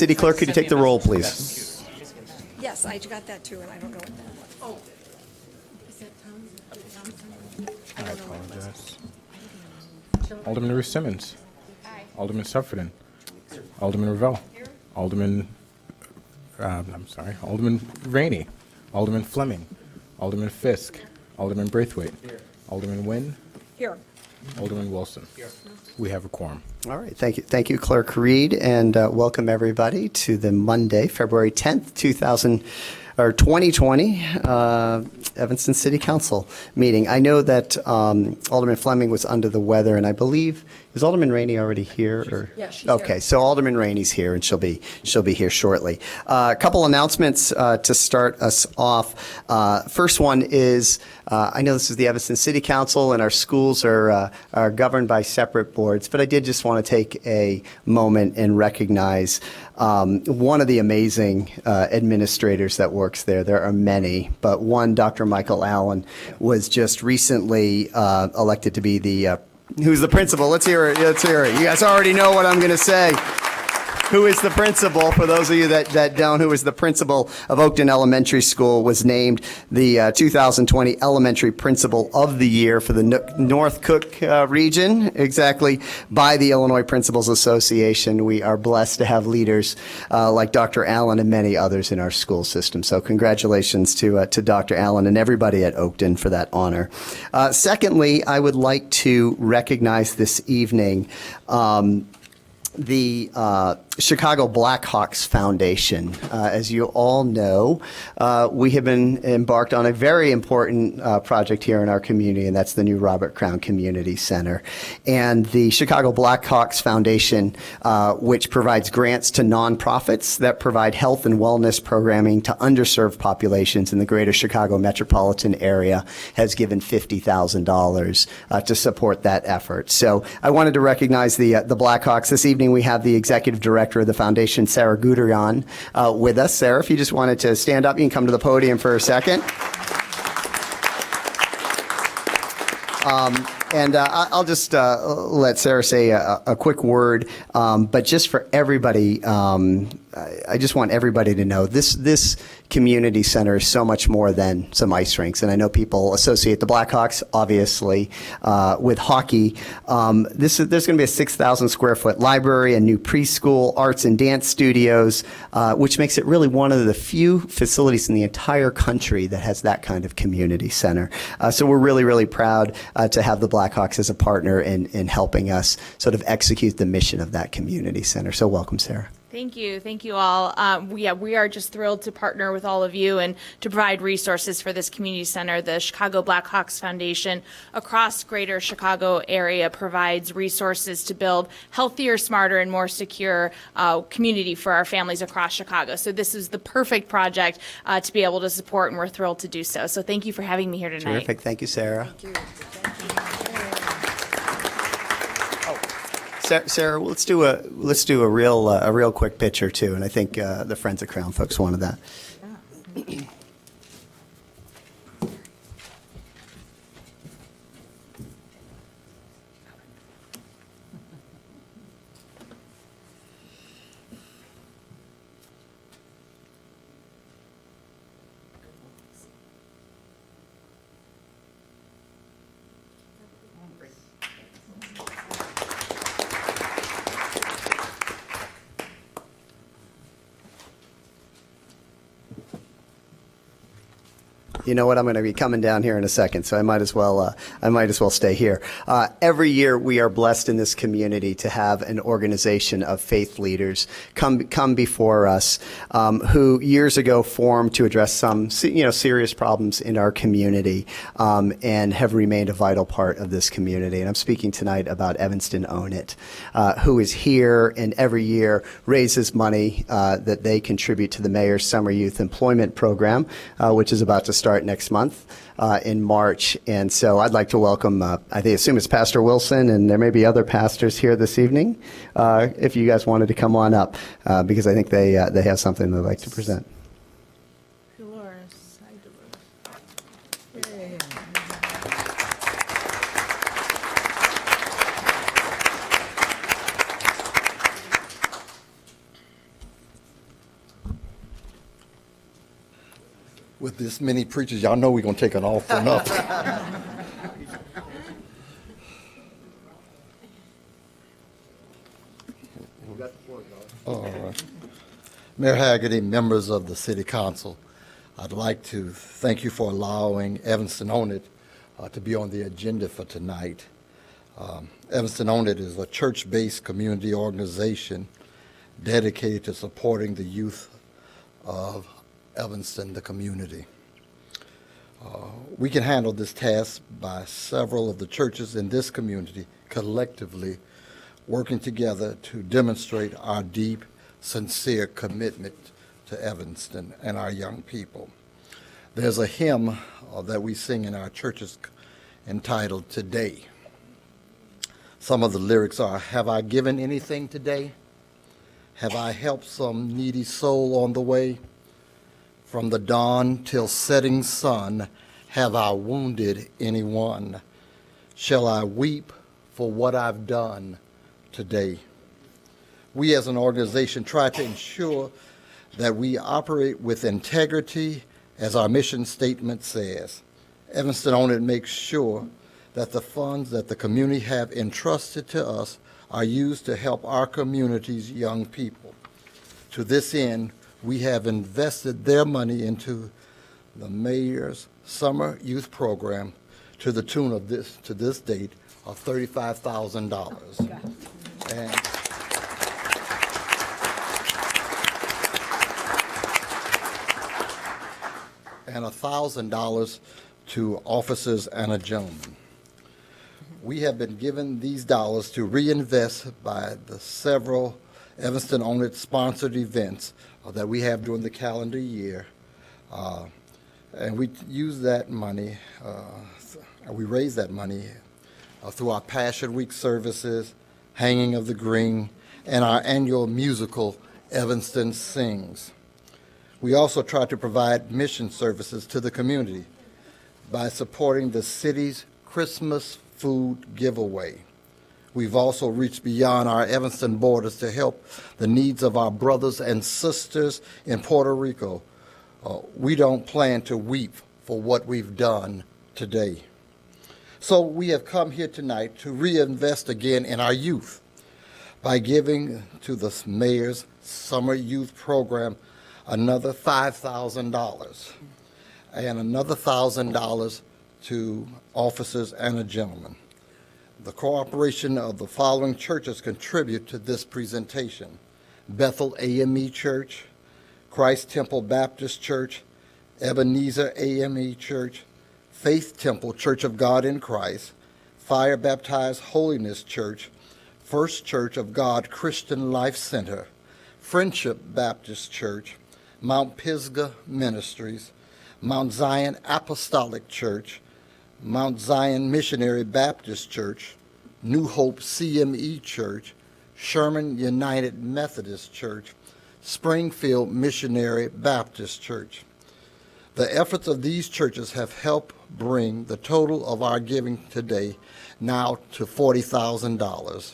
City Clerk, could you take the roll, please? Yes, I got that too, and I don't know what that was. Oh. Is that Tom? I apologize. Alderman Ruth Simmons. Aye. Alderman Sufferton. Alderman Revelle. Alderman Alderman Rainey. Alderman Fleming. Alderman Fisk. Alderman Braithwaite. Alderman Nguyen. Here. Alderman Wilson. We have a quorum. All right, thank you, Clerk Reed, and welcome everybody to the Monday, February 10th, 2020 Evanston City Council meeting. I know that Alderman Fleming was under the weather, and I believe, is Alderman Rainey already here? Or? Yeah, she's okay, here. so Alderman Rainey's here, and she'll be here shortly. A couple announcements to start us off. First one is, I know this is the Evanston City Council, and our schools are governed by separate boards, but I did just want to take a moment and recognize one of the amazing administrators that works there. There are many, but one, Dr. Michael Allen, was just recently elected to be the who's the principal? Let's hear it. Let's hear it. You guys already know what I'm going to say. Who is the principal? For those of you that don't, who is the principal of Oakton Elementary School, was named the 2020 Elementary Principal of the Year for the North Cook region, exactly, by the Illinois Principals Association. We are blessed to have leaders like Dr. Allen and many others in our school system. So congratulations to Dr. Allen and everybody at Oakton for that honor. Secondly, I would like to recognize this evening the Chicago Blackhawks Foundation. As you all know, we have been embarked on a very important project here in our community, and that's the new Robert Crown Community Center. And the Chicago Blackhawks Foundation, which provides grants to nonprofits that provide health and wellness programming to underserved populations in the greater Chicago metropolitan area, has given $50,000 to support that effort. So I wanted to recognize the Blackhawks. This evening we have the executive director of the foundation, Sarah Guderian, with us. Sarah, if you just wanted to stand up, you can come to the podium for a second. And I'll just let Sarah say a quick word, but just for everybody, I just want everybody to know this community center is so much more than some ice rinks. And I know people associate the Blackhawks, obviously, with hockey. There's going to be a 6,000 square foot library, a new preschool, arts and dance studios, which makes it really one of the few facilities in the entire country that has that kind of community center. So we're really, really proud to have the Blackhawks as a partner in helping us sort of execute the mission of that community center. So welcome, Sarah. Thank you. Thank you all. We are just thrilled to partner with all of you and to provide resources for this community center. The Chicago Blackhawks Foundation across greater Chicago area provides resources to build healthier, smarter, and more secure community for our families across Chicago. So this is the perfect project to be able to support, and we're thrilled to do so. So thank you for having me here tonight. Terrific. Thank you, Sarah. Thank you. Sarah, let's do a real quick picture too, and I think the Friends of Crown folks wanted that. Yeah. You know what? I'm going to be coming down here in a second, so I might as well stay here. Every year, we are blessed in this community to have an organization of faith leaders come before us, who years ago formed to address some serious problems in our community, and have remained a vital part of this community. And I'm speaking tonight about Evanston Own It, who is here and every year raises money that they contribute to the mayor's summer youth employment program, which is about to start next month in March. And so I'd like to welcome, I assume it's Pastor Wilson, and there may be other pastors here this evening, if you guys wanted to come on up, because I think they have something they'd like to present. With this many preachers, y'all know we're going to take an offering up. All right. Mayor Haggerty, members of the City Council, I'd like to thank you for allowing Evanston Own It to be on the agenda for tonight. Evanston Own It is a church-based community organization dedicated to supporting the youth of Evanston, the community. We can handle this task by several of the churches in this community collectively working together to demonstrate our deep, sincere commitment to Evanston and our young people. There's a hymn that we sing in our churches entitled Today. Some of the lyrics are, have I given anything today? Have I helped some needy soul on the way? From the dawn till setting sun, have I wounded anyone? Shall I weep for what I've done today? We as an organization try to ensure that we operate with integrity, as our mission statement says. Evanston Own It makes sure that the funds that the community have entrusted to us are used to help our community's young people. To this end, we have invested their money into the mayor's summer youth program to the tune of to this date of $35,000. And $1,000 to officers and a gentleman. We have been given these dollars to reinvest by the several Evanston Own It sponsored events that we have during the calendar year. And we use that money, we raise that money through our Passion Week services, Hanging of the Green, and our annual musical, Evanston Sings. We also try to provide mission services to the community by supporting the city's Christmas food giveaway. We've also reached beyond our Evanston borders to help the needs of our brothers and sisters in Puerto Rico. We don't plan to weep for what we've done today. So we have come here tonight to reinvest again in our youth by giving to the mayor's summer youth program another $5,000 and another $1,000 to officers and a gentleman. The cooperation of the following churches contribute to this presentation: Bethel AME Church, Christ Temple Baptist Church, Ebenezer AME Church, Faith Temple Church of God in Christ, Fire Baptized Holiness Church, First Church of God Christian Life Center, Friendship Baptist Church, Mount Pisgah Ministries, Mount Zion Apostolic Church, Mount Zion Missionary Baptist Church, New Hope CME Church, Sherman United Methodist Church, Springfield Missionary Baptist Church. The efforts of these churches have helped bring the total of our giving today now to $40,000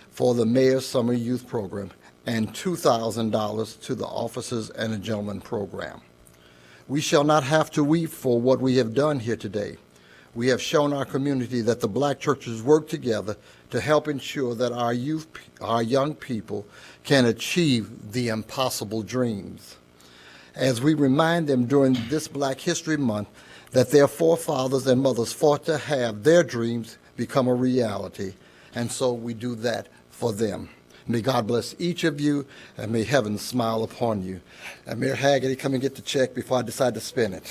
for the Mayor's Summer Youth Program and $2,000 to the Officers and a Gentleman Program. We shall not have to weep for what we have done here today. We have shown our community that the black churches work together to help ensure that our youth, our young people can achieve the impossible dreams. As we remind them during this Black History Month that their forefathers and mothers fought to have their dreams become a reality, and so we do that for them. May God bless each of you, and may heaven smile upon you. And Mayor Haggerty, come and get the check before I decide to spend it.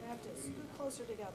Have to scoot closer together.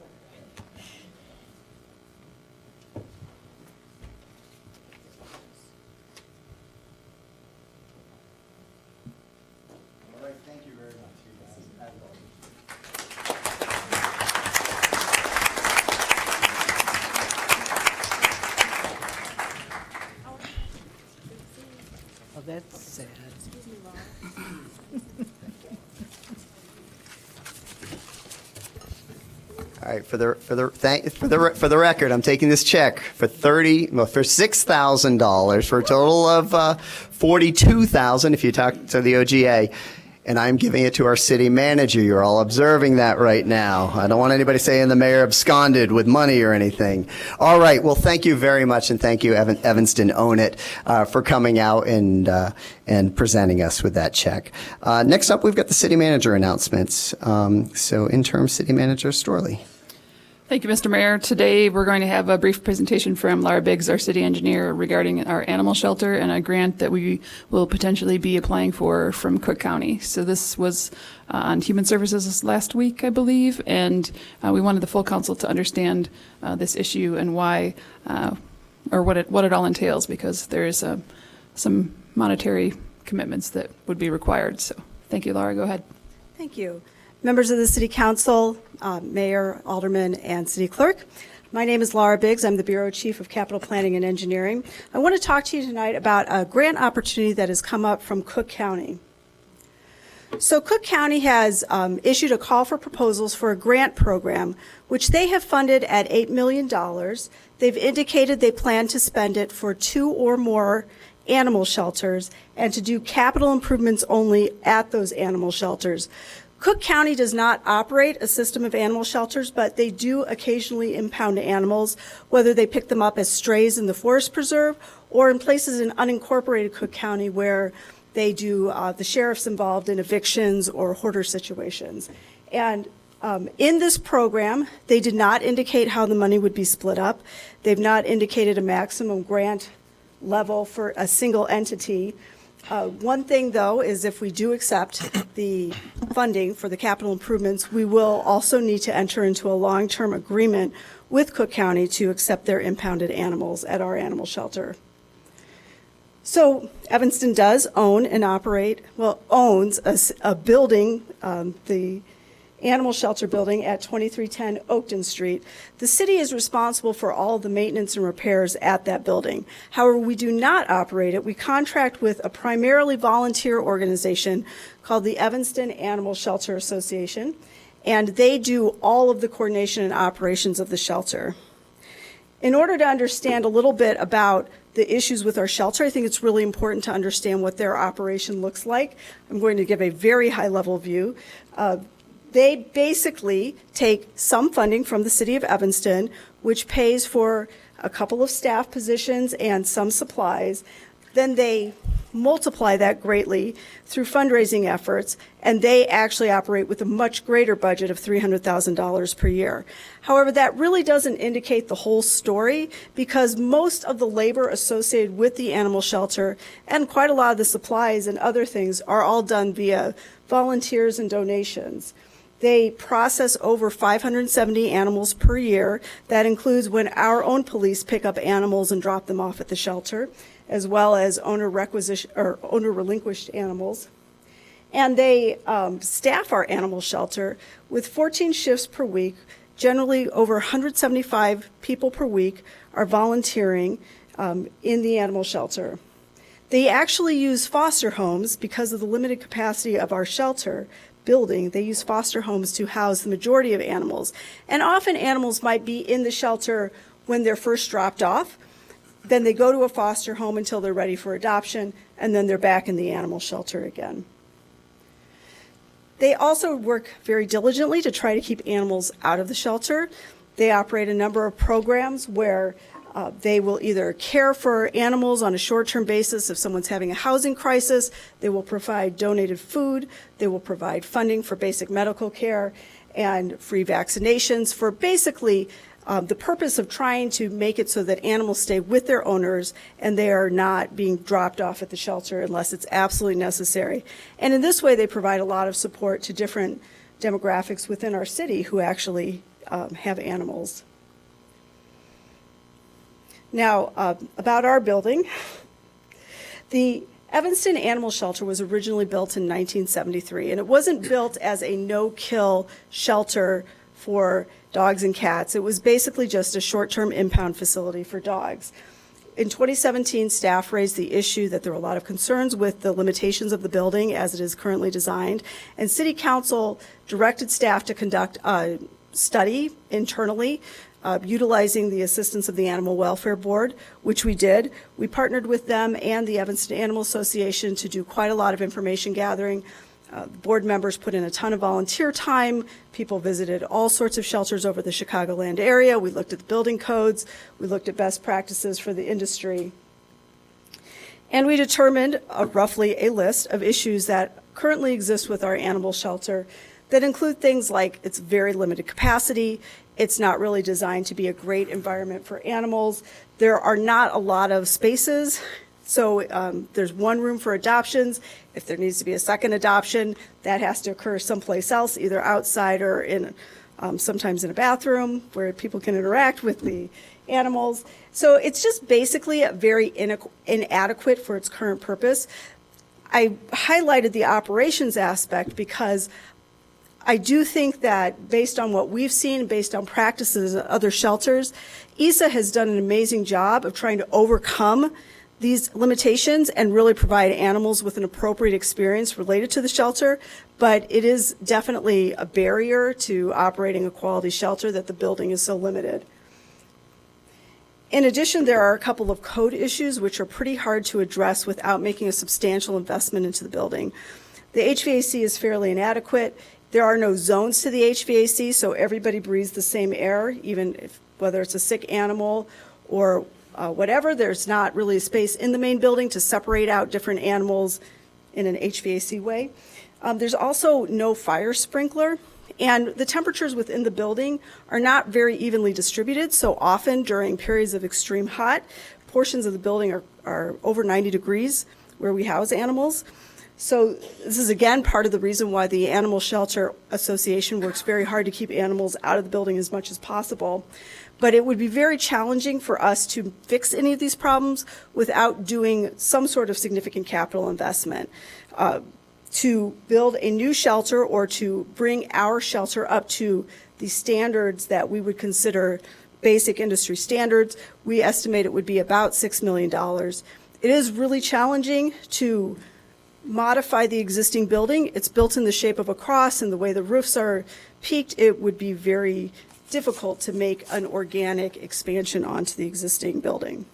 All right, for the record, I'm taking this check for $6,000 for a total of $42,000 if you talk to the OGA, and I'm giving it to our city manager. You're all observing that right now. I don't want anybody saying the mayor absconded with money or anything. All right, well, thank you very much, and thank you, Evanston Own It, for coming out and presenting us with that check. Next up, we've got the city manager announcements. So, interim city manager Storley. Thank you, Mr. Mayor. Today, we're going to have a brief presentation from Laura Biggs, our city engineer, regarding our animal shelter and a grant that we will potentially be applying for from Cook County. So this was on Human Services last week, I believe, and we wanted the full council to understand this issue and why, or what it all entails, because there is some monetary commitments that would be required. So thank you, Laura. Go ahead. Thank you. Members of the City Council, Mayor, Alderman, and City Clerk. My name is Laura Biggs. I'm the Bureau Chief of Capital Planning and Engineering. I want to talk to you tonight about a grant opportunity that has come up from Cook County. So Cook County has issued a call for proposals for a grant program, which they have funded at $8 million. They've indicated they plan to spend it for 2 or more animal shelters and to do capital improvements only at those animal shelters. Cook County does not operate a system of animal shelters, but they do occasionally impound animals, whether they pick them up as strays in the forest preserve or in places in unincorporated Cook County where they do the sheriff's involved in evictions or hoarder situations. And in this program, they did not indicate how the money would be split up. They've not indicated a maximum grant level for a single entity. One thing, though, is if we do accept the funding for the capital improvements, we will also need to enter into a long-term agreement with Cook County to accept their impounded animals at our animal shelter. So Evanston does own and operate, well, owns a building, the animal shelter building at 2310 Oakton Street. The city is responsible for all of the maintenance and repairs at that building. However, we do not operate it. We contract with a primarily volunteer organization called the Evanston Animal Shelter Association, and they do all of the coordination and operations of the shelter. In order to understand a little bit about the issues with our shelter, I think it's really important to understand what their operation looks like. I'm going to give a very high-level view. They basically take some funding from the city of Evanston, which pays for a couple of staff positions and some supplies. Then they multiply that greatly through fundraising efforts, and they actually operate with a much greater budget of $300,000 per year. However, that really doesn't indicate the whole story, because most of the labor associated with the animal shelter and quite a lot of the supplies and other things are all done via volunteers and donations. They process over 570 animals per year. That includes when our own police pick up animals and drop them off at the shelter, as well as owner-relinquished animals. And they staff our animal shelter with 14 shifts per week. Generally, over 175 people per week are volunteering in the animal shelter. They actually use foster homes because of the limited capacity of our shelter building. They use foster homes to house the majority of animals. And often animals might be in the shelter when they're first dropped off. Then they go to a foster home until they're ready for adoption, and then they're back in the animal shelter again. They also work very diligently to try to keep animals out of the shelter. They operate a number of programs where they will either care for animals on a short-term basis. If someone's having a housing crisis, they will provide donated food. They will provide funding for basic medical care and free vaccinations for basically the purpose of trying to make it so that animals stay with their owners and they are not being dropped off at the shelter unless it's absolutely necessary. And in this way, they provide a lot of support to different demographics within our city who actually have animals. Now, about our building, the Evanston Animal Shelter was originally built in 1973, and it wasn't built as a no-kill shelter for dogs and cats. It was basically just a short-term impound facility for dogs. In 2017, staff raised the issue that there were a lot of concerns with the limitations of the building as it is currently designed, and City Council directed staff to conduct a study internally, utilizing the assistance of the Animal Welfare Board, which we did. We partnered with them and the Evanston Animal Association to do quite a lot of information gathering. Board members put in a ton of volunteer time. People visited all sorts of shelters over the Chicagoland area. We looked at the building codes. We looked at best practices for the industry. And we determined roughly a list of issues that currently exist with our animal shelter that include things like its very limited capacity. It's not really designed to be a great environment for animals. There are not a lot of spaces. So there's one room for adoptions. If there needs to be a second adoption, that has to occur someplace else, either outside or in sometimes in a bathroom where people can interact with the animals. So it's just basically very inadequate for its current purpose. I highlighted the operations aspect because I do think that based on what we've seen, based on practices at other shelters, ESA has done an amazing job of trying to overcome these limitations and really provide animals with an appropriate experience related to the shelter, but it is definitely a barrier to operating a quality shelter that the building is so limited. In addition, there are a couple of code issues which are pretty hard to address without making a substantial investment into the building. The HVAC is fairly inadequate. There are no zones to the HVAC, so everybody breathes the same air, even if, whether it's a sick animal or whatever. There's not really a space in the main building to separate out different animals in an HVAC way. There's also no fire sprinkler, and the temperatures within the building are not very evenly distributed, so often during periods of extreme hot, portions of the building are over 90 degrees where we house animals. So this is, again, part of the reason why the Animal Shelter Association works very hard to keep animals out of the building as much as possible. But it would be very challenging for us to fix any of these problems without doing some sort of significant capital investment. To build a new shelter or to bring our shelter up to the standards that we would consider basic industry standards, we estimate it would be about $6 million. It is really challenging to modify the existing building. It's built in the shape of a cross, and the way the roofs are peaked, it would be very difficult to make an organic expansion onto the existing building.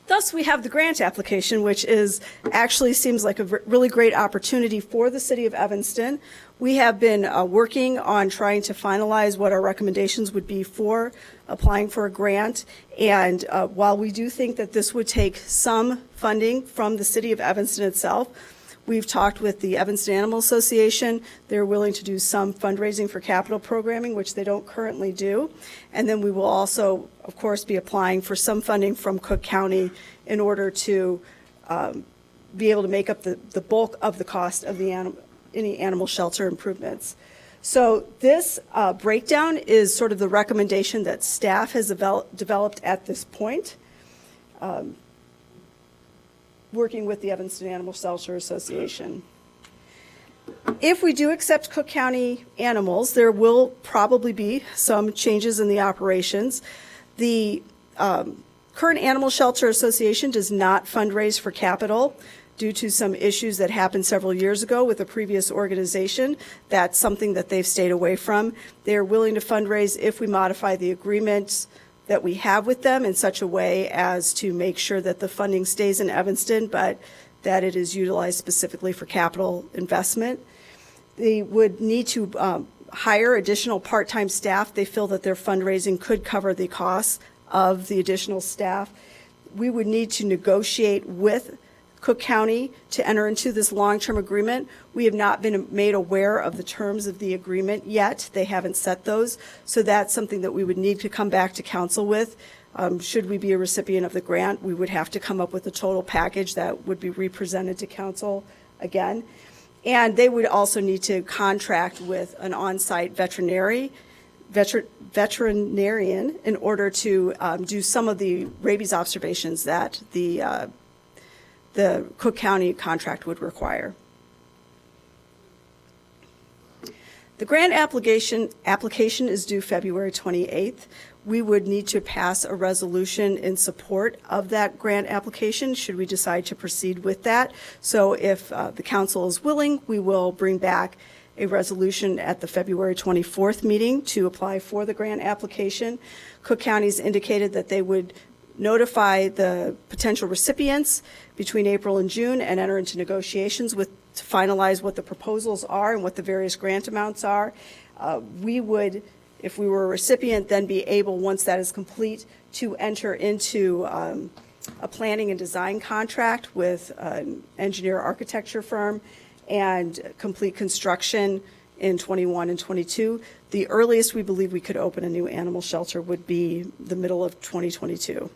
Thus, we have the grant application, which actually seems like a really great opportunity for the city of Evanston. We have been working on trying to finalize what our recommendations would be for applying for a grant. And while we do think that this would take some funding from the city of Evanston itself, we've talked with the Evanston Animal Association. They're willing to do some fundraising for capital programming, which they don't currently do. And then we will also, of course, be applying for some funding from Cook County in order to be able to make up the bulk of the cost of any animal shelter improvements. So this breakdown is sort of the recommendation that staff has developed at this point, working with the Evanston Animal Shelter Association. If we do accept Cook County animals, there will probably be some changes in the operations. The current Animal Shelter Association does not fundraise for capital due to some issues that happened several years ago with a previous organization. That's something that they've stayed away from. They're willing to fundraise if we modify the agreements that we have with them in such a way as to make sure that the funding stays in Evanston, but that it is utilized specifically for capital investment. They would need to hire additional part-time staff. They feel that their fundraising could cover the costs of the additional staff. We would need to negotiate with Cook County to enter into this long-term agreement. We have not been made aware of the terms of the agreement yet. They haven't set those. So that's something that we would need to come back to council with. Should we be a recipient of the grant, we would have to come up with a total package that would be represented to council again. And they would also need to contract with an on-site veterinarian in order to do some of the rabies observations that the Cook County contract would require. The grant application is due February 28th. We would need to pass a resolution in support of that grant application should we decide to proceed with that. So if the council is willing, we will bring back a resolution at the February 24th meeting to apply for the grant application. Cook County's indicated that they would notify the potential recipients between April and June and enter into negotiations to finalize what the proposals are and what the various grant amounts are. We would, if we were a recipient, then be able, once that is complete, to enter into a planning and design contract with an engineer architecture firm and complete construction in 21 and 22. The earliest we believe we could open a new animal shelter would be the middle of 2022.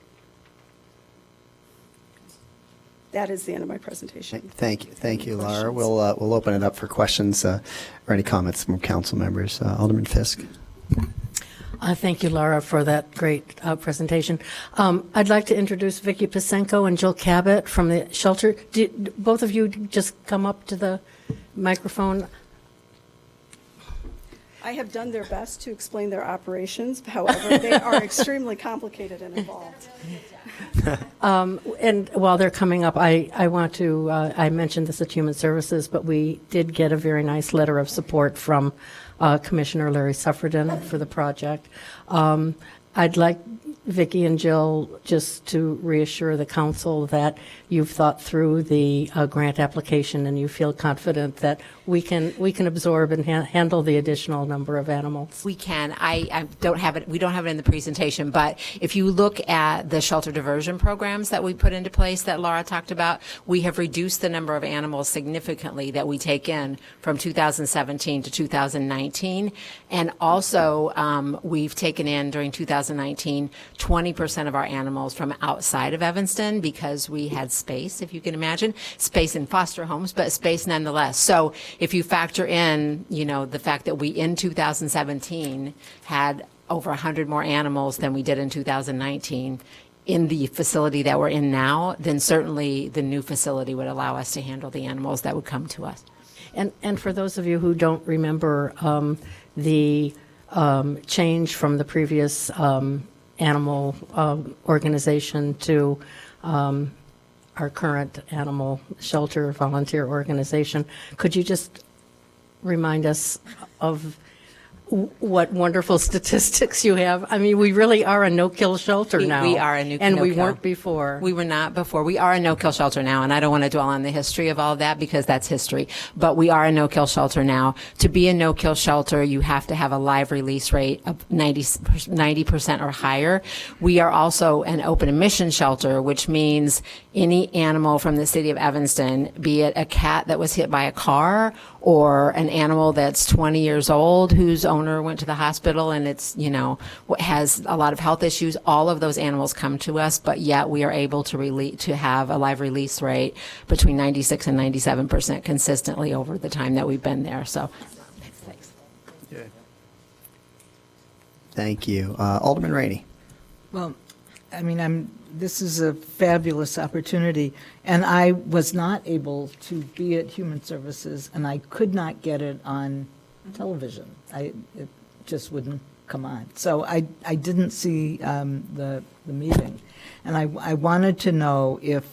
That is the end of my presentation. Thank you, Laura. We'll open it up for questions or any comments from council members. Alderman Fisk. Thank you, Laura, for that great presentation. I'd like to introduce Vicki Pasenko and Jill Cabot from the shelter. Both of you just come up to the microphone. I have done their best to explain their operations. However, they are extremely complicated and involved. And while they're coming up, I want to, I mentioned this at Human Services, but we did get a very nice letter of support from Commissioner Larry Suffredin for the project. I'd like Vicki and Jill just to reassure the council that you've thought through the grant application and you feel confident that we can absorb and handle the additional number of animals. We can. I don't have it. We don't have it in the presentation, but if you look at the shelter diversion programs that we put into place that Laura talked about, we have reduced the number of animals significantly that we take in from 2017 to 2019. And also, we've taken in during 2019 20% of our animals from outside of Evanston because we had space, if you can imagine, space in foster homes, but space nonetheless. So if you factor in, you know, the fact that we in 2017 had over 100 more animals than we did in 2019 in the facility that we're in now, then certainly the new facility would allow us to handle the animals that would come to us. And for those of you who don't remember the change from the previous animal organization to our current animal shelter volunteer organization, could you just remind us of what wonderful statistics you have? I mean, we really are a no-kill shelter now. We are a no-kill. And we weren't before. We were not before. We are a no-kill shelter now, and I don't want to dwell on the history of all of that because that's history. But we are a no-kill shelter now. To be a no-kill shelter, you have to have a live release rate of 90% or higher. We are also an open admission shelter, which means any animal from the city of Evanston, be it a cat that was hit by a car or an animal that's 20 years old whose owner went to the hospital and it's, you know, has a lot of health issues, all of those animals come to us, but yet we are able to have a live release rate between 96 and 97% consistently over the time that we've been there. So thanks. Thank you. Alderman Rainey. Well, I mean, this is a fabulous opportunity, and I was not able to be at Human Services, and I could not get it on television. It just wouldn't come on. So I didn't see the meeting, and I wanted to know if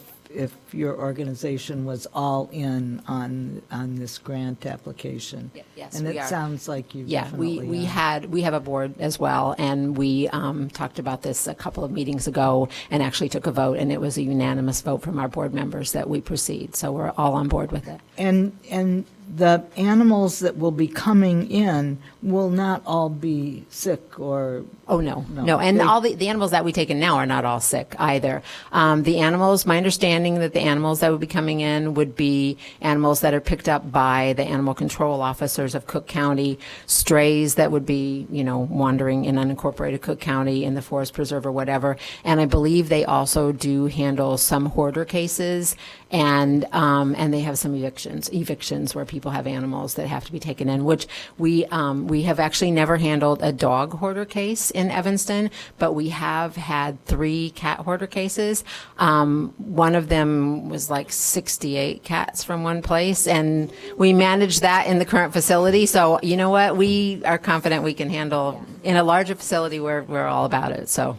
your organization was all in on this grant application. Yes, and we it are. Sounds like you. Yeah, we have a board as well, and we talked about this a couple of meetings ago and actually took a vote, and it was a unanimous vote from our board members that we proceed. So we're all on board with it. And the animals that will be coming in will not all be sick or. Oh, no. And all the animals that we take in now are not all sick either. The animals, my understanding that the animals that would be coming in would be animals that are picked up by the animal control officers of Cook County, strays that would be, you know, wandering in unincorporated Cook County in the forest preserve or whatever. And I believe they also do handle some hoarder cases and they have some evictions where people have animals that have to be taken in, which we have actually never handled a dog hoarder case in Evanston, but we have had 3 cat hoarder cases. One of them was like 68 cats from one place, and we managed that in the current facility. So you know what? We are confident we can handle in a larger facility where we're all about it. So.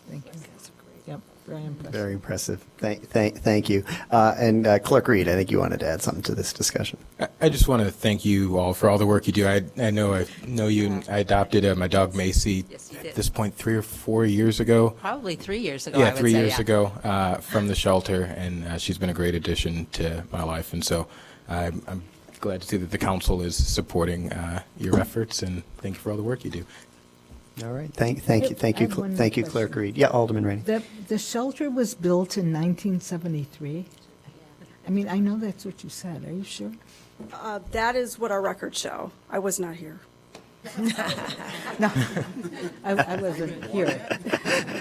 Thank you. Yep. Very impressive. Very impressive. Thank you. And Clerk Reed, I think you wanted to add something to this discussion. I just want to thank you all for all the work you do. I know you. And I adopted my dog Macy. Yes, you did. At this point, 3 or 4 years ago. Probably 3 years ago, Yeah, I would 3 say, years yeah. ago from the shelter, and she's been a great addition to my life. And so I'm glad to see that the council is supporting your efforts, and thank you for all the work you do. All right. Thank you. I have one Thank you, more Clerk question. Reed. Yeah, Alderman Rainey. The shelter was built in 1973? I mean, I know that's what you said. Are you sure? That is what our records show. I was not here. No, I wasn't here.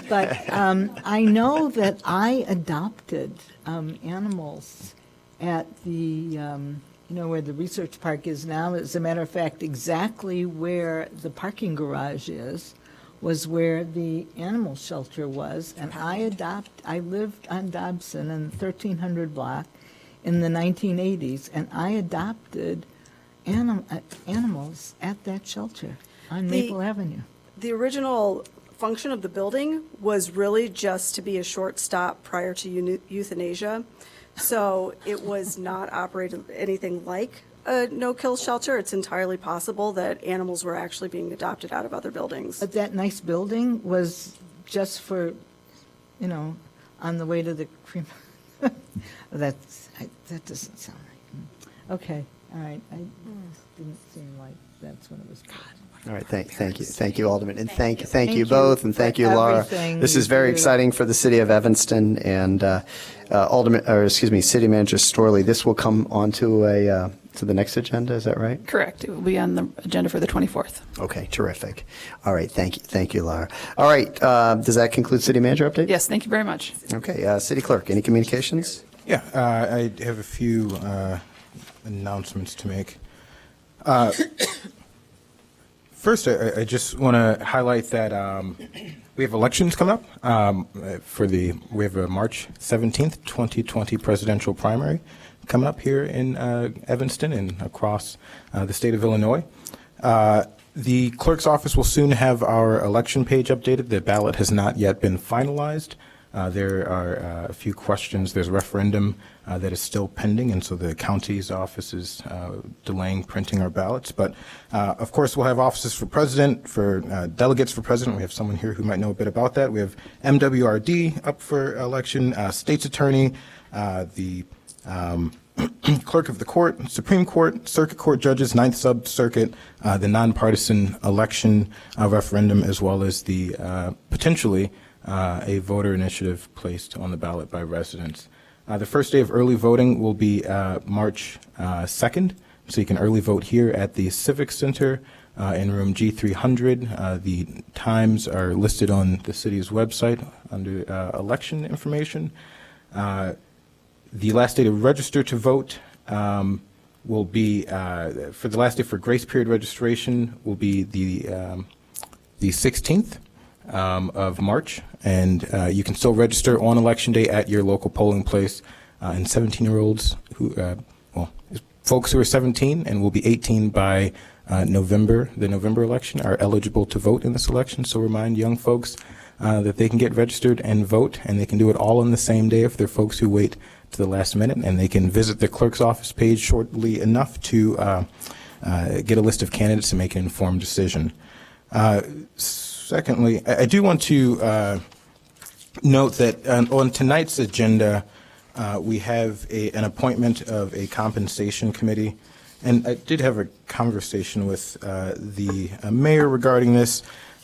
But I know that I adopted animals at the, where the research park is now. As a matter of fact, exactly where the parking garage is was where the animal shelter was. And I lived on Dobson in the 1300 block in the 1980s, and I adopted animals at that shelter on Maple Avenue. The original function of the building was really just to be a short stop prior to euthanasia. So it was not operated anything like a no-kill shelter. It's entirely possible that animals were actually being adopted out of other buildings. But that nice building was just for, on the way to the creme. That doesn't sound right. Okay, all right. I didn't seem like that's what it was called. All right, thank you, Alderman, and thank you Thank you both, and thank for you, Laura. everything This you is very do. exciting for the city of Evanston, and City Manager Storley. This will come onto to the next agenda. Is that right? Correct. It will be on the agenda for the 24th. Okay, terrific. All right, thank you, Laura. All right, does that conclude City Manager update? Yes, thank you very much. Okay, City Clerk, any communications? Yeah, I have a few announcements to make. First, I just want to highlight that we have elections coming up. We have a March 17th, 2020 presidential primary coming up here in Evanston and across the state of Illinois. The clerk's office will soon have our election page updated. The ballot has not yet been finalized. There are a few questions. There's a referendum that is still pending, and so the county's office is delaying printing our ballots. But, of course, we'll have offices for president, for delegates for president. We have someone here who might know a bit about that. We have MWRD up for election, state's attorney, the clerk of the court, Supreme Court, circuit court judges, Ninth Sub-Circuit, the nonpartisan election referendum, as well as the potentially a voter initiative placed on the ballot by residents. The first day of early voting will be March 2nd, so you can early vote here at the Civic Center in room G300. The times are listed on the city's website under election information. The last day to register to vote will be, for the last day for grace period registration will be the 16th. Of March, and you can still register on election day at your local polling place. And 17-year-olds who, folks who are 17 and will be 18 by the November election are eligible to vote in this election. So remind young folks that they can get registered and vote, and they can do it all on the same day if they're folks who wait to the last minute, and they can visit the clerk's office page shortly enough to get a list of candidates and make an informed decision. Secondly, I do want to note that on tonight's agenda, we have an appointment of a compensation committee. And I did have a conversation with the mayor regarding this.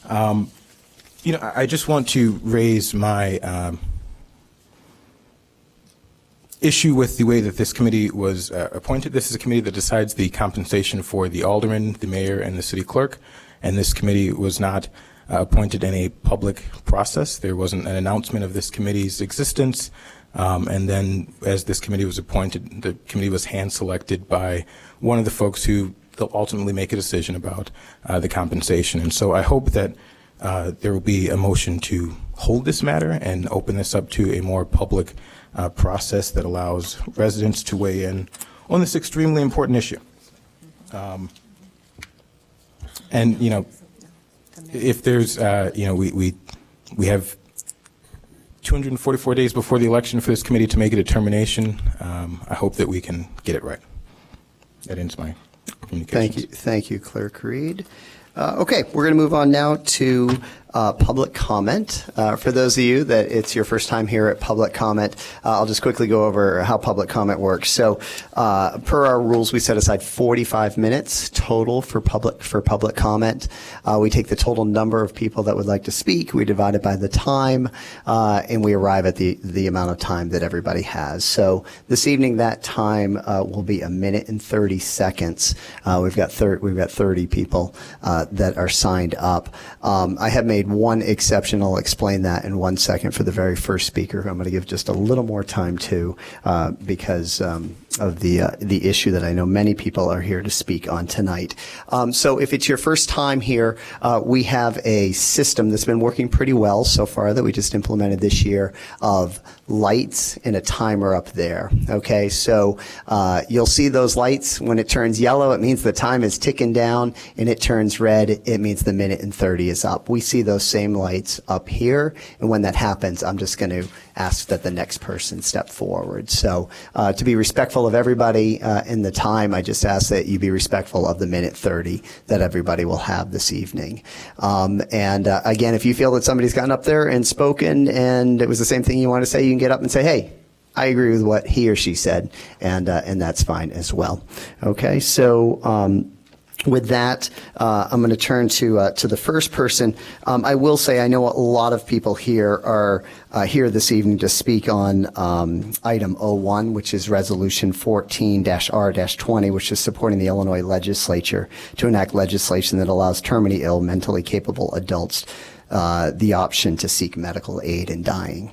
I just want to raise my issue with the way that this committee was appointed. This is a committee that decides the compensation for the alderman, the mayor, and the city clerk. And this committee was not appointed in a public process. There wasn't an announcement of this committee's existence. And then as this committee was appointed, the committee was hand-selected by one of the folks who will ultimately make a decision about the compensation. And so I hope that there will be a motion to hold this matter and open this up to a more public process that allows residents to weigh in on this extremely important issue. And, if there's, we have 244 days before the election for this committee to make a determination. I hope that we can get it right. That ends my communications. Thank you, Clerk Reed. Okay, we're going to move on now to public comment. For those of you that it's your first time here at public comment, I'll just quickly go over how public comment works. So, per our rules, we set aside 45 minutes total for public comment. We take the total number of people that would like to speak, we divide it by the time, and we arrive at the amount of time that everybody has. So this evening, that time will be 1 minute and 30 seconds. We've got 30 people that are signed up. I have made one exception. I'll explain that in 1 second for the very first speaker, who I'm going to give just a little more time to because of the issue that I know many people are here to speak on tonight. So if it's your first time here, we have a system that's been working pretty well so far that we just implemented this year of lights and a timer up there. Okay, so you'll see those lights. When it turns yellow, it means the time is ticking down, and it turns red, it means the 1 minute and 30 is up. We see those same lights up here, and when that happens, I'm just going to ask that the next person step forward. So to be respectful of everybody in the time, I just ask that you be respectful of the 1 minute 30 that everybody will have this evening. And again, if you feel that somebody's gotten up there and spoken and it was the same thing you want to say, you can get up and say, hey, I agree with what he or she said, and that's fine as well. Okay, so with that, I'm going to turn to the first person. I will say I know a lot of people here are here this evening to speak on item 01, which is resolution 14-R-20, which is supporting the Illinois legislature to enact legislation that allows terminally ill, mentally capable adults the option to seek medical aid in dying.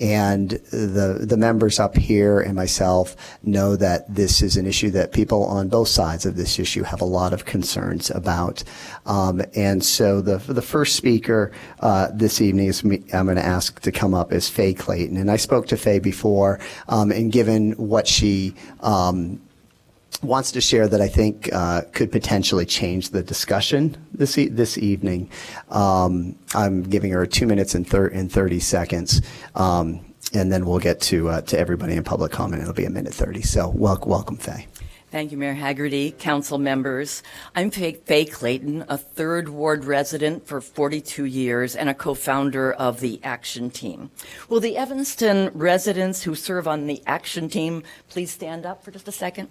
And the members up here and myself know that this is an issue that people on both sides of this issue have a lot of concerns about. And so the first speaker this evening is I'm going to ask to come up is Faye Clayton. And I spoke to Faye before, and given what she wants to share that I think could potentially change the discussion this evening. I'm giving her 2 minutes and 30 seconds, and then we'll get to everybody in public comment. It'll be 1 minute 30. So welcome, Faye. Thank you, Mayor Haggerty, council members. I'm Faye Clayton, a 3rd Ward resident for 42 years and a co-founder of the Action Team. Will the Evanston residents who serve on the Action Team please stand up for just a second?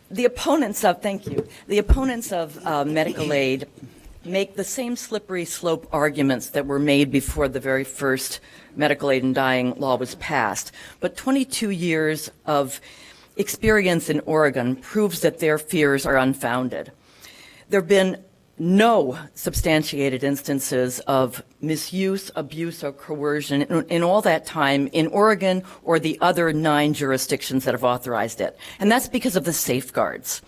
The opponents of medical aid make the same slippery slope arguments that were made before the very first medical aid in dying law was passed. But 22 years of experience in Oregon proves that their fears are unfounded. There have been no substantiated instances of misuse, abuse, or coercion in all that time in Oregon or the other 9 jurisdictions that have authorized it. And that's because of the safeguards.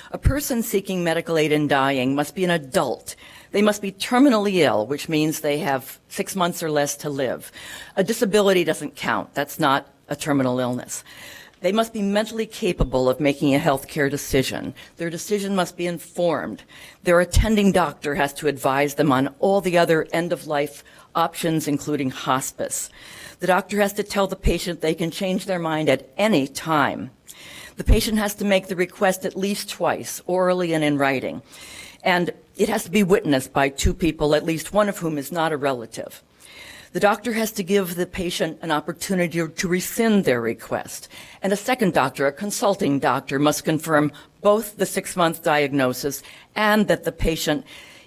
A person seeking medical aid in dying must be an adult. They must be terminally ill, which means they have 6 months or less to live. A disability doesn't count. That's not a terminal illness. They must be mentally capable of making a health care decision. Their decision must be informed. Their attending doctor has to advise them on all the other end-of-life options, including hospice. The doctor has to tell the patient they can change their mind at any time. The patient has to make the request at least twice, orally and in writing. And it has to be witnessed by 2 people, at least one of whom is not a relative. The doctor has to give the patient an opportunity to rescind their request. And a second doctor, a consulting doctor, must confirm both the 6-month diagnosis and that the patient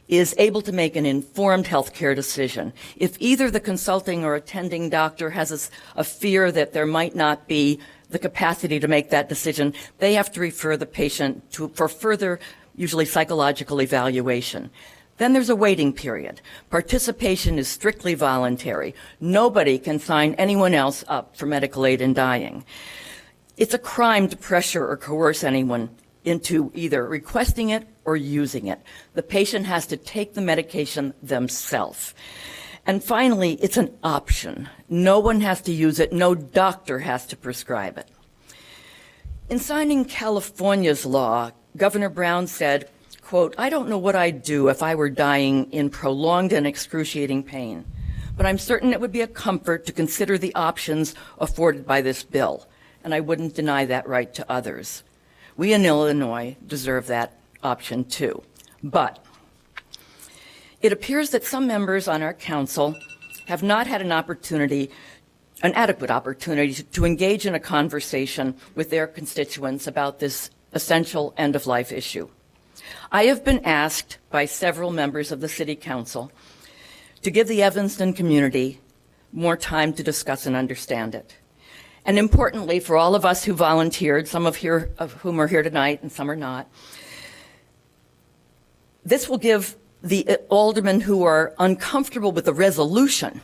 is able to make an informed health care decision. If either the consulting or attending doctor has a fear that there might not be the capacity to make that decision, they have to refer the patient for further, usually psychological evaluation. Then there's a waiting period. Participation is strictly voluntary. Nobody can sign anyone else up for medical aid in dying. It's a crime to pressure or coerce anyone into either requesting it or using it. The patient has to take the medication themselves. And finally, it's an option. No one has to use it. No doctor has to prescribe it. In signing California's law, Governor Brown said, quote, "I don't know what I'd do if I were dying in prolonged and excruciating pain. but I'm certain it would be a comfort to consider the options afforded by this bill, and I wouldn't deny that right to others. We in Illinois deserve that option too. But it appears that some members on our council have not had an adequate opportunity to engage in a conversation with their constituents about this essential end-of-life issue. I have been asked by several members of the City Council to give the Evanston community more time to discuss and understand it. And importantly, for all of us who volunteered, some of whom are here tonight and some are not, this will give the aldermen who are uncomfortable with the resolution,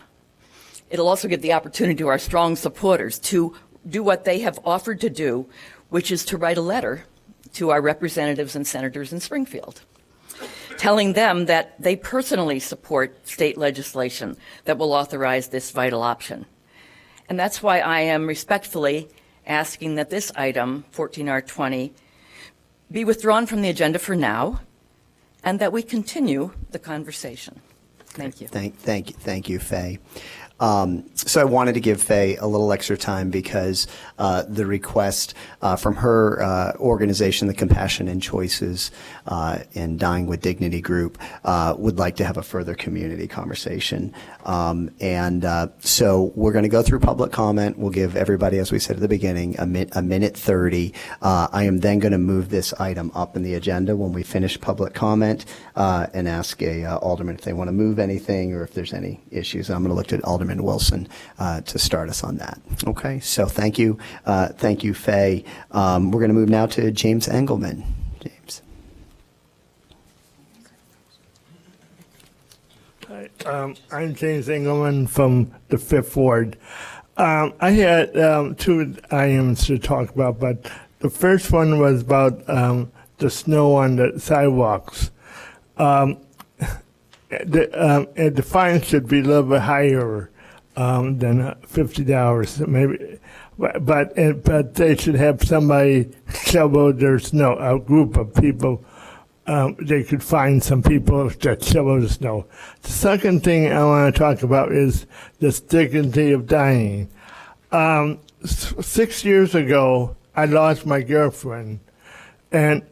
it'll also give the opportunity to our strong supporters to do what they have offered to do, which is to write a letter to our representatives and senators in Springfield, telling them that they personally support state legislation that will authorize this vital option. And that's why I am respectfully asking that this item, 14R20, be withdrawn from the agenda for now, and that we continue the conversation. Thank you. Thank you, Faye. So I wanted to give Faye a little extra time because the request from her organization, the Compassion and Choices and Dying with Dignity group, would like to have a further community conversation. So we're going to go through public comment. We'll give everybody, as we said at the beginning, a minute 30. I am then going to move this item up in the agenda when we finish public comment and ask a alderman if they want to move anything or if there's any issues. I'm going to look at Alderman Wilson to start us on that. Okay, so thank you, Faye. We're going to move now to James Engelman. James. Hi, I'm James Engelman from the 5th Ward. I had 2 items to talk about, but the first one was about the snow on the sidewalks. The fine should be a little bit higher than $50, maybe, but they should have somebody shovel their snow. A group of people, they could find some people that shovel the snow. The second thing I want to talk about is the dignity of dying. 6 years ago, I lost my girlfriend, and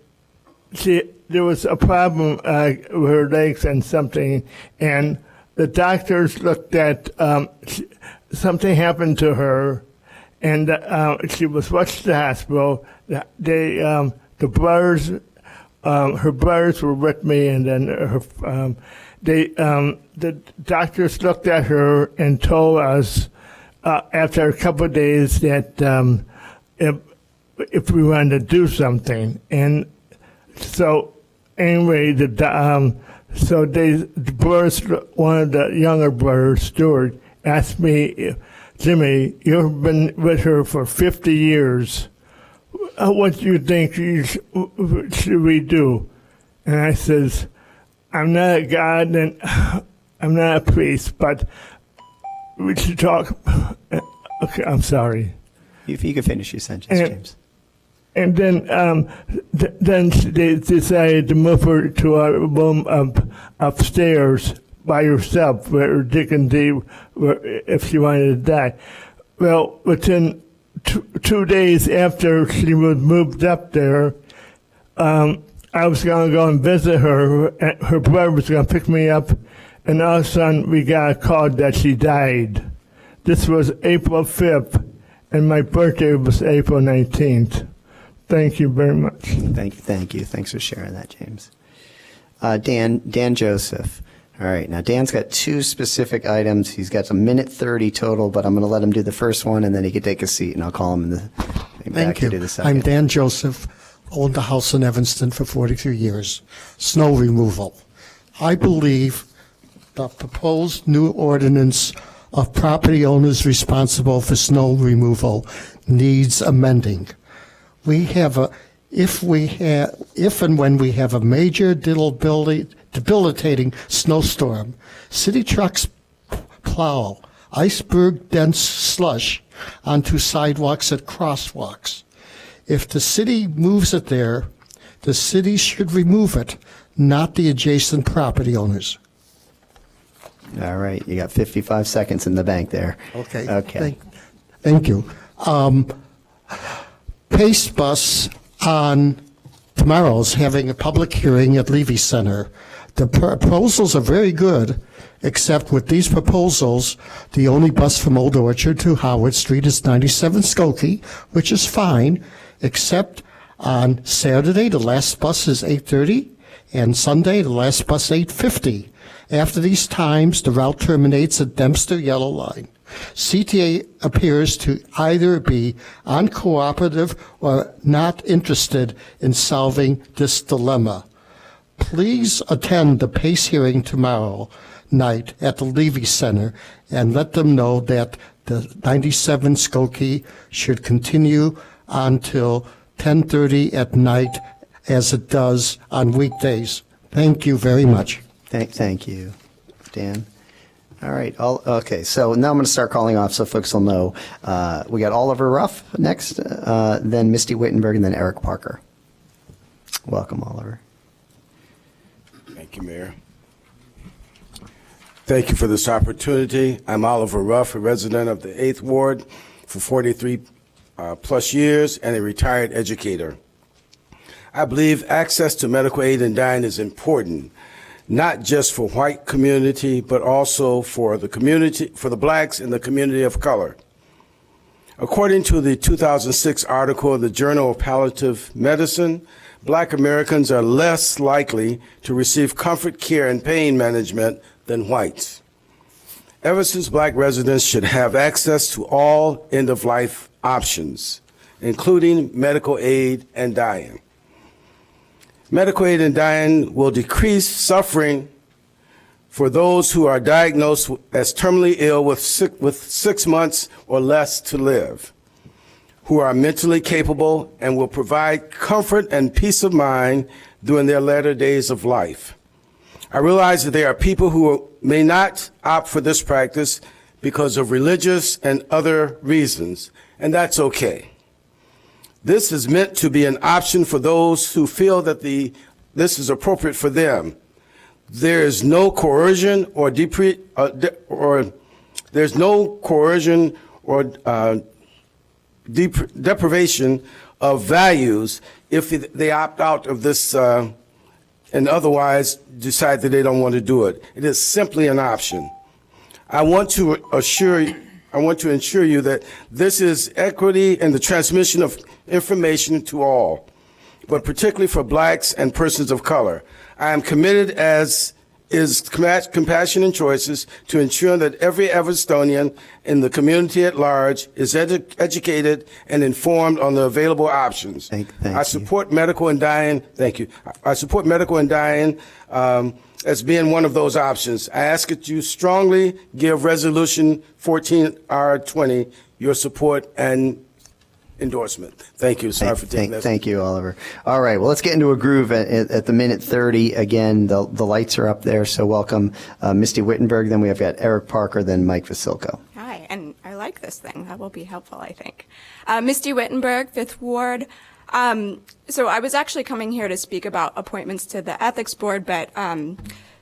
there was a problem with her legs and something, and the doctors looked at something happened to her, and she was rushed to the hospital. The brothers, her brothers were with me, and then the doctors looked at her and told us after a couple of days that if we wanted to do something, and so anyway, the brothers, one of the younger brothers, Stuart, asked me, Jimmy, you've been with her for 50 years. What do you think should we do? And I says, I'm not a God and I'm not a priest, but we should talk. Okay, I'm sorry. If you could finish your sentence, James. And then they decided to move her to a room upstairs by herself, where dignity, if she wanted to die. Well, within 2 days after she was moved up there, I was going to go and visit her. And her brother was going to pick me up, and all of a sudden we got a call that she died. This was April 5th, and my birthday was April 19th. Thank you very much. Thank you. Thanks for sharing that, James. Dan Joseph. All right, now Dan's got 2 specific items. He's got a minute 30 total, but I'm going to let him do the first one, and then he can take a seat, and I'll call him back to do the second. I'm Dan Joseph, owned a house in Evanston for 43 years. Snow removal. I believe the proposed new ordinance of property owners responsible for snow removal needs amending. If and when we have a major debilitating snowstorm, city trucks plow iceberg-dense slush onto sidewalks at crosswalks. If the city moves it there, the city should remove it, not the adjacent property owners. All right, you got 55 seconds in the bank there. Okay. Okay. Thank you. Pace Bus on tomorrow's having a public hearing at Levy Center. The proposals are very good, except with these proposals, the only bus from Old Orchard to Howard Street is 97 Skokie, which is fine, except on Saturday, the last bus is 8:30, and Sunday, the last bus 8:50. After these times, the route terminates at Dempster Yellow Line. CTA appears to either be uncooperative or not interested in solving this dilemma. Please attend the PACE hearing tomorrow night at the Levy Center and let them know that the 97 Skokie should continue until 10:30 at night as it does on weekdays. Thank you very much. Thank you, Dan. All right. Okay. So now I'm going to start calling off so folks will know. We got Oliver Ruff next, then Misty Wittenberg, and then Eric Parker. Welcome, Oliver. Thank you, Mayor. Thank you for this opportunity. I'm Oliver Ruff, a resident of the 8th Ward for 43 plus years and a retired educator. I believe access to medical aid and dying is important, not just for white community, but also for the community, for the blacks in the community of color. According to the 2006 article in the Journal of Palliative Medicine, Black Americans are less likely to receive comfort care and pain management than whites. Evanston's black residents should have access to all end-of-life options, including medical aid and dying. Medical aid and dying will decrease suffering for those who are diagnosed as terminally ill with 6 months or less to live, who are mentally capable and will provide comfort and peace of mind during their latter days of life. I realize that there are people who may not opt for this practice because of religious and other reasons, and that's okay. This is meant to be an option for those who feel that this is appropriate for them. There is no coercion or deprivation of values if they opt out of this and otherwise decide that they don't want to do it. It is simply an option. I want to ensure you that this is equity in the transmission of information to all, but particularly for blacks and persons of color. I am committed, as is Compassion and Choices, to ensure that every Evanstonian in the community at large is educated and informed on the available options. I support medical and dying. Thank you. I support medical and dying as being one of those options. I ask that you strongly give Resolution 14R20 your support and endorsement. Thank you. Sorry for taking that. Thank you, Oliver. All right. Well, let's get into a groove at the minute 30. Again, the lights are up there, so welcome Misty Wittenberg. Then we have got Eric Parker, then Mike Vasilko. Hi, and I like this thing. That will be helpful, I think. Misty Wittenberg, 5th Ward. So I was actually coming here to speak about appointments to the Ethics Board, but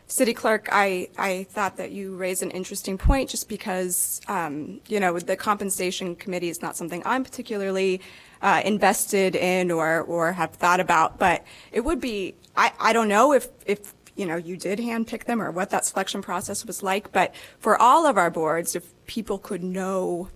City Clerk, I thought that you raised an interesting point just because, the compensation committee is not something I'm particularly invested in or have thought about, but it would be, I don't know if you did handpick them or what that selection process was like, but for all of our boards, if people could know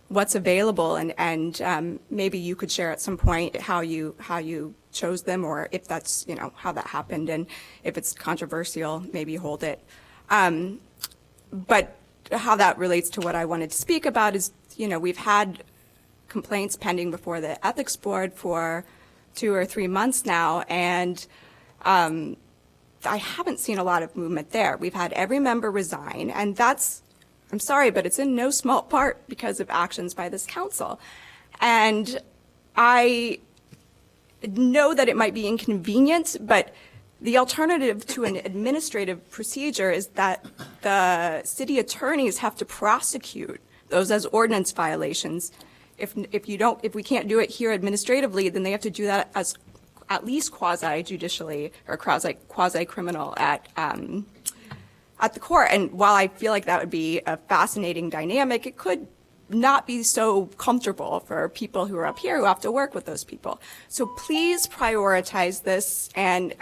what's available and maybe you could share at some point how you chose them, or if that's, how that happened, and if it's controversial, maybe hold it. But how that relates to what I wanted to speak about is, we've had complaints pending before the Ethics Board for 2 or 3 months now, and I haven't seen a lot of movement there. We've had every member resign, and that's, I'm sorry, but it's in no small part because of actions by this council. And I know that it might be inconvenient, but the alternative to an administrative procedure is that the city attorneys have to prosecute those as ordinance violations. If we can't do it here administratively, then they have to do that as at least quasi-judicially or quasi-criminal at at the core. And while I feel like that would be a fascinating dynamic, it could not be so comfortable for people who are up here who have to work with those people. So please prioritize this and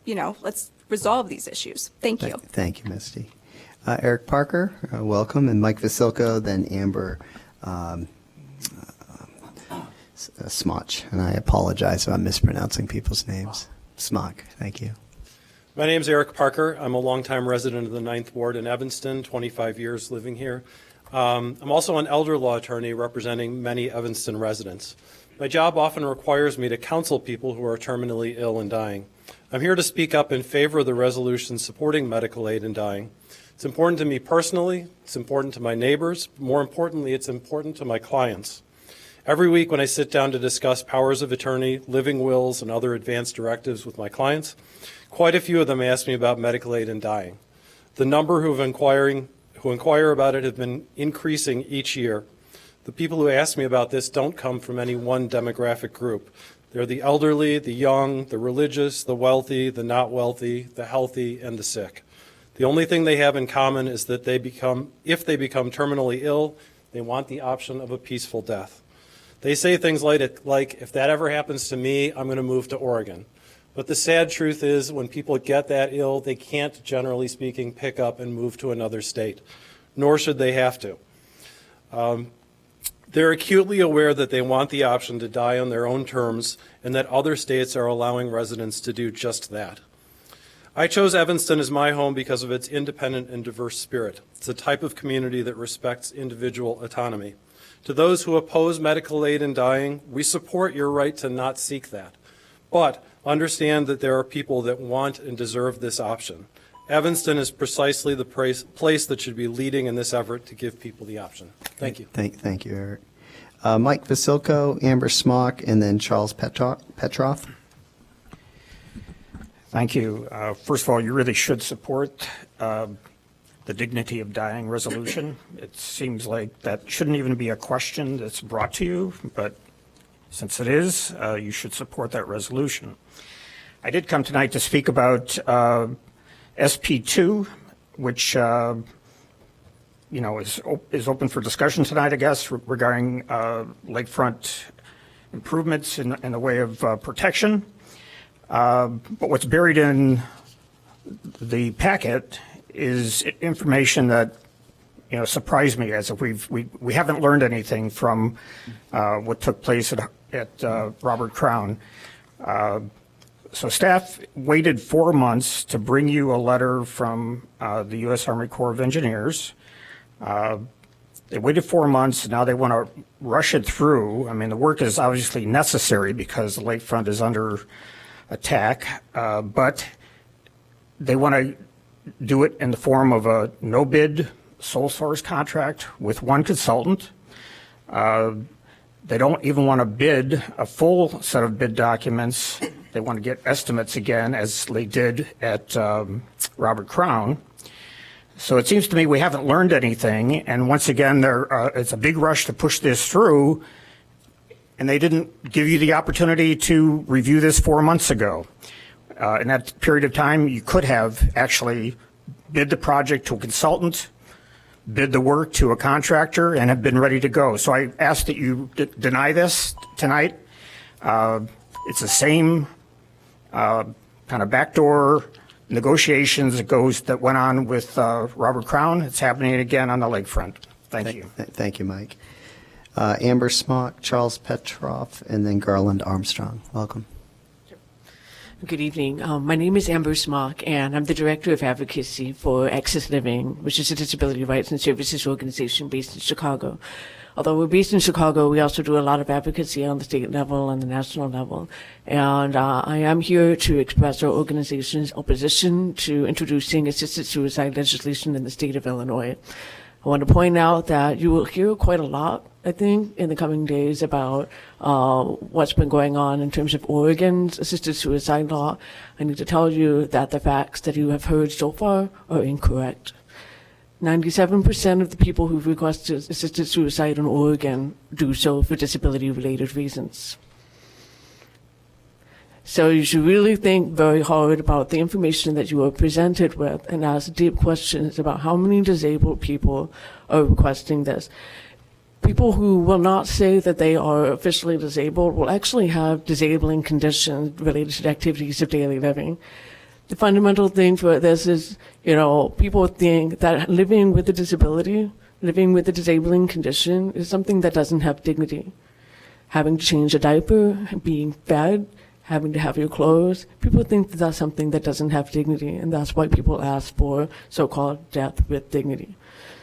let's resolve ththese issues. Thank you. Thank you, Misty. Eric Parker, welcome, and Mike Vasilko, then Amber Smoch. And I apologize if I'm mispronouncing people's names. Smoch, thank you. My name's Eric Parker. I'm a longtime resident of the 9th Ward in Evanston, 25 years living here. I'm also an elder law attorney representing many Evanston residents. My job often requires me to counsel people who are terminally ill and dying. I'm here to speak up in favor of the resolution supporting medical aid in dying. It's important to me personally, it's important to my neighbors, more importantly, it's important to my clients. Every week when I sit down to discuss powers of attorney, living wills, and other advanced directives with my clients, quite a few of them ask me about medical aid in dying. The number who inquire about it have been increasing each year. The people who ask me about this don't come from any one demographic group. They're the elderly, the young, the religious, the wealthy, the not wealthy, the healthy, and the sick. The only thing they have in common is that if they become terminally ill, they want the option of a peaceful death. They say things like, if that ever happens to me, I'm going to move to Oregon. But the sad truth is when people get that ill, they can't, generally speaking, pick up and move to another state, nor should they have to. They're acutely aware that they want the option to die on their own terms and that other states are allowing residents to do just that. I chose Evanston as my home because of its independent and diverse spirit. It's a type of community that respects individual autonomy. To those who oppose medical aid in dying, we support your right to not seek that. But understand that there are people that want and deserve this option. Evanston is precisely the place that should be leading in this effort to give people the option. Thank you. Thank you, Eric. Mike Vasilko, Amber Smoch, and then Charles Petroff. Thank you. First of all, you really should support the dignity of dying resolution. It seems like that shouldn't even be a question that's brought to you, but since it is, you should support that resolution. I did come tonight to speak about SP2, which is open for discussion tonight, I guess, regarding lakefront improvements in the way of protection. But what's buried in the packet is information that surprised me, as if we haven't learned anything from what took place at Robert Crown. So staff waited 4 months to bring you a letter from the U.S. Army Corps of Engineers. They waited 4 months. Now they want to rush it through. I mean, the work is obviously necessary because the lakefront is under attack, but they want to do it in the form of a no-bid sole source contract with one consultant. They don't even want to bid a full set of bid documents. They want to get estimates again, as they did at Robert Crown. So it seems to me we haven't learned anything, and once again, it's a big rush to push this through, and they didn't give you the opportunity to review this 4 months ago. In that period of time, you could have actually bid the project to a consultant, bid the work to a contractor, and have been ready to go. So I ask that you deny this tonight. It's the same kind of backdoor negotiations that went on with Robert Crown. It's happening again on the lakefront. Thank you. Thank you, Mike. Amber Smoch, Charles Petroff, and then Garland Armstrong. Welcome. Good evening. My name is Amber Smoch, and I'm the Director of Advocacy for Access Living, which is a disability rights and services organization based in Chicago. Although we're based in Chicago, we also do a lot of advocacy on the state level and the national level. And I am here to express our organization's opposition to introducing assisted suicide legislation in the state of Illinois. I want to point out that you will hear quite a lot, I think, in the coming days about what's been going on in terms of Oregon's assisted suicide law. I need to tell you that the facts that you have heard so far are incorrect. 97% of the people who've requested assisted suicide in Oregon do so for disability-related reasons. So you should really think very hard about the information that you are presented with and ask deep questions about how many disabled people are requesting this. People who will not say that they are officially disabled will actually have disabling conditions related to the activities of daily living. The fundamental thing for this is, people think that living with a disability, living with a disabling condition is something that doesn't have dignity. Having to change a diaper, being fed, having to have your clothes, people think that that's something that doesn't have dignity, and that's why people ask for so-called death with dignity.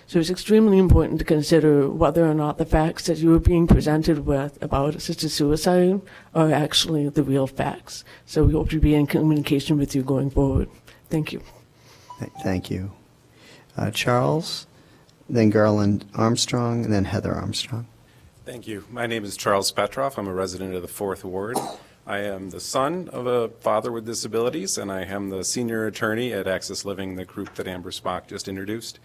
So it's extremely important to consider whether or not the facts that you are being presented with about assisted suicide are actually the real facts. So we hope to be in communication with you going forward. Thank you. Thank you. Charles, then Garland Armstrong, and then Heather Armstrong. Thank you. My name is Charles Petroff. I'm a resident of the 4th Ward. I am the son of a father with disabilities, and I am the senior attorney at Access Living, the group that Amber Spock just introduced.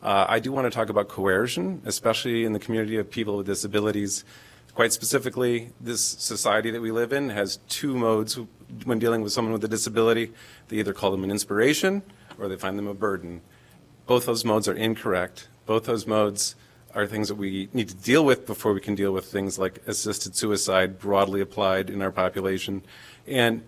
I do want to talk about coercion, especially in the community of people with disabilities. Quite specifically, this society that we live in has two modes when dealing with someone with a disability. They either call them an inspiration or they find them a burden. Both those modes are incorrect. Both those modes are things that we need to deal with before we can deal with things like assisted suicide broadly applied in our population. And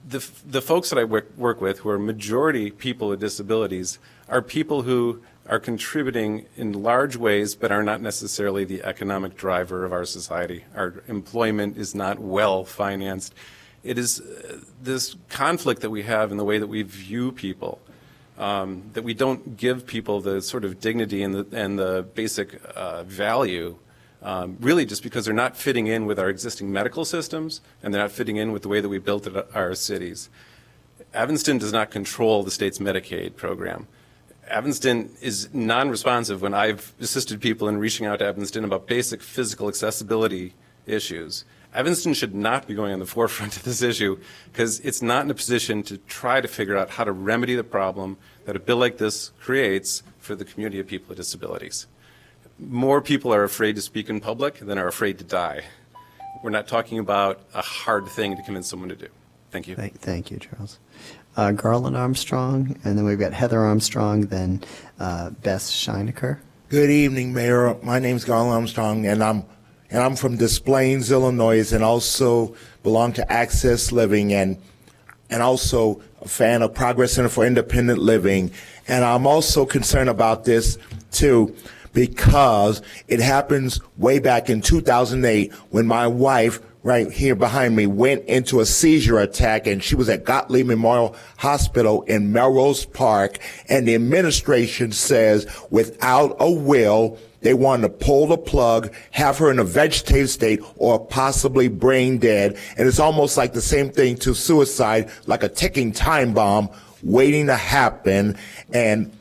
the folks that I work with, who are majority people with disabilities, are people who are contributing in large ways but are not necessarily the economic driver of our society. Our employment is not well financed. It is this conflict that we have in the way that we view people, that we don't give people the sort of dignity and the basic value, really just because they're not fitting in with our existing medical systems and they're not fitting in with the way that we built our cities. Evanston does not control the state's Medicaid program. Evanston is non-responsive when I've assisted people in reaching out to Evanston about basic physical accessibility issues. Evanston should not be going on the forefront of this issue because it's not in a position to try to figure out how to remedy the problem that a bill like this creates for the community of people with disabilities. More people are afraid to speak in public than are afraid to die. We're not talking about a hard thing to convince someone to do. Thank you. Thank you, Charles. Garland Armstrong, and then we've got Heather Armstrong, then Bess Scheinecker. Good evening, Mayor. My name's Garland Armstrong, and I'm from Des Plaines, Illinois, and also belong to Access Living, and also a fan of Progress Center for Independent Living. And I'm also concerned about this too, because it happens way back in 2008 when my wife, right here behind me, went into a seizure attack, and she was at Gottlieb Memorial Hospital in Melrose Park, and the administration says without a will, they want to pull the plug, have her in a vegetative state or possibly brain dead. And it's almost like the same thing to suicide, like a ticking time bomb waiting to happen. And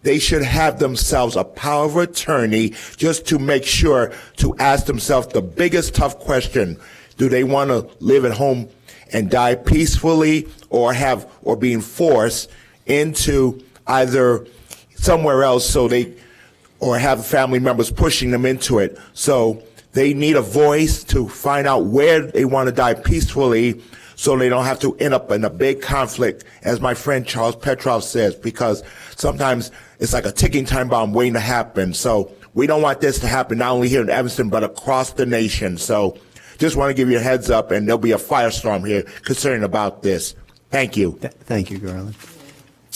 they should have themselves a power of attorney just to make sure to ask themselves the biggest tough question. Do they want to live at home and die peacefully or being forced into either somewhere else or have family members pushing them into it? So they need a voice to find out where they want to die peacefully so they don't have to end up in a big conflict, as my friend Charles Petroff says, because sometimes it's like a ticking time bomb waiting to happen. So we don't want this to happen not only here in Evanston, but across the nation. So just want to give you a heads up, and there'll be a firestorm here concerning about this. Thank you. Thank you, Garland.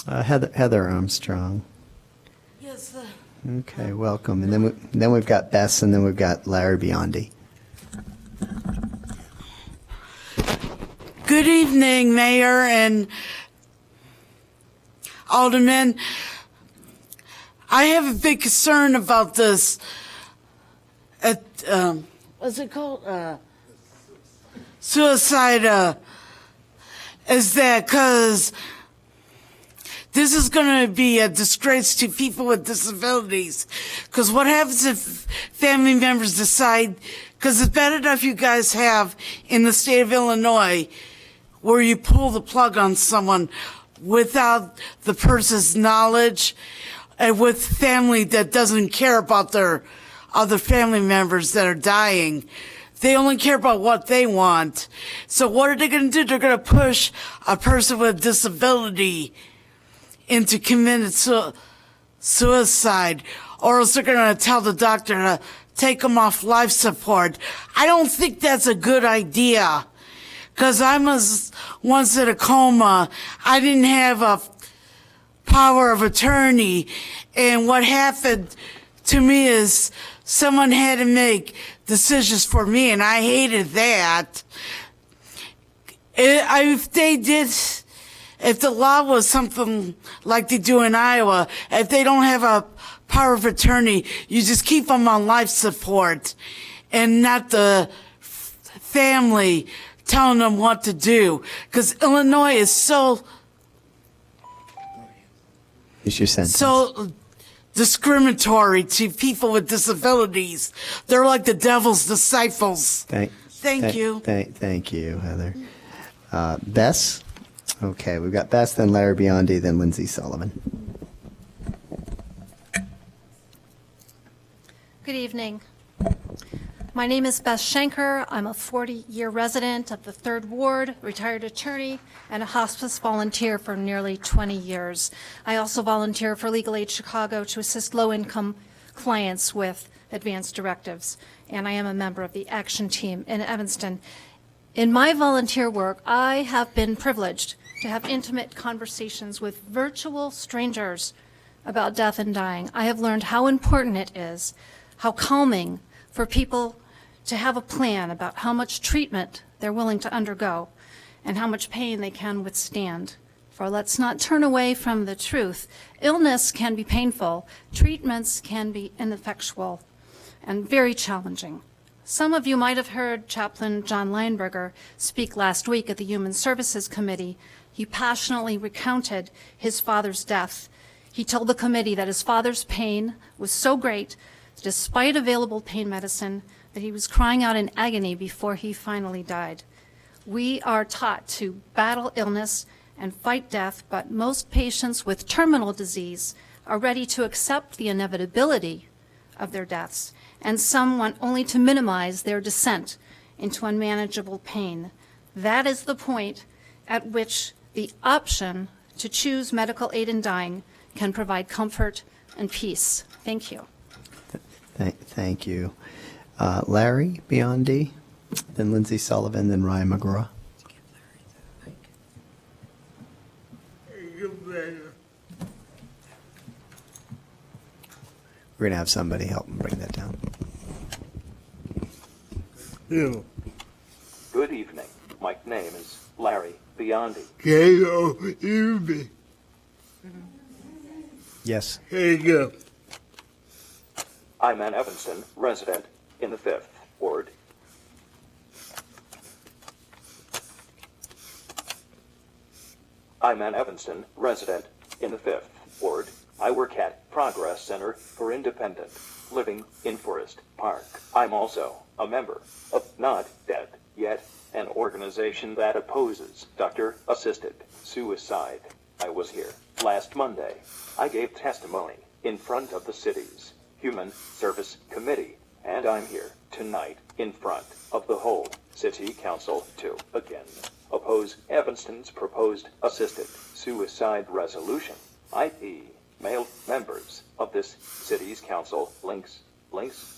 Heather Armstrong. Yes, sir. Okay, welcome. And then we've got Bess, and then we've got Larry Biondi. Good evening, Mayor and Alderman. I have a big concern about this. What's it called? Suicide. Is that because this is going to be a disgrace to people with disabilities? Because what happens if family members decide, because it's bad enough you guys have in the state of Illinois where you pull the plug on someone without the person's knowledge, and with family that doesn't care about their other family members that are dying. they only care about what they want. So what are they going to do? They're going to push a person with a disability into committing suicide, or else they're going to tell the doctor to take them off life support. I don't think that's a good idea, because I was once in a coma. I didn't have a power of attorney, and what happened to me is someone had to make decisions for me, and I hated that. If the law was something like they do in Iowa, if they don't have a power of attorney, you just keep them on life support, and not the family telling them what to do. Because Illinois is so discriminatory to people with disabilities. They're like the devil's disciples. Thank you. Thank you, Heather. Bess? Okay, we've got Bess, then Larry Biondi, then Lindsay Sullivan. Good evening. My name is Bess Schenker. I'm a 40-year resident of the 3rd Ward, retired attorney, and a hospice volunteer for nearly 20 years. I also volunteer for Legal Aid Chicago to assist low-income clients with advanced directives, and I am a member of the action team in Evanston. In my volunteer work, I have been privileged to have intimate conversations with virtual strangers about death and dying. I have learned how important it is, how calming for people to have a plan about how much treatment they're willing to undergo and how much pain they can withstand. For let's not turn away from the truth. Illness can be painful. Treatments can be ineffectual and very challenging. Some of you might have heard Chaplain John Leinberger speak last week at the Human Services Committee. He passionately recounted his father's death. He told the committee that his father's pain was so great, despite available pain medicine, that he was crying out in agony before he finally died. We are taught to battle illness and fight death, but most patients with terminal disease are ready to accept the inevitability of their deaths, and some want only to minimize their descent into unmanageable pain. That is the point at which the option to choose medical aid in dying can provide comfort and peace. Thank you. Thank you. Larry Biondi, then Lindsay Sullivan, then Ryan McGraw. We're going to have somebody help him bring that down. Good evening. My name is Larry Biondi. Yes. Here you go. I'm an Evanston resident in the 5th Ward. I'm an Evanston resident in the 5th Ward. I work at Progress Center for Independent Living in Forest Park. I'm also a member of Not Dead Yet, an organization that opposes doctor-assisted suicide. I was here last Monday. I gave testimony in front of the city's Human Service Committee, and I'm here tonight in front of the whole City Council to again oppose Evanston's proposed assisted suicide resolution. I emailed members of this city's council links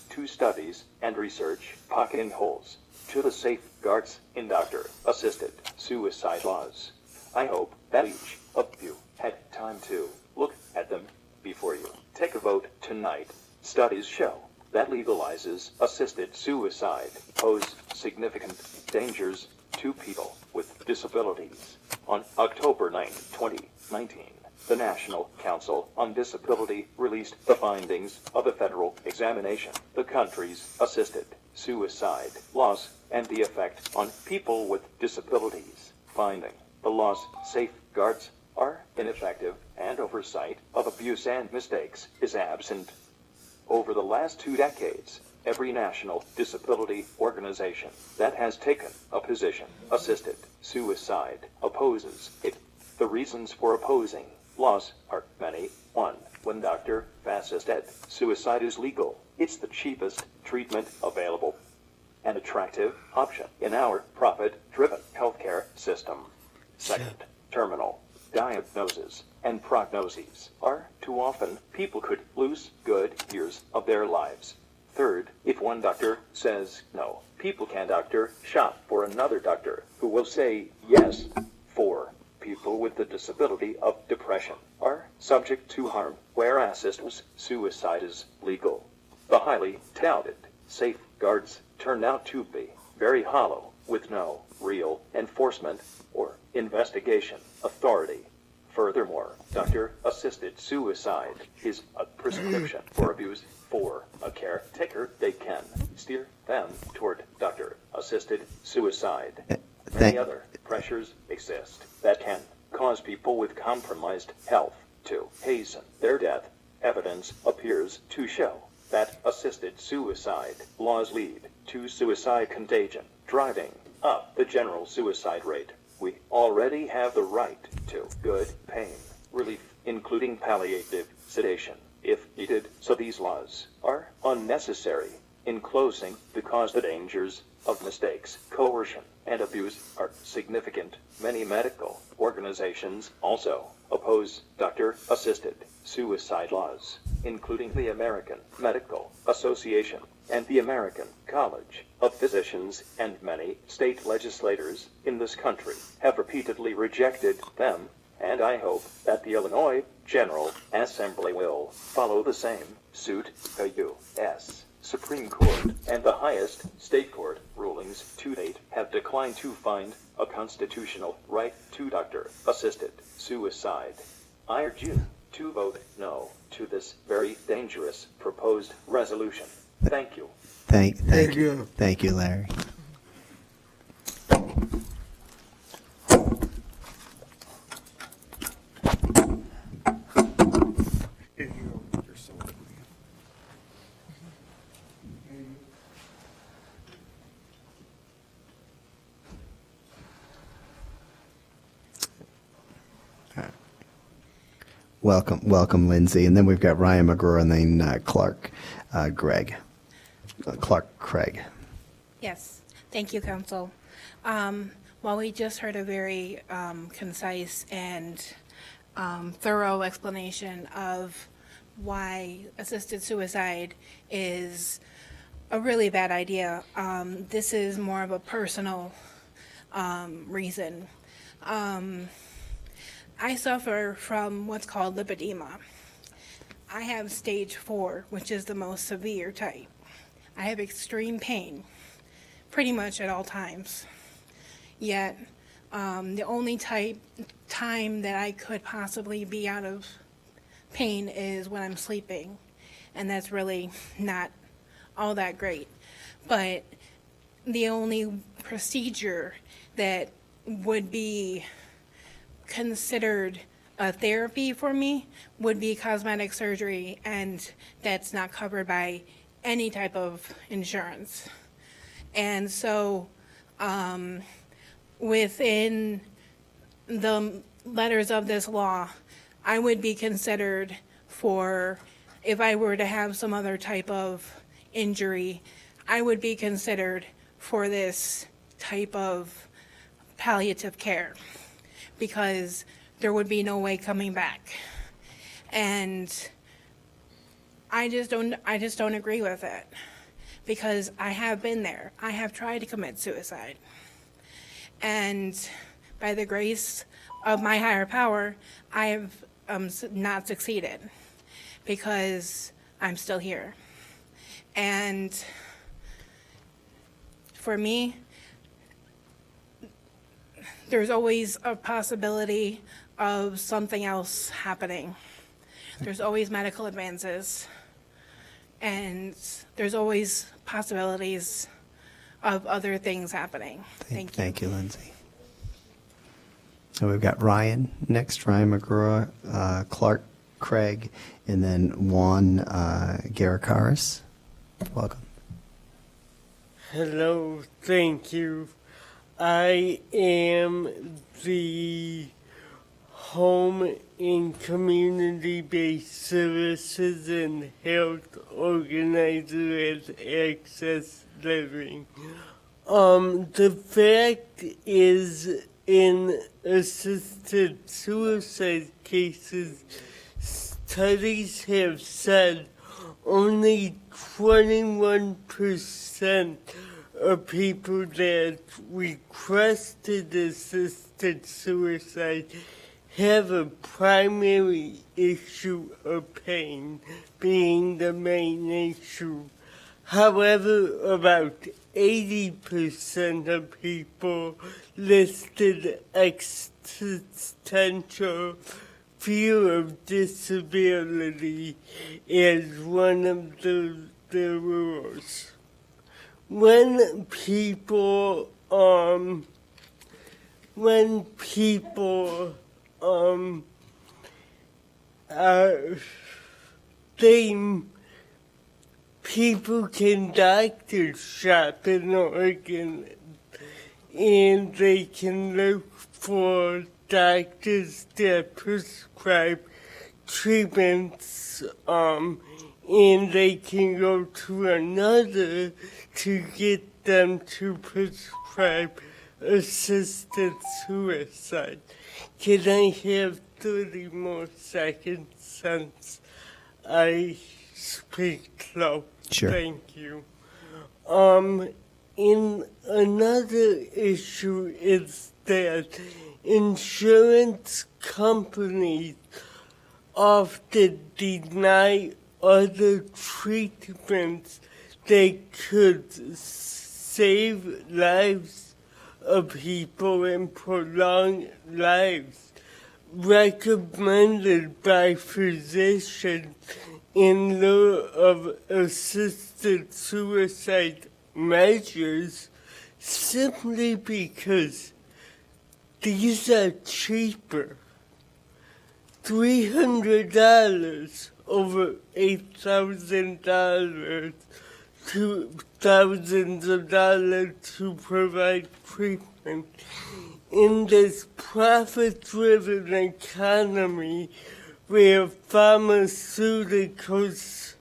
to studies and research poking holes to the safeguards in doctor-assisted suicide laws. I hope that each of you had time to look at them before you take a vote tonight. Studies show that legalizes assisted suicide pose significant dangers to people with disabilities. On October 9, 2019, the National Council on Disability released the findings of a federal examination, the country's assisted suicide laws and the effect on people with disabilities. Finding the law's safeguards are ineffective and oversight of abuse and mistakes is absent. Over the last 2 decades, every national disability organization that has taken a position assisted suicide opposes it. The reasons for opposing laws are many. 1. When doctor-assisted suicide is legal, it's the cheapest treatment available. an attractive option in our profit-driven healthcare system. Second, terminal diagnoses and prognoses are too often people could lose good years of their lives. Third, if one doctor says no, people can doctor shop for another doctor who will say yes. 4. People with the disability of depression are subject to harm where assisted suicide is legal. The highly touted safeguards turn out to be very hollow with no real enforcement or investigation authority. Furthermore, doctor-assisted suicide is a prescription for abuse. For a caretaker, they can steer them toward doctor-assisted suicide. Many other pressures exist that can cause people with compromised health to hasten their death. Evidence appears to show that assisted suicide laws lead to suicide contagion, driving up the general suicide rate. We already have the right to good pain relief, including palliative sedation, if needed, so these laws are unnecessary. In closing, because the dangers of mistakes, coercion, and abuse are significant, many medical organizations also oppose doctor-assisted suicide laws, including the American Medical Association and the American College of Physicians, and many state legislators in this country have repeatedly rejected them, and I hope that the Illinois General Assembly will follow the same suit. The U.S. Supreme Court and the highest state court rulings to date have declined to find a constitutional right to doctor-assisted suicide. I urge you to vote no to this very dangerous proposed resolution. Thank you. Thank you. Thank you, Larry. Welcome, Lindsay. And then we've got Ryan McGraw and then Clark Craig. Yes, thank you, Council. Well, we just heard a very concise and thorough explanation of why assisted suicide is a really bad idea. This is more of a personal reason. I suffer from what's called lipedema. I have stage 4, which is the most severe type. I have extreme pain pretty much at all times. Yet, the only time that I could possibly be out of pain is when I'm sleeping. And that's really not all that great. But the only procedure that would be considered a therapy for me would be cosmetic surgery, and that's not covered by any type of insurance. And so within the letters of this law, I would be considered for, if I were to have some other type of injury, I would be considered for this type of palliative care, because there would be no way coming back. And I just don't agree with it, because I have been there. I have tried to commit suicide. And by the grace of my higher power, I have not succeeded, because I'm still here. And for me, there's always a possibility of something else happening. There's always medical advances, and there's always possibilities of other things happening. Thank you. Thank you, Lindsay. So we've got Ryan next, Ryan McGraw, Clark Craig, and then Juan Garikaris. Welcome. Hello, thank you. I am the home and community-based services and health organizer at Access Living. The fact is, in assisted suicide cases, studies have said only 21% of people that requested assisted suicide have a primary issue of pain being the main issue. However, about 80% of people listed existential fear of disability as one of the rules. When people people can doctor shop in Oregon, and they can look for doctors that prescribe treatments, and they can go to another to get them to prescribe assisted suicide. Can I have 30 more seconds since I speak slow? Sure. Thank you. In another issue is that insurance companies often deny other treatments that could save lives of people and prolong lives recommended by physicians in lieu of assisted suicide measures, simply because these are cheaper. $300 over $8,000 to thousands of dollars to provide treatment. In this profit-driven economy where pharmaceuticals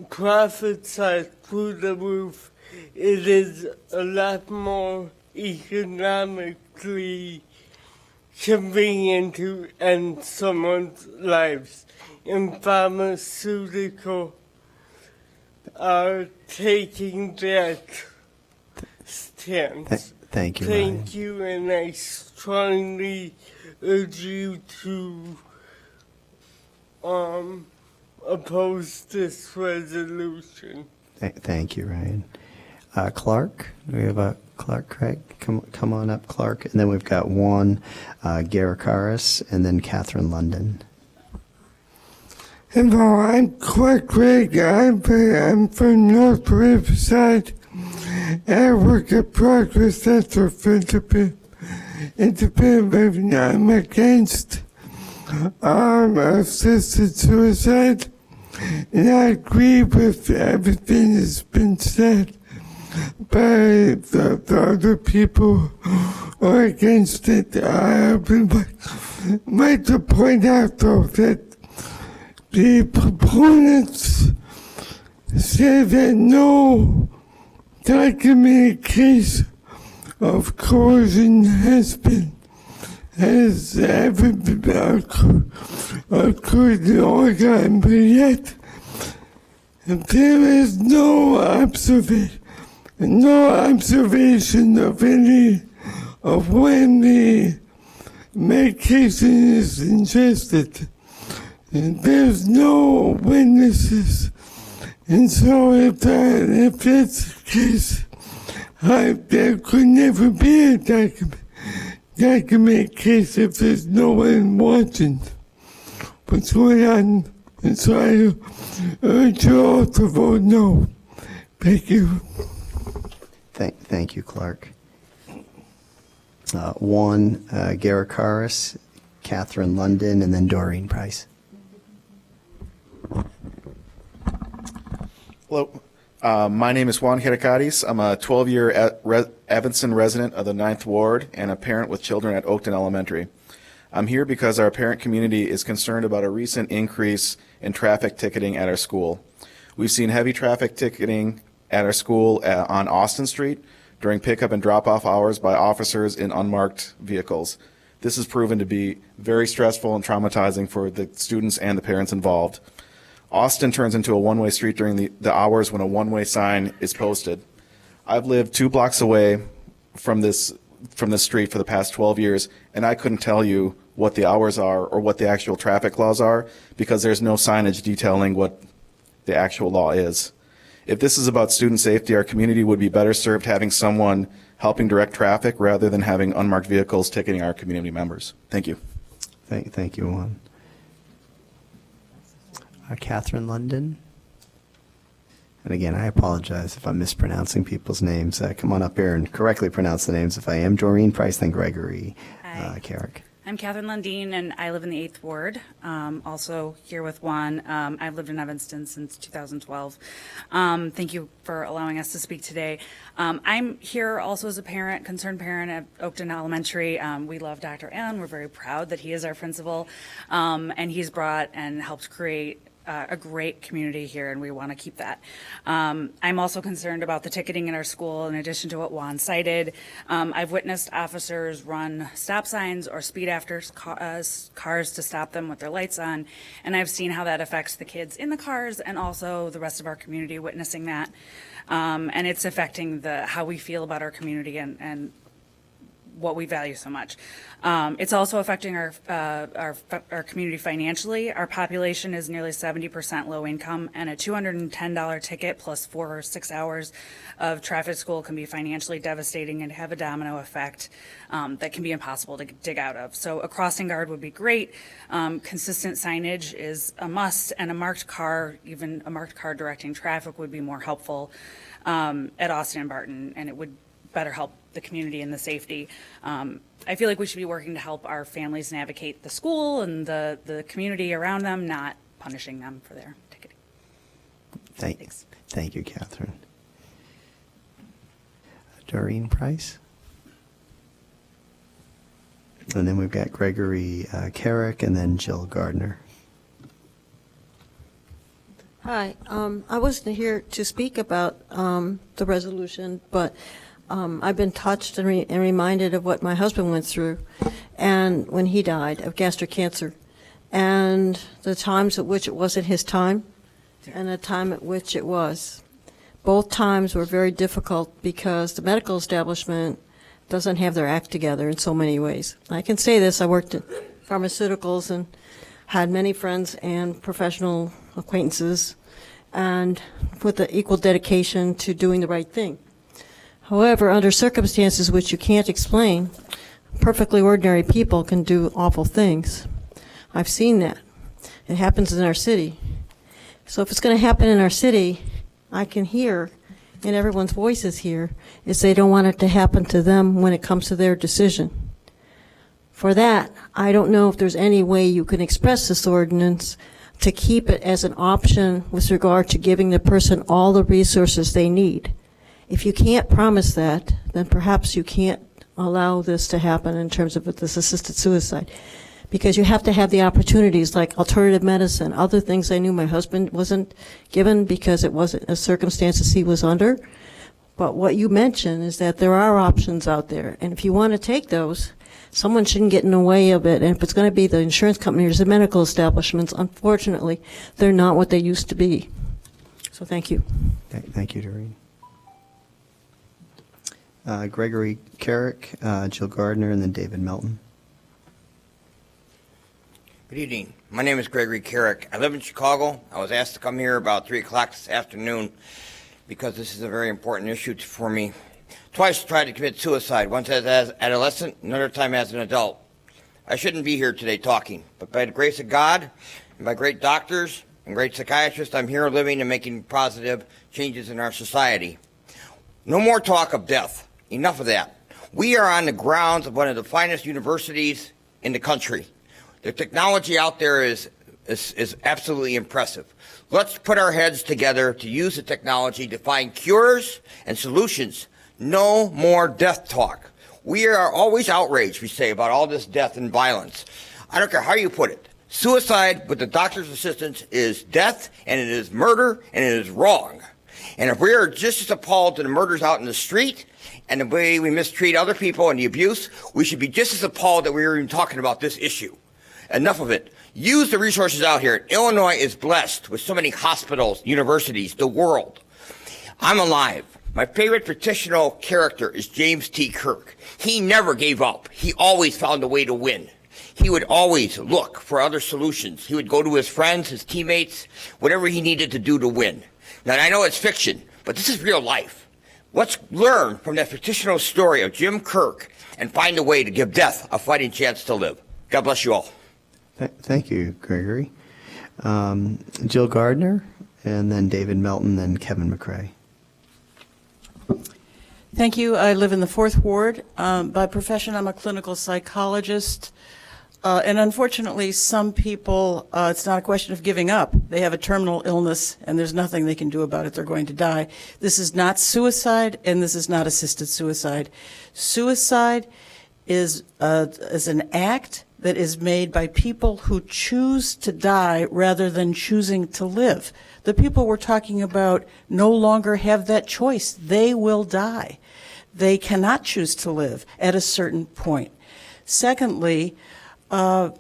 profits are through the roof, it is a lot more economically convenient to end someone's lives. And pharmaceutical are taking that stance. Thank you, Ryan. Thank you, and I strongly urge you to oppose this resolution. Thank you, Ryan. Clark, do we have a Clark Craig? Come on up, Clark. And then we've got Juan Garikaris and then Catherine London. Hello, I'm Clark Craig. I'm from North Riverside. I work at Progress Center for Independent Living. I'm against assisted suicide, and I agree with everything that's been said by the other people who are against it. I would like to point out, though, that the proponents say that no documented case of coercion has ever occurred in Oregon, but yet there is no observation of any of when the medication is ingested. And there's no witnesses. And so if that's the case, there could never be a documented case if there's no one watching what's going on. And so I urge you all to vote no. Thank you. Thank you, Clark. Juan Garikaris, Catherine London, and then Doreen Price. Hello, my name is Juan Heracadis. I'm a 12-year Evanston resident of the 9th Ward and a parent with children at Oakton Elementary. I'm here because our parent community is concerned about a recent increase in traffic ticketing at our school. We've seen heavy traffic ticketing at our school on Austin Street during pickup and drop-off hours by officers in unmarked vehicles. This has proven to be very stressful and traumatizing for the students and the parents involved. Austin turns into a one-way street during the hours when a one-way sign is posted. I've lived 2 blocks away from this street for the past 12 years, and I couldn't tell you what the hours are or what the actual traffic laws are because there's no signage detailing what the actual law is. If this is about student safety, our community would be better served having someone helping direct traffic rather than having unmarked vehicles ticketing our community members. Thank you. Thank you, Juan. Catherine London. And again, I apologize if I'm mispronouncing people's names. Come on up here and correctly pronounce the names if I am. Doreen Price, then Gregory Carrick. I'm Catherine Lundeen, and I live in the 8th Ward, also here with Juan. I've lived in Evanston since 2012. Thank you for allowing us to speak today. I'm here also as a parent, concerned parent at Oakton Elementary. We love Dr. Allen. We're very proud that he is our principal, and he's brought and helped create a great community here, and we want to keep that. I'm also concerned about the ticketing in our school, in addition to what Juan cited. I've witnessed officers run stop signs or speed after cars to stop them with their lights on, and I've seen how that affects the kids in the cars and also the rest of our community witnessing that. And it's affecting how we feel about our community and what we value so much. It's also affecting our community financially. Our population is nearly 70% low income, and a $210 ticket plus 4 or 6 hours of traffic school can be financially devastating and have a domino effect that can be impossible to dig out of. So a crossing guard would be great. Consistent signage is a must, and a marked car, even a marked car directing traffic, would be more helpful at Austin and Barton, and it would better help the community and the safety. I feel like we should be working to help our families navigate the school and the community around them, not punishing them for their ticketing. Thank you, Catherine. Doreen Price. And then we've got Gregory Carrick and then Jill Gardner. Hi, I wasn't here to speak about the resolution, but I've been touched and reminded of what my husband went through, and when he died of gastric cancer, and the times at which it wasn't his time, and the time at which it was. Both times were very difficult because the medical establishment doesn't have their act together in so many ways. I can say this: I worked in pharmaceuticals and had many friends and professional acquaintances, and with the equal dedication to doing the right thing. However, under circumstances which you can't explain, perfectly ordinary people can do awful things. I've seen that. It happens in our city. So if it's going to happen in our city, I can hear, and everyone's voices here, is they don't want it to happen to them when it comes to their decision. For that, I don't know if there's any way you can express this ordinance to keep it as an option with regard to giving the person all the resources they need. If you can't promise that, then perhaps you can't allow this to happen in terms of this assisted suicide. Because you have to have the opportunities like alternative medicine, other things I knew my husband wasn't given because it wasn't a circumstances he was under. But what you mentioned is that there are options out there. And if you want to take those, someone shouldn't get in the way of it. And if it's going to be the insurance companies or the medical establishments, unfortunately, they're not what they used to be. So thank you. Thank you, Doreen. Gregory Carrick, Jill Gardner, and then David Melton. Good evening. My name is Gregory Carrick. I live in Chicago. I was asked to come here about 3 o'clock this afternoon because this is a very important issue for me. Twice tried to commit suicide, once as an adolescent, another time as an adult. I shouldn't be here today talking, but by the grace of God and by great doctors and great psychiatrists, I'm here living and making positive changes in our society. No more talk of death. Enough of that. We are on the grounds of one of the finest universities in the country. The technology out there is absolutely impressive. Let's put our heads together to use the technology to find cures and solutions. No more death talk. We are always outraged, we say, about all this death and violence. I don't care how you put it. Suicide with the doctor's assistance is death, and it is murder, and it is wrong. And if we are just as appalled to the murders out in the street and the way we mistreat other people and the abuse, we should be just as appalled that we are even talking about this issue. Enough of it. Use the resources out here. Illinois is blessed with so many hospitals, universities, the world. I'm alive. My favorite fictional character is James T. Kirk. He never gave up. He always found a way to win. He would always look for other solutions. He would go to his friends, his teammates, whatever he needed to do to win. Now, I know it's fiction, but this is real life. Let's learn from that fictional story of Jim Kirk and find a way to give death a fighting chance to live. God bless you all. Thank you, Gregory. Jill Gardner, and then David Melton, then Kevin McCrae. Thank you. I live in the 4th Ward. By profession, I'm a clinical psychologist. And unfortunately, some people, it's not a question of giving up. They have a terminal illness, and there's nothing they can do about it. They're going to die. This is not suicide, and this is not assisted suicide. Suicide is an act that is made by people who choose to die rather than choosing to live. The people we're talking about no longer have that choice. They will die. They cannot choose to live at a certain point. Secondly, I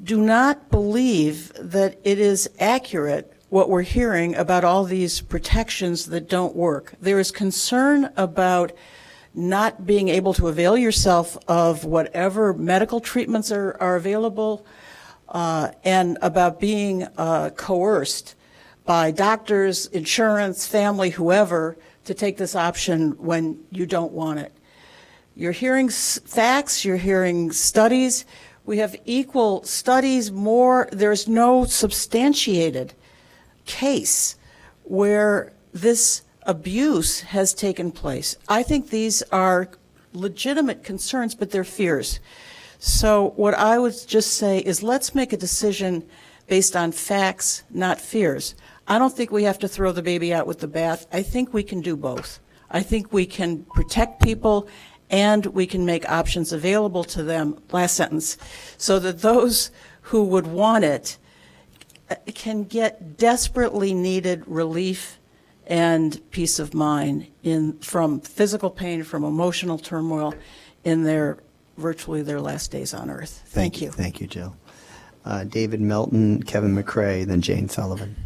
do not believe that it is accurate what we're hearing about all these protections that don't work. There is concern about not being able to avail yourself of whatever medical treatments are available, and about being coerced by doctors, insurance, family, whoever, to take this option when you don't want it. You're hearing facts, you're hearing studies. We have equal studies, there's no substantiated case where this abuse has taken place. I think these are legitimate concerns, but they're fears. So what I would just say is let's make a decision based on facts, not fears. I don't think we have to throw the baby out with the bath. I think we can do both. I think we can protect people and we can make options available to them, last sentence, so that those who would want it can get desperately needed relief and peace of mind from physical pain, from emotional turmoil in virtually their last days on earth. Thank you. Thank you, Jill. David Melton, Kevin McCrae, then Jane Sullivan.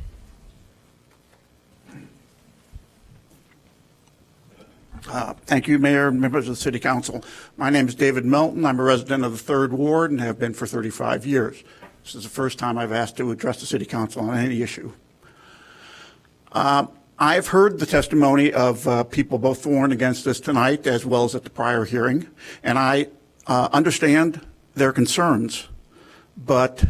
Thank you, Mayor, members of the City Council. My name is David Melton. I'm a resident of the 3rd Ward and have been for 35 years. This is the first time I've asked to address the City Council on any issue. I've heard the testimony of people both for and against this tonight, as well as at the prior hearing, and I understand their concerns. But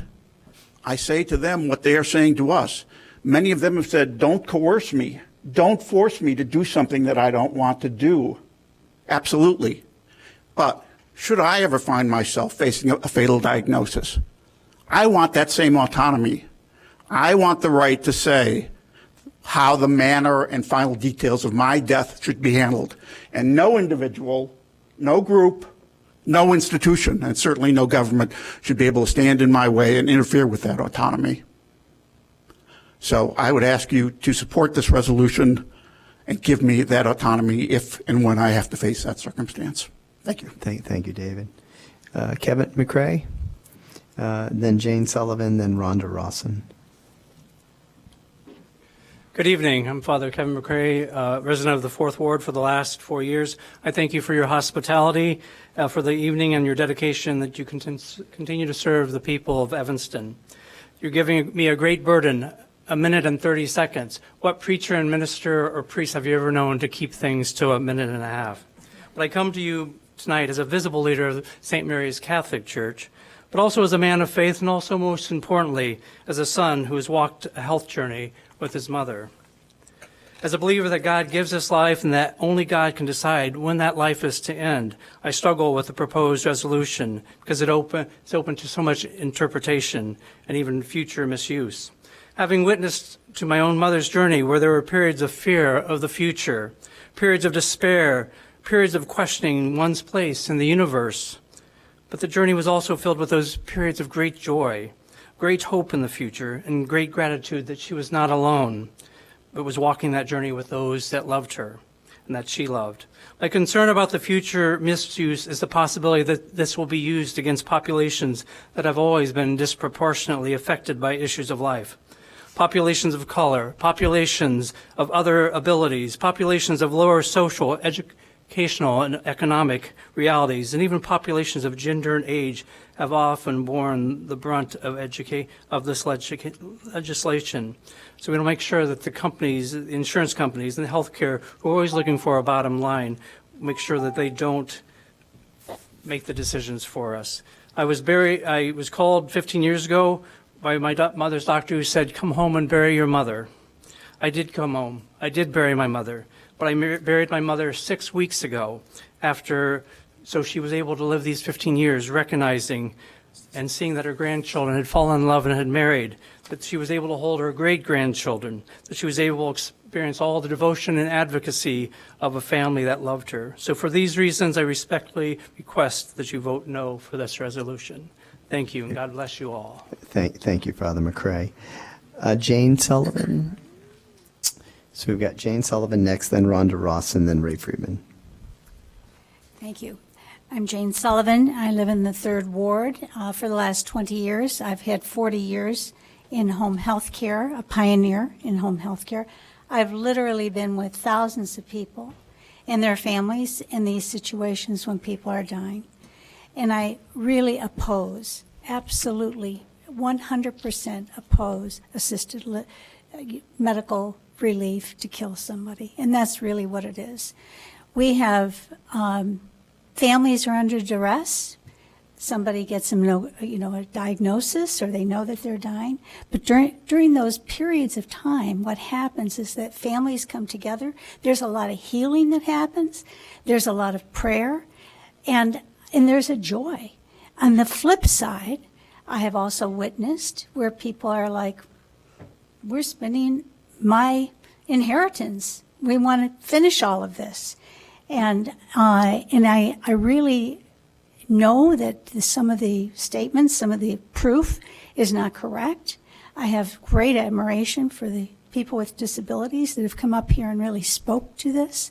I say to them what they are saying to us. Many of them have said, don't coerce me. Don't force me to do something that I don't want to do. Absolutely. But should I ever find myself facing a fatal diagnosis, I want that same autonomy. I want the right to say how the manner and final details of my death should be handled. And no individual, no group, no institution, and certainly no government should be able to stand in my way and interfere with that autonomy. So I would ask you to support this resolution and give me that autonomy if and when I have to face that circumstance. Thank you. Thank you, David. Kevin McCrae, then Jane Sullivan, then Rhonda Rawson. Good evening. I'm Father Kevin McCrae, resident of the 4th Ward for the last 4 years. I thank you for your hospitality for the evening and your dedication that you continue to serve the people of Evanston. You're giving me a great burden, 1 minute and 30 seconds. What preacher and minister or priest have you ever known to keep things to 1.5 minutes? But I come to you tonight as a visible leader of St. Mary's Catholic Church, but also as a man of faith and also most importantly, as a son who has walked a health journey with his mother. As a believer that God gives us life and that only God can decide when that life is to end, I struggle with the proposed resolution because it's open to so much interpretation and even future misuse. Having witnessed to my own mother's journey where there were periods of fear of the future, periods of despair, periods of questioning one's place in the universe. But the journey was also filled with those periods of great joy, great hope in the future, and great gratitude that she was not alone, but was walking that journey with those that loved her and that she loved. My concern about the future misuse is the possibility that this will be used against populations that have always been disproportionately affected by issues of life. Populations of color, populations of other abilities, populations of lower social, educational, and economic realities, and even populations of gender and age have often borne the brunt of this legislation. So we want to make sure that the companies, the insurance companies, and the healthcare, who are always looking for a bottom line, make sure that they don't make the decisions for us. I was called 15 years ago by my mother's doctor, who said, "Come home and bury your mother." I did come home. I did bury my mother, but I buried my mother 6 weeks ago so she was able to live these 15 years, recognizing and seeing that her grandchildren had fallen in love and had married, that she was able to hold her great-grandchildren, that she was able to experience all the devotion and advocacy of a family that loved her. So for these reasons, I respectfully request that you vote no for this resolution. Thank you, and God bless you all. Thank you, Father McCray. Jane Sullivan. So we've got Jane Sullivan next, then Rhonda Ross, and then Ray Friedman. Thank you. I'm Jane Sullivan. I live in the 3rd Ward. For the last 20 years, I've had 40 years in home health care, a pioneer in home health care. I've literally been with thousands of people and their families in these situations when people are dying. And I really oppose, absolutely 100% oppose assisted medical relief to kill somebody. And that's really what it is. We have families are under duress. Somebody gets them, a diagnosis, or they know that they're dying. But during those periods of time, what happens is that families come together. There's a lot of healing that happens. There's a lot of prayer, and there's a joy. On the flip side, I have also witnessed where people are like, "We're spending my inheritance. We want to finish all of this," and I really know that some of the statements, some of the proof is not correct. I have great admiration for the people with disabilities that have come up here and really spoke to this.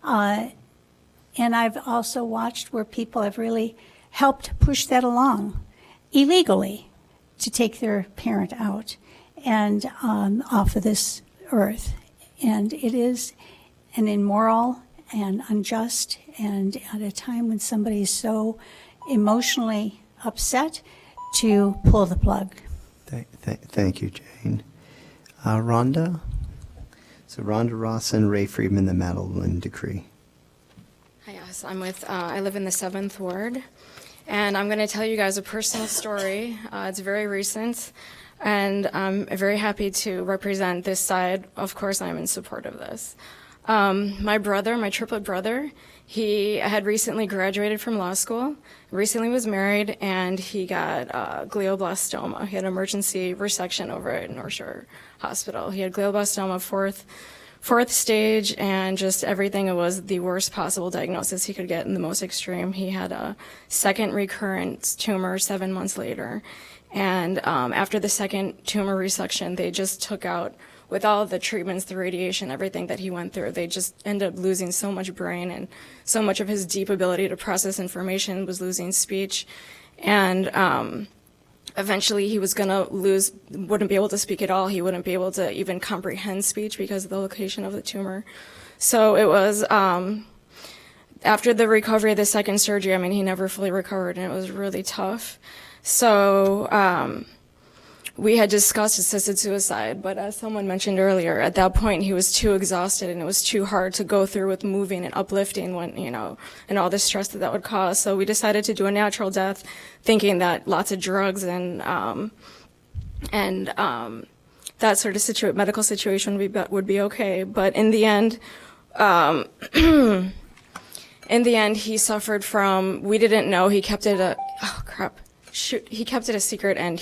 And I've also watched where people have really helped push that along illegally to take their parent out and off of this earth. And it is an immoral and unjust, and at a time when somebody is so emotionally upset, to pull the plug. Thank you, Jane. Rhonda? So Rhonda Ross and Ray Friedman, the Madeline Decree. Hi, yes, I live in the 7th Ward, and I'm going to tell you guys a personal story. It's very recent, and I'm very happy to represent this side. Of course, I'm in support of this. My brother, my triplet brother, he had recently graduated from law school, recently was married, and he got glioblastoma. He had emergency resection over at North Shore Hospital. He had glioblastoma, fourth stage, and just everything. It was the worst possible diagnosis he could get, and the most extreme. He had a second recurrent tumor 7 months later. And after the second tumor resection, they just took out, with all the treatments, the radiation, everything that he went through, they just ended up losing so much brain, and so much of his deep ability to process information, was losing speech. And eventually he was going to wouldn't be able to speak at all. He wouldn't be able to even comprehend speech because of the location of the tumor. So it was, after the recovery of the second surgery, I mean, he never fully recovered, and it was really tough. So we had discussed assisted suicide, but as someone mentioned earlier, at that point he was too exhausted, and it was too hard to go through with moving and uplifting when, and all the stress that would cause. So we decided to do a natural death, thinking that lots of drugs and that sort of medical situation would be okay. But in the end, he suffered from, we didn't know, he kept it he kept it a secret, and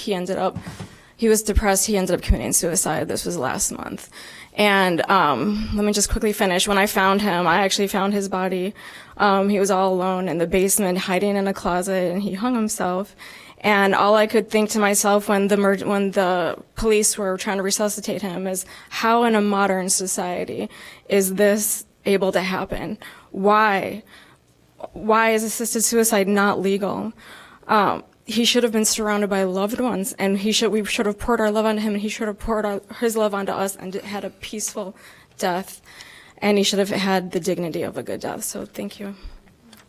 he was depressed. He ended up committing suicide. This was last month. And let me just quickly finish. When I found him, I actually found his body. He was all alone in the basement, hiding in a closet, and he hung himself. And all I could think to myself when the police were trying to resuscitate him is, how in a modern society is this able to happen? Why? Why is assisted suicide not legal? He should have been surrounded by loved ones, and we should have poured our love onto him, and he should have poured his love onto us and had a peaceful death. And he should have had the dignity of a good death. So thank you.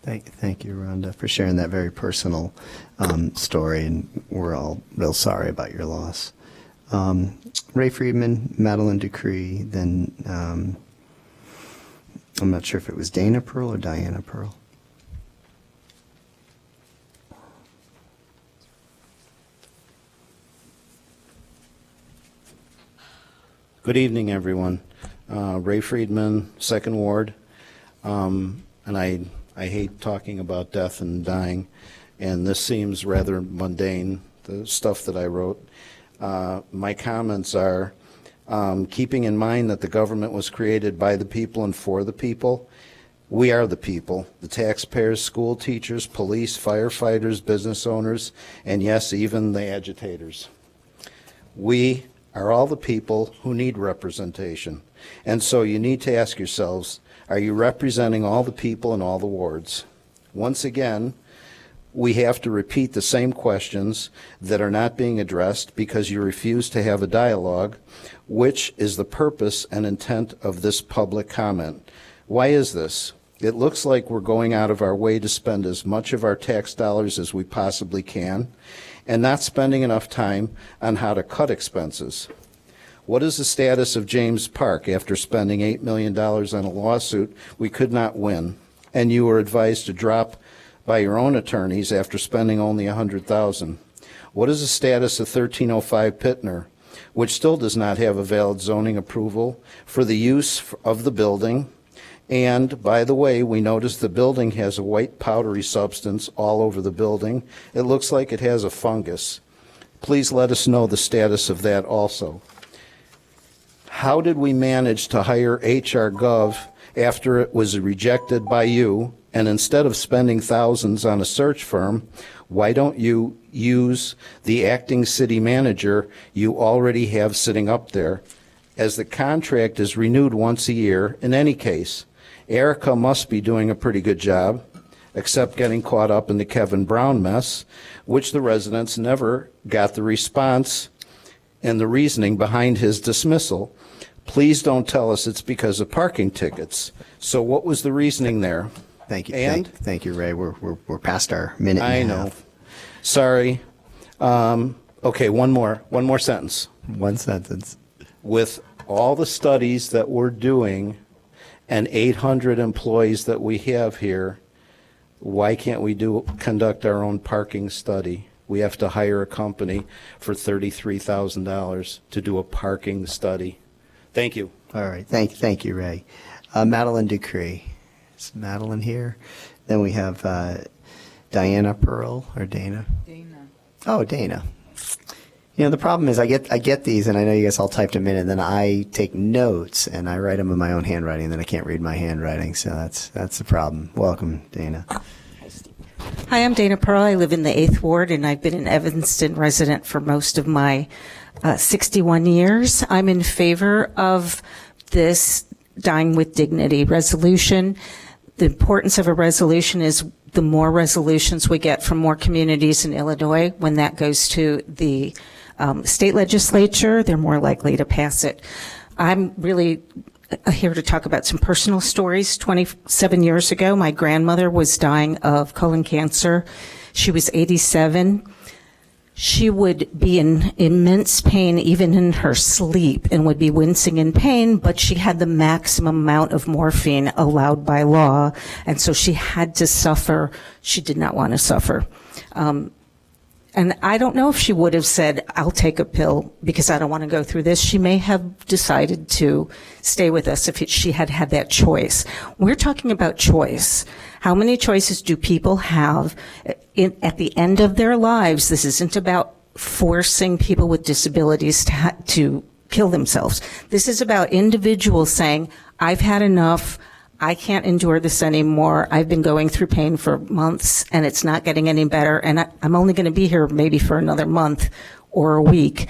Thank you, Rhonda, for sharing that very personal story, and we're all real sorry about your loss. Ray Friedman, Madeline Ducree, then I'm not sure if it was Dana Pearl or Diana Pearl. Good evening, everyone. Ray Friedman, Second Ward, and I hate talking about death and dying, and this seems rather mundane, the stuff that I wrote. My comments are, keeping in mind that the government was created by the people and for the people. We are the people, the taxpayers, school teachers, police, firefighters, business owners, and yes, even the agitators. We are all the people who need representation. And so you need to ask yourselves, are you representing all the people in all the wards? Once again, we have to repeat the same questions that are not being addressed because you refuse to have a dialogue, which is the purpose and intent of this public comment. Why is this? It looks like we're going out of our way to spend as much of our tax dollars as we possibly can, and not spending enough time on how to cut expenses. What is the status of James Park after spending $8 million on a lawsuit we could not win, and you were advised to drop by your own attorneys after spending only $100,000? What is the status of 1305 Pittner, which still does not have a valid zoning approval for the use of the building? And, by the way, we noticed the building has a white powdery substance all over the building. It looks like it has a fungus. Please let us know the status of that also. How did we manage to hire HR Gov after it was rejected by you? And instead of spending thousands on a search firm, why don't you use the acting city manager you already have sitting up there, as the contract is renewed once a year in any case? Erica must be doing a pretty good job, except getting caught up in the Kevin Brown mess, which the residents never got the response and the reasoning behind his dismissal. Please don't tell us it's because of parking tickets. So what was the reasoning there? Thank you. And Thank you, Ray. We're past our minute and I a know. half. Sorry. Okay, one more sentence. One sentence. With all the studies that we're doing and 800 employees that we have here, why can't we conduct our own parking study? We have to hire a company for $33,000 to do a parking study. Thank you. All right. Thank you, Ray. Madeline Ducree. Is Madeline here? Then we have Diana Pearl or Dana. Dana. Oh, Dana. You know, the problem is I get these, and I know you guys all typed them in, and then I take notes, and I write them in my own handwriting, and then I can't read my handwriting, so that's the problem. Welcome, Dana. Hi, I'm Dana Pearl. I live in the 8th Ward, and I've been an Evanston resident for most of my 61 years. I'm in favor of this Dying with Dignity resolution. The importance of a resolution is the more resolutions we get from more communities in Illinois, when that goes to the state legislature, they're more likely to pass it. I'm really here to talk about some personal stories. 27 years ago, my grandmother was dying of colon cancer. She was 87. She would be in immense pain even in her sleep and would be wincing in pain, but she had the maximum amount of morphine allowed by law, and so she had to suffer. She did not want to suffer. And I don't know if she would have said, I'll take a pill because I don't want to go through this. She may have decided to stay with us if she had had that choice. We're talking about choice. How many choices do people have at the end of their lives? This isn't about forcing people with disabilities to kill themselves. This is about individuals saying, I've had enough. I can't endure this anymore. I've been going through pain for months and it's not getting any better. And I'm only going to be here maybe for another month or a week.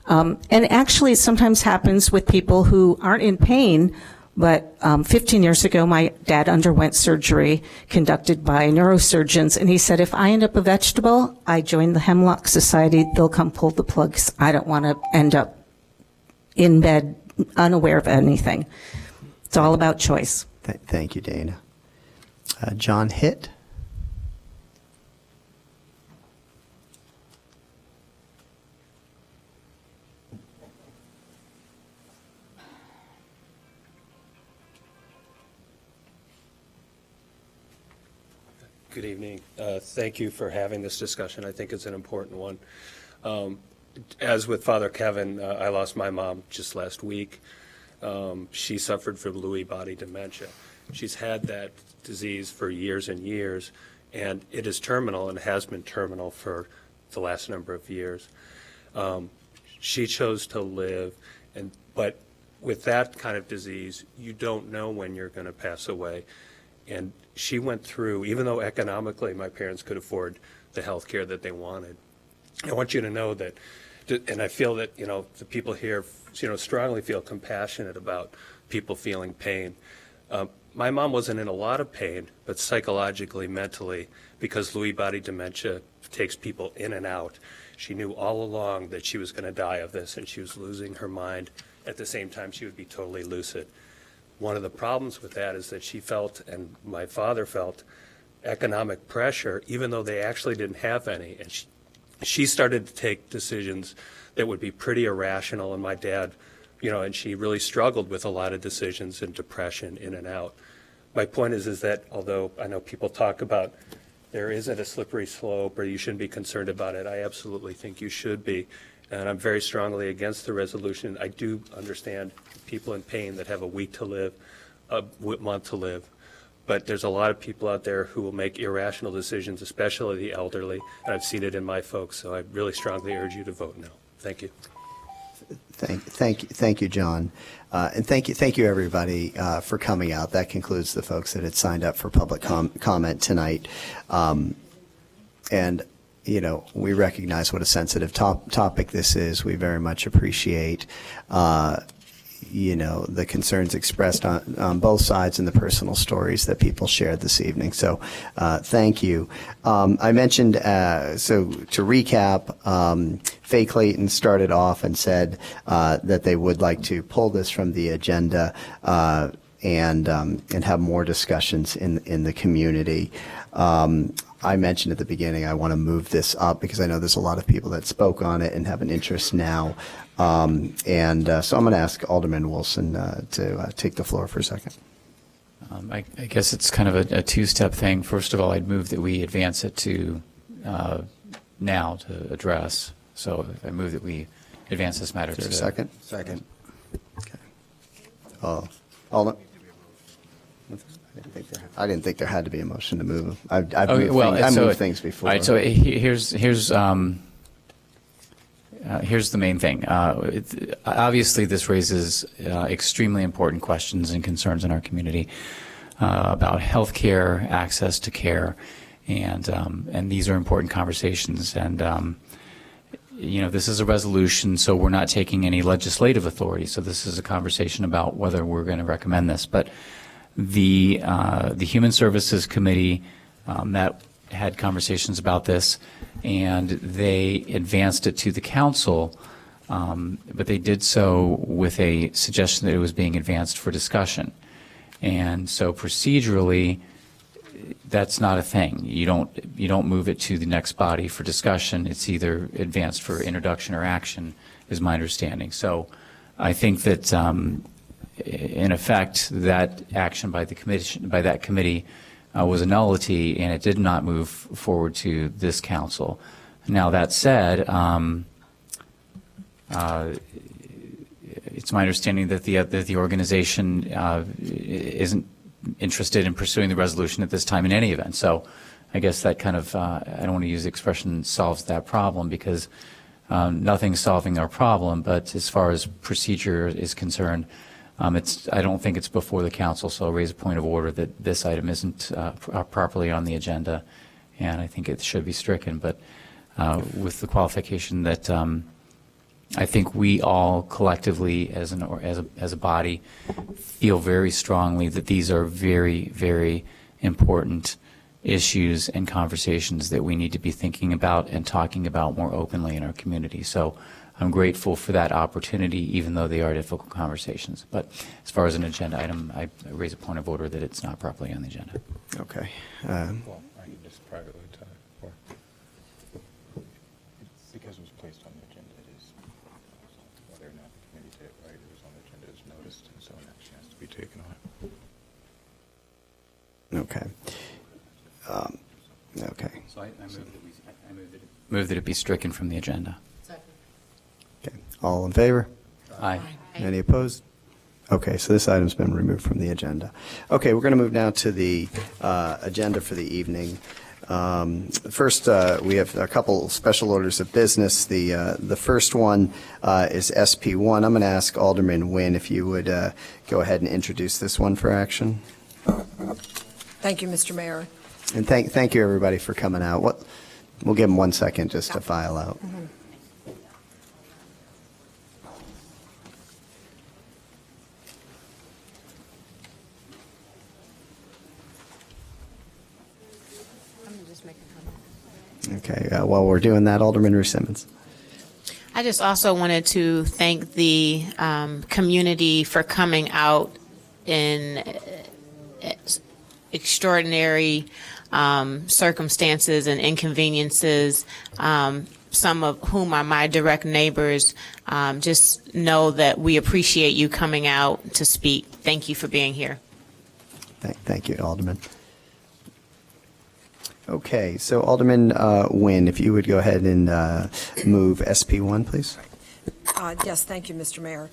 And actually it sometimes happens with people who aren't in pain, but 15 years ago, my dad underwent surgery conducted by neurosurgeons. And he said, if I end up a vegetable, I join the Hemlock Society. They'll come pull the plugs. I don't want to end up in bed unaware of anything. It's all about choice. Thank you, Dana. John Hitt. Good evening. Thank you for having this discussion. I think it's an important one. As with Father Kevin, I lost my mom just last week. She suffered from Lewy body dementia. She's had that disease for years and years, and it is terminal and has been terminal for the last number of years. She chose to live, but with that kind of disease, you don't know when you're going to pass away. And she went through, even though economically my parents could afford the health care that they wanted. I want you to know that, and I feel that, the people here, strongly feel compassionate about people feeling pain. My mom wasn't in a lot of pain, but psychologically, mentally, because Lewy body dementia takes people in and out. She knew all along that she was going to die of this, and she was losing her mind. At the same time, she would be totally lucid. One of the problems with that is that she felt, and my father felt, economic pressure, even though they actually didn't have any. And she started to take decisions that would be pretty irrational, and my dad, and she really struggled with a lot of decisions and depression in and out. My point is that although I know people talk about there isn't a slippery slope or you shouldn't be concerned about it, I absolutely think you should be. And I'm very strongly against the resolution. I do understand people in pain that have a week to live, a month to live. But there's a lot of people out there who will make irrational decisions, especially the elderly, and I've seen it in my folks, so I really strongly urge you to vote no. Thank you. Thank you, John. And thank you, everybody, for coming out. That concludes the folks that had signed up for public comment tonight. And we recognize what a sensitive topic this is. We very much appreciate, the concerns expressed on both sides and the personal stories that people shared this evening. So thank you. I mentioned, so to recap, Faye Clayton started off and said that they would like to pull this from the agenda and have more discussions in the community. I mentioned at the beginning I want to move this up because I know there's a lot of people that spoke on it and have an interest now. So I'm going to ask Alderman Wilson to take the floor for a second. I guess it's kind of a two-step thing. First of all, I'd move that we advance it to now to address. So I move that we advance this matter to... Second? Second. Okay. Alderman? I didn't think there had to be a motion to move. I've moved things before. All right, so here's the main thing. Obviously, this raises extremely important questions and concerns in our community about health care, access to care, and these are important conversations. And this is a resolution, so we're not taking any legislative authority. So this is a conversation about whether we're going to recommend this, but. The Human Services Committee had conversations about this, and they advanced it to the council, but they did so with a suggestion that it was being advanced for discussion. And so procedurally, that's not a thing. You don't move it to the next body for discussion. It's either advanced for introduction or action, is my understanding. So I think that. In effect, that action by that committee was a nullity, and it did not move forward to this council. Now that said, it's my understanding that the organization isn't interested in pursuing the resolution at this time in any event. So I guess that kind of I don't want to use the expression solves that problem because nothing's solving our problem, but as far as procedure is concerned, I don't think it's before the council, so I'll raise a point of order that this item isn't properly on the agenda, and I think it should be stricken, but with the qualification that I think we all collectively as a body feel very strongly that these are very, very important issues and conversations that we need to be thinking about and talking about more openly in our community. So I'm grateful for that opportunity, even though they are difficult conversations. But as far as an agenda item, I raise a point of order that it's not properly on the agenda. Okay. Well, I can just privately tell you. It's because it was placed on the agenda. It is whether or not the committee did it right. It was on the agenda as noticed, and so an action has to be taken on it. Okay. Okay. So I move that it be stricken from the agenda. Okay. All in favor? Aye. Any opposed? Okay, so this item's been removed from the agenda. Okay, we're going to move now to the agenda for the evening. First, we have a couple special orders of business. The first one is SP1. I'm going to ask Alderman Nguyen if you would go ahead and introduce this one for action. Thank you, Mr. Mayor. And thank you, everybody, for coming out. We'll give them 1 second just to file out. Okay, while we're doing that, Alderman Ruth Simmons. I just also wanted to thank the community for coming out in extraordinary circumstances and inconveniences, some of whom are my direct neighbors. Just know that we appreciate you coming out to speak. Thank you for being here. Thank you, Alderman. Okay, so Alderman Nguyen, if you would go ahead and move SP1, please. Yes, thank you, Mr. Mayor.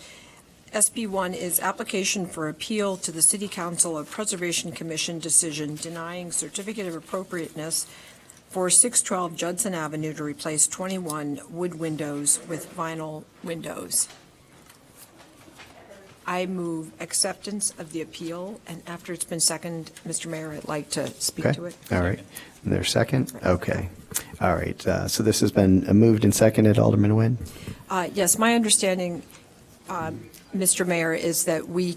SB1 is application for appeal to the City Council of Preservation Commission decision denying certificate of appropriateness for 612 Judson Avenue to replace 21 wood windows with vinyl windows. I move acceptance of the appeal, and after it's been seconded, Mr. Mayor, I'd like to speak to it. All right. There's second? Okay. All right. So this has been moved and seconded, Alderman Nguyen? Yes, my understanding, Mr. Mayor, is that we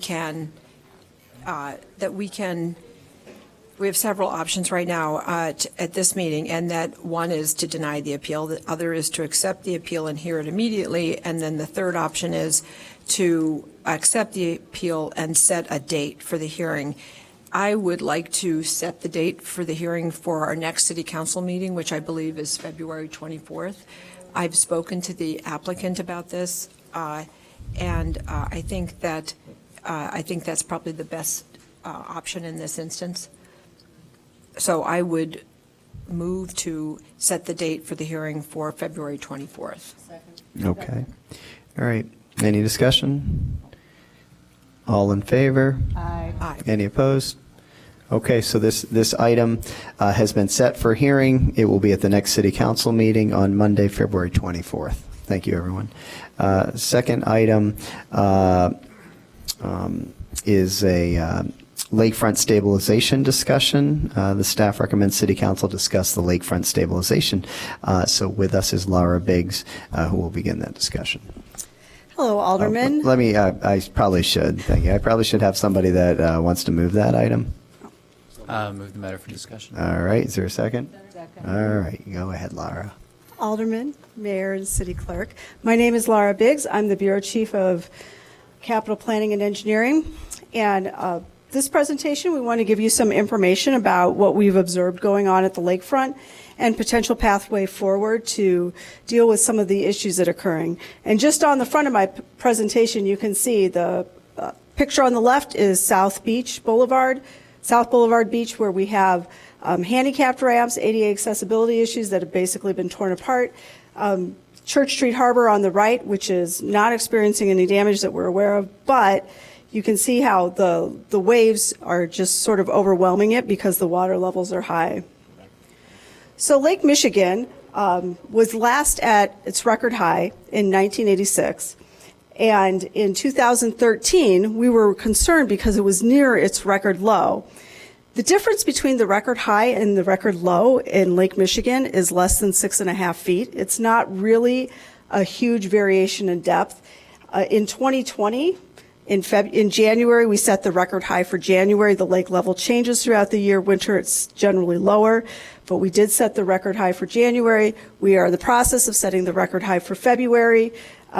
have several options right now at this meeting, and that one is to deny the appeal, the other is to accept the appeal and hear it immediately, and then the third option is to accept the appeal and set a date for the hearing. I would like to set the date for the hearing for our next City Council meeting, which I believe is February 24th. I've spoken to the applicant about this, and I think that's probably the best option in this instance. So I would move to set the date for the hearing for February 24th. Okay. All right. Any discussion? All in favor? Aye. Aye. Any opposed? Okay, so this item has been set for hearing. It will be at the next City Council meeting on Monday, February 24th. Thank you, everyone. Second item is a Lakefront stabilization discussion. The staff recommends City Council discuss the Lakefront stabilization. So with us is Laura Biggs, who will begin that discussion. Hello, Alderman. Let me, I probably should, thank you. I probably should have somebody that wants to move that item. Move the matter for discussion. All right, is there a second? Second. All right, go ahead, Laura. Alderman, Mayor, and City Clerk. My name is Laura Biggs. I'm the Bureau Chief of Capital Planning and Engineering. And this presentation, we want to give you some information about what we've observed going on at the lakefront and potential pathway forward to deal with some of the issues that are occurring. And just on the front of my presentation, you can see the picture on the left is South Boulevard Beach, where we have handicapped ramps, ADA accessibility issues that have basically been torn apart. Church Street Harbor on the right, which is not experiencing any damage that we're aware of, but you can see how the waves are just sort of overwhelming it because the water levels are high. So Lake Michigan, was last at its record high in 1986. And in 2013, we were concerned because it was near its record low. The difference between the record high and the record low in Lake Michigan is less than 6.5 feet. It's not really a huge variation in depth. In 2020, in January, we set the record high for January. The lake level changes throughout the year. Winter, it's generally lower, but we did set the record high for January. We are in the process of setting the record high for February.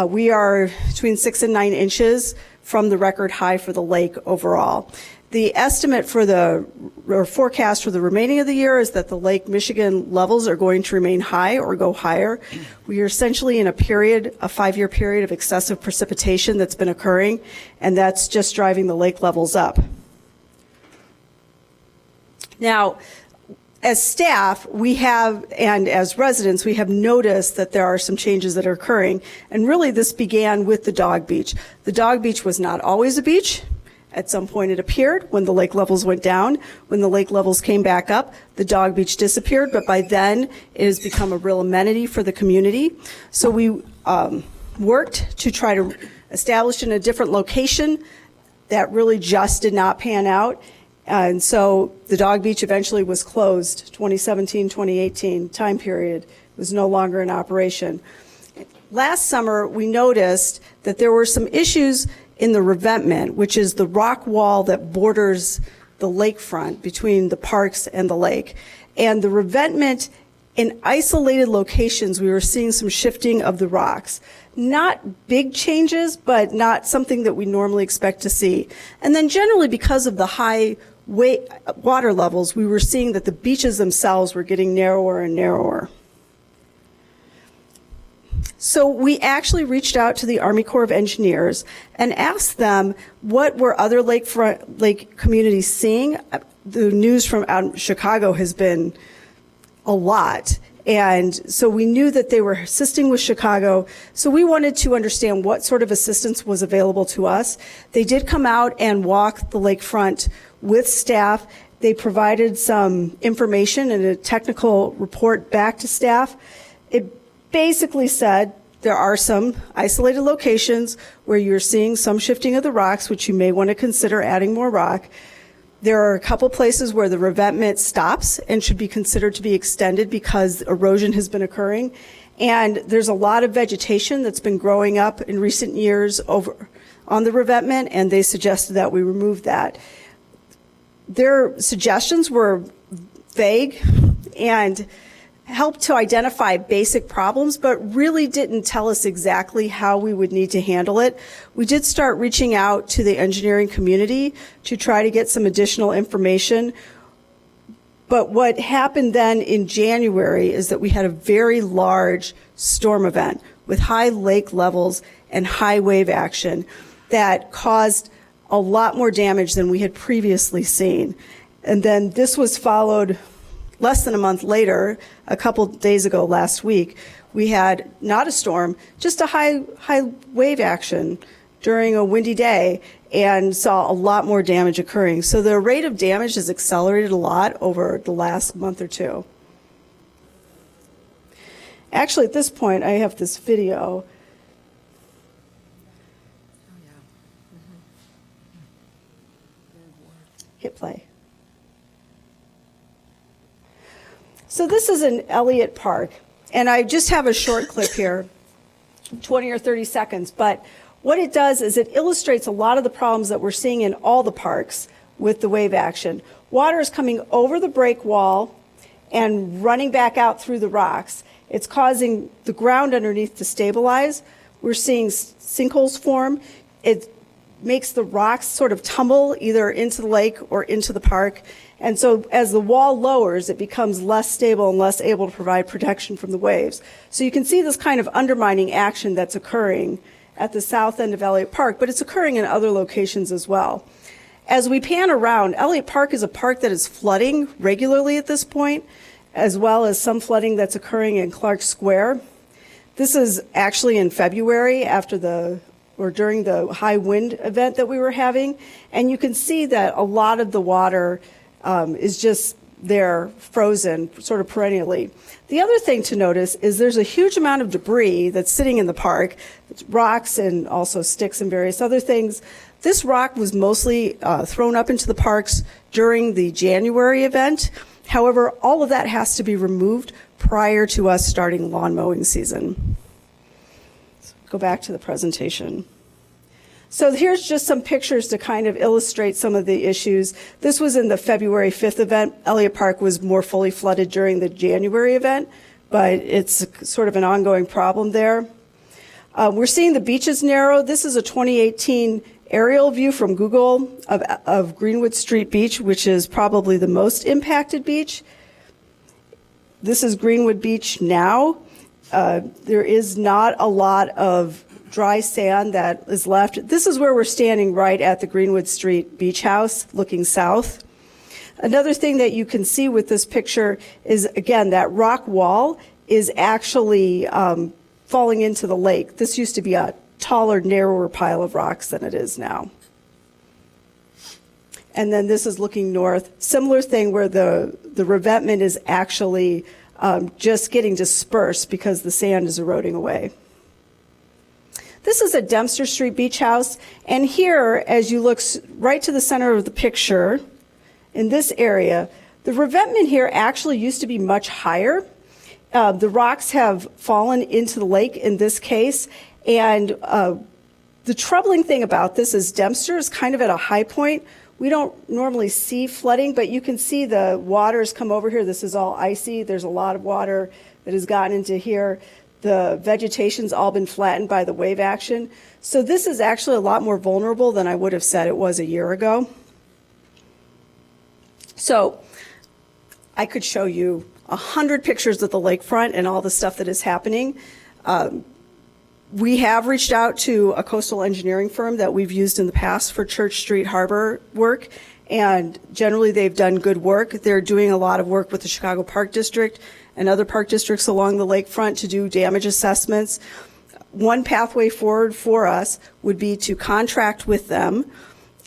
We are between 6 and 9 inches from the record high for the lake overall. The estimate for or forecast for the remaining of the year is that the Lake Michigan levels are going to remain high or go higher. We are essentially in a 5-year period of excessive precipitation that's been occurring, and that's just driving the lake levels up. Now, as staff, and as residents, we have noticed that there are some changes that are occurring, and really this began with the dog beach. The dog beach was not always a beach. At some point it appeared when the lake levels went down. When the lake levels came back up, the dog beach disappeared, but by then it has become a real amenity for the community. So we worked to try to establish in a different location. That really just did not pan out. And so the dog beach eventually was closed, 2017, 2018 time period. It was no longer in operation. Last summer, we noticed that there were some issues in the revetment, which is the rock wall that borders the lakefront between the parks and the lake. And the revetment, in isolated locations, we were seeing some shifting of the rocks. Not big changes, but not something that we normally expect to see. And then generally, because of the high water levels, we were seeing that the beaches themselves were getting narrower and narrower. So we actually reached out to the Army Corps of Engineers and asked them what were other lake communities seeing. The news from out in Chicago has been a lot. And so we knew that they were assisting with Chicago. So we wanted to understand what sort of assistance was available to us. They did come out and walk the lakefront with staff. They provided some information and a technical report back to staff. It basically said there are some isolated locations where you're seeing some shifting of the rocks, which you may want to consider adding more rock. There are a couple places where the revetment stops and should be considered to be extended because erosion has been occurring. And there's a lot of vegetation that's been growing up in recent years over on the revetment, and they suggested that we remove that. Their suggestions were vague and helped to identify basic problems, but really didn't tell us exactly how we would need to handle it. We did start reaching out to the engineering community to try to get some additional information. But what happened then in January is that we had a very large storm event with high lake levels and high wave action that caused a lot more damage than we had previously seen. And then this was followed less than a month later, a couple days ago last week, we had not a storm, just a high wave action during a windy day and saw a lot more damage occurring. So the rate of damage has accelerated a lot over the last month or two. Actually, at this point, I have this video. Hit play. So this is in Elliott Park, and I just have a short clip here, 20 or 30 seconds, but what it does is it illustrates a lot of the problems that we're seeing in all the parks with the wave action. Water is coming over the break wall and running back out through the rocks. It's causing the ground underneath to stabilize. We're seeing sinkholes form. It makes the rocks sort of tumble either into the lake or into the park. And so as the wall lowers, it becomes less stable and less able to provide protection from the waves. So you can see this kind of undermining action that's occurring at the south end of Elliott Park, but it's occurring in other locations as well. As we pan around, Elliott Park is a park that is flooding regularly at this point, as well as some flooding that's occurring in Clark Square. This is actually in February during the high wind event that we were having. And you can see that a lot of the water is just there frozen sort of perennially. The other thing to notice is there's a huge amount of debris that's sitting in the park, rocks and also sticks and various other things. This rock was mostly thrown up into the parks during the January event. However, all of that has to be removed prior to us starting lawn mowing season. So go back to the presentation. So here's just some pictures to kind of illustrate some of the issues. This was in the February 5th event. Elliott Park was more fully flooded during the January event, but it's sort of an ongoing problem there. We're seeing the beaches narrow. This is a 2018 aerial view from Google of Greenwood Street Beach, which is probably the most impacted beach. This is Greenwood Beach now. There is not a lot of dry sand that is left. This is where we're standing right at the Greenwood Street Beach House, looking south. Another thing that you can see with this picture is, again, that rock wall is actually falling into the lake. This used to be a taller, narrower pile of rocks than it is now. And then this is looking north. Similar thing where the revetment is actually just getting dispersed because the sand is eroding away. This is a Dempster Street Beach House, and here, as you look right to the center of the picture, in this area, the revetment here actually used to be much higher. The rocks have fallen into the lake in this case, and the troubling thing about this is Dempster is kind of at a high point. We don't normally see flooding, but you can see the waters come over here. This is all icy. There's a lot of water that has gotten into here. The vegetation's all been flattened by the wave action. So this is actually a lot more vulnerable than I would have said it was a year ago. So I could show you 100 pictures of the lakefront and all the stuff that is happening. We have reached out to a coastal engineering firm that we've used in the past for Church Street Harbor work, and generally they've done good work. They're doing a lot of work with the Chicago Park District and other park districts along the lakefront to do damage assessments. One pathway forward for us would be to contract with them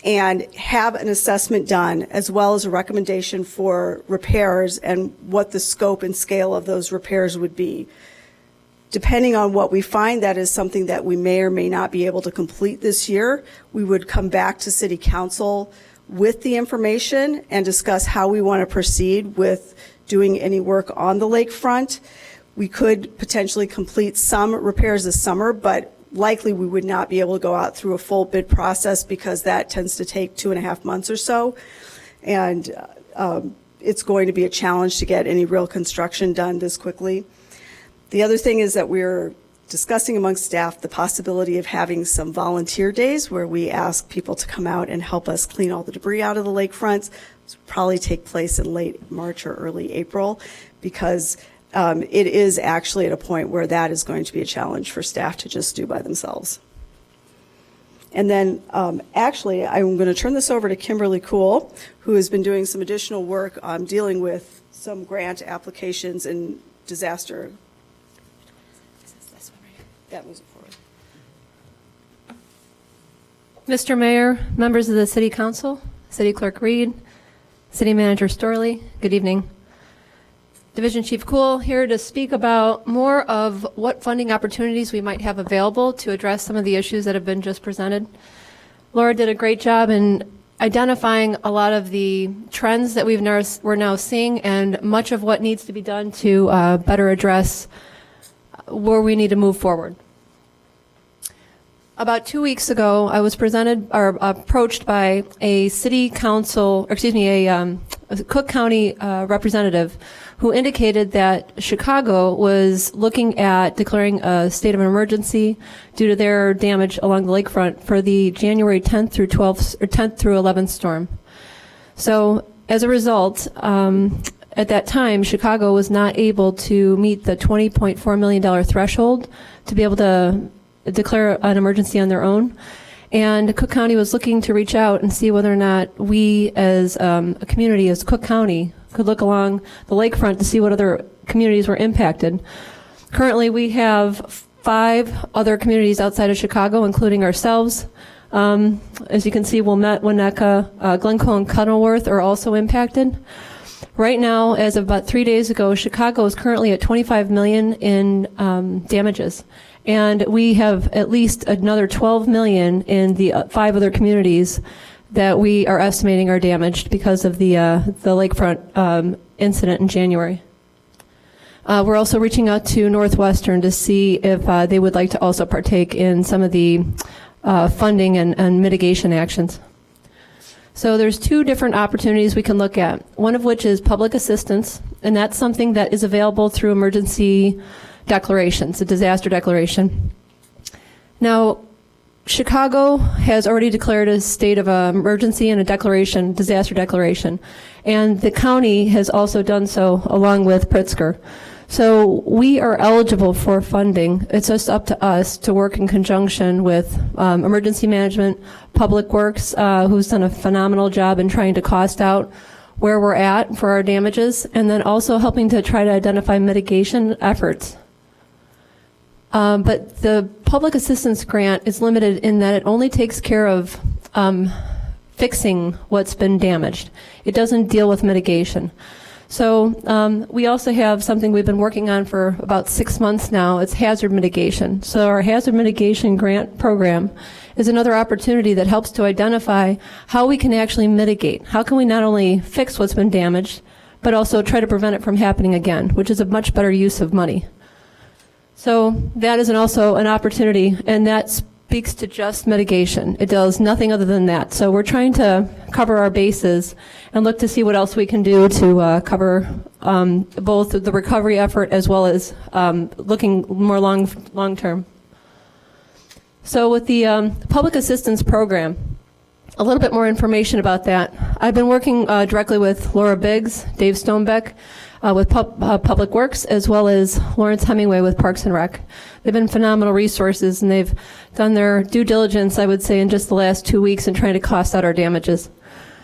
and have an assessment done, as well as a recommendation for repairs and what the scope and scale of those repairs would be. Depending on what we find, that is something that we may or may not be able to complete this year. We would come back to City Council with the information and discuss how we want to proceed with doing any work on the lakefront. We could potentially complete some repairs this summer, but likely we would not be able to go out through a full bid process because that tends to take 2.5 months or so. And it's going to be a challenge to get any real construction done this quickly. The other thing is that we're discussing amongst staff the possibility of having some volunteer days where we ask people to come out and help us clean all the debris out of the lakefronts. This will probably take place in late March or early April, because it is actually at a point where that is going to be a challenge for staff to just do by themselves. And then actually, I'm going to turn this over to Kimberly Kuhl, who has been doing some additional work on dealing with some grant applications in disaster. That moves it forward. Mr. Mayor, members of the City Council, City Clerk Reed, City Manager Storley, good evening. Division Chief Kuhl here to speak about more of what funding opportunities we might have available to address some of the issues that have been just presented. Laura did a great job in identifying a lot of the trends that we're now seeing, and much of what needs to be done to better address where we need to move forward. About 2 weeks ago, I was approached by a city council, a Cook County representative who indicated that Chicago was looking at declaring a state of emergency due to their damage along the lakefront for the January 10th through 11th storm. So as a result, at that time, Chicago was not able to meet the $20.4 million threshold to be able to declare an emergency on their own. And Cook County was looking to reach out and see whether or not we as a community, as Cook County, could look along the lakefront to see what other communities were impacted. Currently, we have 5 other communities outside of Chicago, including ourselves. As you can see, Wilmette, Winnetka, Glencoe, and Kenilworth are also impacted. Right now, as of about 3 days ago, Chicago is currently at $25 million in damages. And we have at least another $12 million in the 5 other communities that we are estimating are damaged because of the Lakefront incident in January. We're also reaching out to Northwestern to see if they would like to also partake in some of the funding and mitigation actions. So there's 2 different opportunities we can look at, one of which is public assistance, and that's something that is available through emergency declarations, a disaster declaration. Now, Chicago has already declared a state of emergency and a declaration, disaster declaration, and the county has also done so along with Pritzker. So we are eligible for funding. It's just up to us to work in conjunction with emergency management, Public Works, who's done a phenomenal job in trying to cost out where we're at for our damages, and then also helping to try to identify mitigation efforts. But the public assistance grant is limited in that it only takes care of fixing what's been damaged. It doesn't deal with mitigation. So we also have something we've been working on for about 6 months now. It's hazard mitigation. So our hazard mitigation grant program is another opportunity that helps to identify how we can actually mitigate. How can we not only fix what's been damaged, but also try to prevent it from happening again, which is a much better use of money. So that is also an opportunity, and that speaks to just mitigation. It does nothing other than that. So we're trying to cover our bases and look to see what else we can do to cover both the recovery effort as well as looking more long term. So with the public assistance program, a little bit more information about that. I've been working directly with Laura Biggs, Dave Stonebeck, with Public Works, as well as Lawrence Hemingway with Parks and Rec. They've been phenomenal resources, and they've done their due diligence, I would say, in just the last 2 weeks in trying to cost out our damages.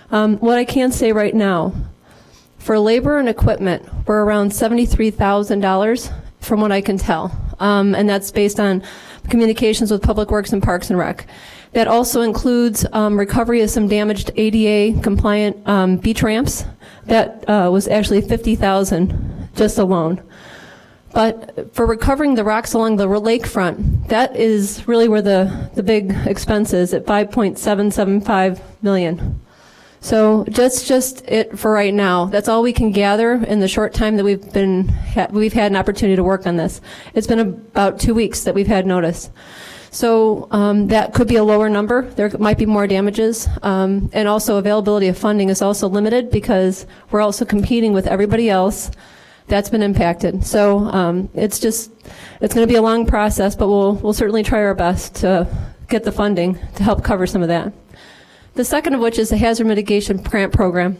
What I can say right now, for labor and equipment, we're around $73,000 from what I can tell, and that's based on communications with Public Works and Parks and Rec. That also includes recovery of some damaged ADA compliant beach ramps. That was actually $50,000 just alone. But for recovering the rocks along the lakefront, that is really where the big expense is at $5.775 million. So that's just it for right now. That's all we can gather in the short time that we've had an opportunity to work on this. It's been about 2 weeks that we've had notice. So that could be a lower number. There might be more damages. And also availability of funding is also limited because we're also competing with everybody else that's been impacted. So it's going to be a long process, but we'll certainly try our best to get the funding to help cover some of that. The second of which is the hazard mitigation grant program.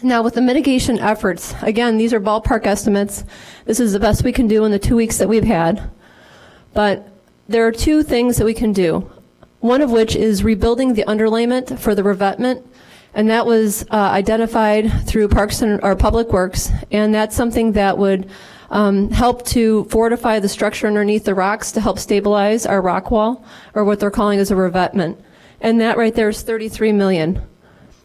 Now with the mitigation efforts, again, these are ballpark estimates. This is the best we can do in the 2 weeks that we've had. But there are 2 things that we can do. One of which is rebuilding the underlayment for the revetment, and that was identified through Parks and or Public Works, and that's something that would help to fortify the structure underneath the rocks to help stabilize our rock wall, or what they're calling as a revetment. And that right there is $33 million.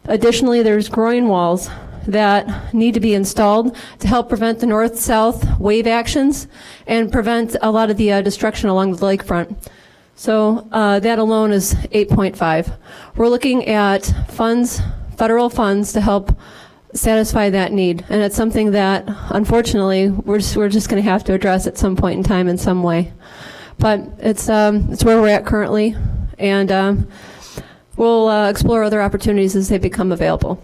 Additionally, there's groin walls that need to be installed to help prevent the north-south wave actions and prevent a lot of the destruction along the lakefront. So that alone is 8.5. We're looking at funds, federal funds, to help satisfy that need, and it's something that, unfortunately, we're just going to have to address at some point in time in some way. But it's where we're at currently, and we'll explore other opportunities as they become available.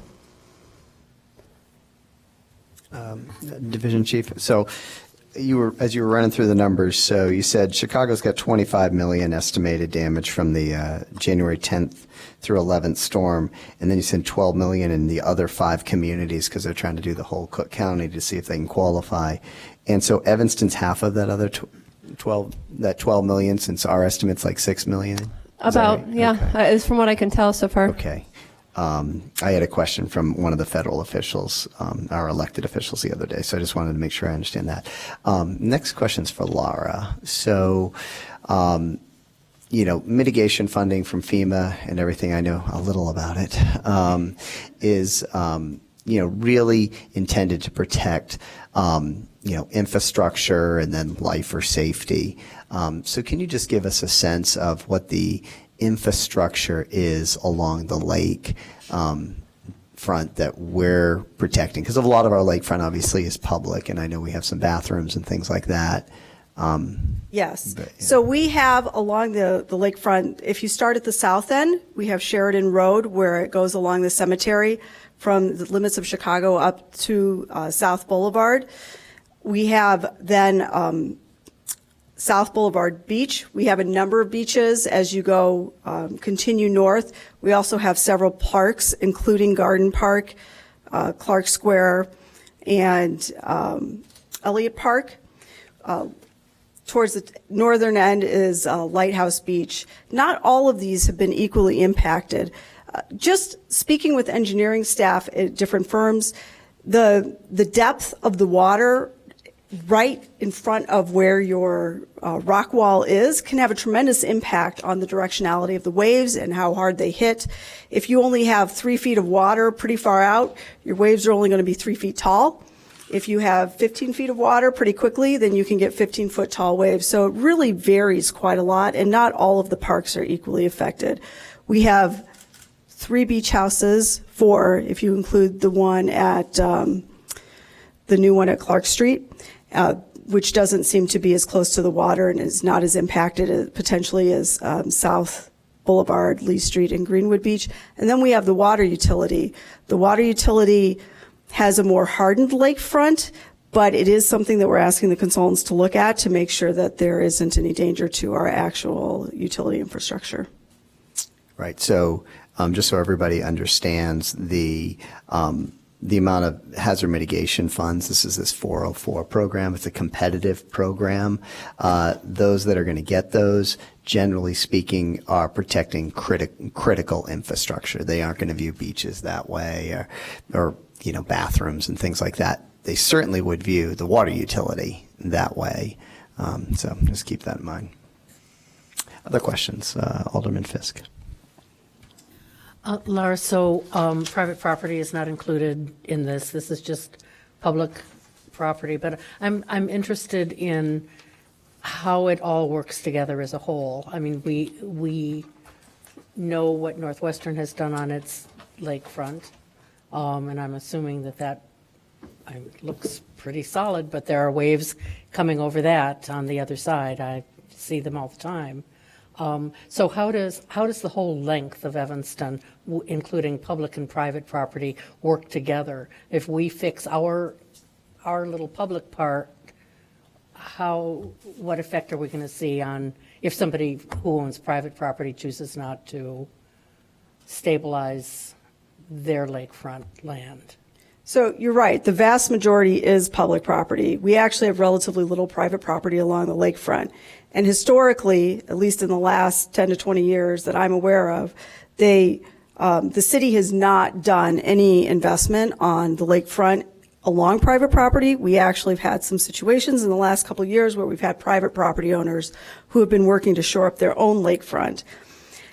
Division Chief, so as you were running through the numbers, so you said Chicago's got $25 million estimated damage from the January 10th through 11th storm, and then you said $12 million in the other 5 communities because they're trying to do the whole Cook County to see if they can qualify. And so Evanston's half of that other 12 million, since our estimate's like $6 million? About, right? yeah, Okay. is from what I can tell so far. Okay. I had a question from one of the federal officials, our elected officials, the other day, so I just wanted to make sure I understand that. Next question's for Laura. So, mitigation funding from FEMA and everything, I know a little about it, is really intended to protect, infrastructure and then life or safety. So can you just give us a sense of what the infrastructure is along the lake front that we're protecting? Because a lot of our lakefront obviously is public, and I know we have some bathrooms and things like that. Yes. But, yeah. So we have along the lakefront, if you start at the south end, we have Sheridan Road where it goes along the cemetery from the limits of Chicago up to South Boulevard. We have then South Boulevard Beach. We have a number of beaches as you go continue north. We also have several parks, including Garden Park, Clark Square, and Elliott Park. Towards the northern end is Lighthouse Beach. Not all of these have been equally impacted. Just speaking with engineering staff at different firms, the depth of the water right in front of where your rock wall is can have a tremendous impact on the directionality of the waves and how hard they hit. If you only have 3 feet of water pretty far out, your waves are only going to be 3 feet tall. If you have 15 feet of water pretty quickly, then you can get 15-foot tall waves. So it really varies quite a lot, and not all of the parks are equally affected. We have 3 beach houses, 4 if you include the one at the new one at Clark Street, which doesn't seem to be as close to the water and is not as impacted potentially as South Boulevard, Lee Street, and Greenwood Beach. And then we have the water utility. The water utility has a more hardened lakefront, but it is something that we're asking the consultants to look at to make sure that there isn't any danger to our actual utility infrastructure. Right. So just so everybody understands the amount of hazard mitigation funds, this is this 404 program. It's a competitive program. Those that are going to get those, generally speaking, are protecting critical infrastructure. They aren't going to view beaches that way or bathrooms and things like that. They certainly would view the water utility that way. So just keep that in mind. Other questions? Alderman Fisk. Laura, so private property is not included in this. This is just public property. But I'm interested in how it all works together as a whole. I mean, we know what Northwestern has done on its lakefront. And I'm assuming that looks pretty solid, but there are waves coming over that on the other side. I see them all the time. So how does the whole length of Evanston, including public and private property, work together? If we fix our little public part, what effect are we going to see on if somebody who owns private property chooses not to stabilize their lakefront land? So you're right. The vast majority is public property. We actually have relatively little private property along the lakefront. And historically, at least in the last 10 to 20 years that I'm aware of, the city has not done any investment on the lakefront along private property. We actually have had some situations in the last couple of years where we've had private property owners who have been working to shore up their own lakefront.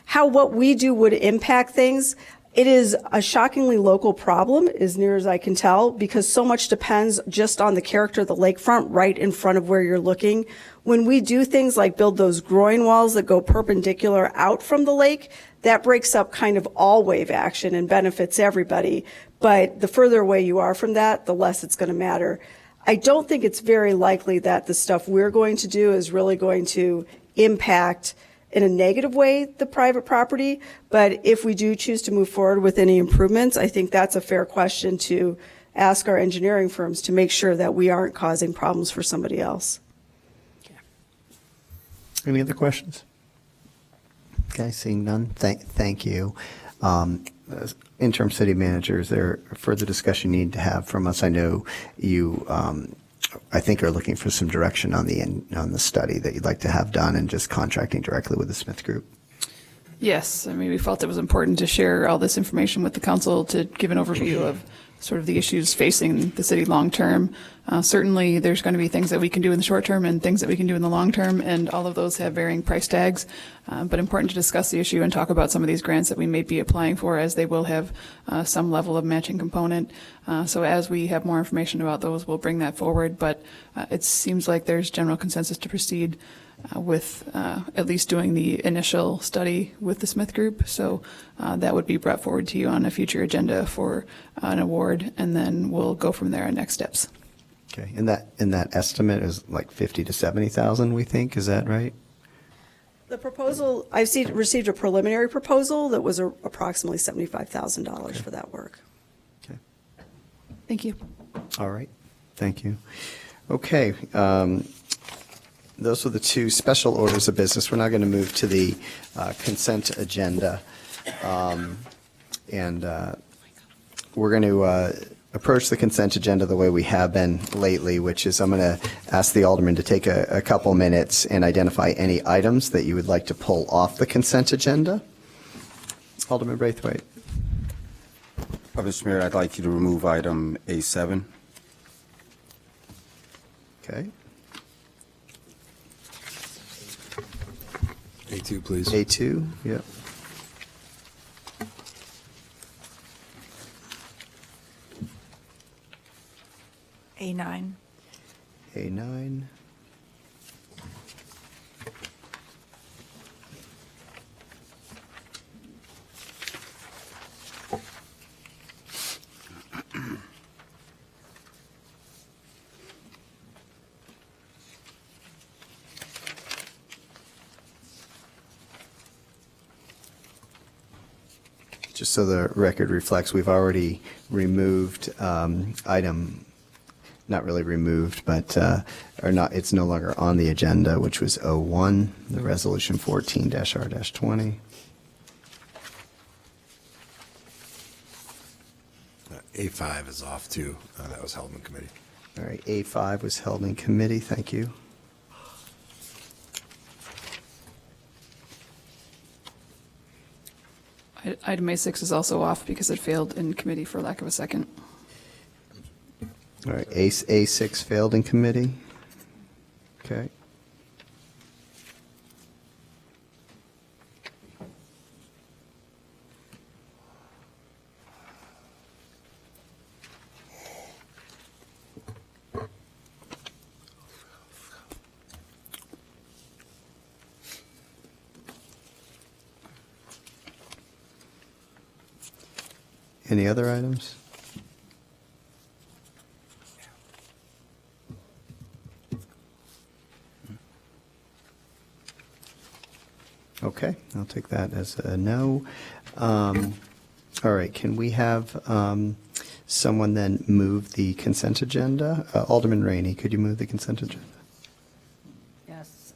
How what we do would impact things, it is a shockingly local problem, as near as I can tell, because so much depends just on the character of the lakefront right in front of where you're looking. When we do things like build those groin walls that go perpendicular out from the lake, that breaks up kind of all wave action and benefits everybody. But the further away you are from that, the less it's going to matter. I don't think it's very likely that the stuff we're going to do is really going to impact in a negative way the private property, but if we do choose to move forward with any improvements, I think that's a fair question to ask our engineering firms to make sure that we aren't causing problems for somebody else. Any other questions? Okay, seeing none, thank you. Interim city manager, is there further discussion you need to have from us? I know you I think are looking for some direction on the study that you'd like to have done and just contracting directly with the Smith Group. Yes, I mean, we felt it was important to share all this information with the council to give an overview of sort of the issues facing the city long term. Certainly, there's going to be things that we can do in the short term and things that we can do in the long term, and all of those have varying price tags. But important to discuss the issue and talk about some of these grants that we may be applying for, as they will have some level of matching component. So as we have more information about those, we'll bring that forward. But it seems like there's general consensus to proceed with at least doing the initial study with the Smith Group. So that would be brought forward to you on a future agenda for an award, and then we'll go from there on next steps. Okay, and that estimate is like 50 to 70,000, we think, is that right? The proposal, received a preliminary proposal that was approximately $75,000 for that work. Okay. Thank you. All right, thank you. Okay, those are the two special orders of business. We're now going to move to the consent agenda. And we're going to approach the consent agenda the way we have been lately, which is I'm going to ask the alderman to take a couple minutes and identify any items that you would like to pull off the consent agenda. Alderman Braithwaite. Mr. Mayor, I'd like you to remove item A7. Okay. A2, please. A2, yep. A9. A9. Just so the record reflects, we've already removed item, not really removed, but or not. It's no longer on the agenda, which was 01, the resolution 14-R-20. A5 is off too. That was held in committee. All right, A5 was held in committee. Thank you. Item A6 is also off because it failed in committee for lack of a second. All right, A6 failed in committee. Okay. Any other items? Okay, I'll take that as a no. All right, can we have someone then move the consent agenda? Alderman Rainey, could you move the consent agenda? Yes.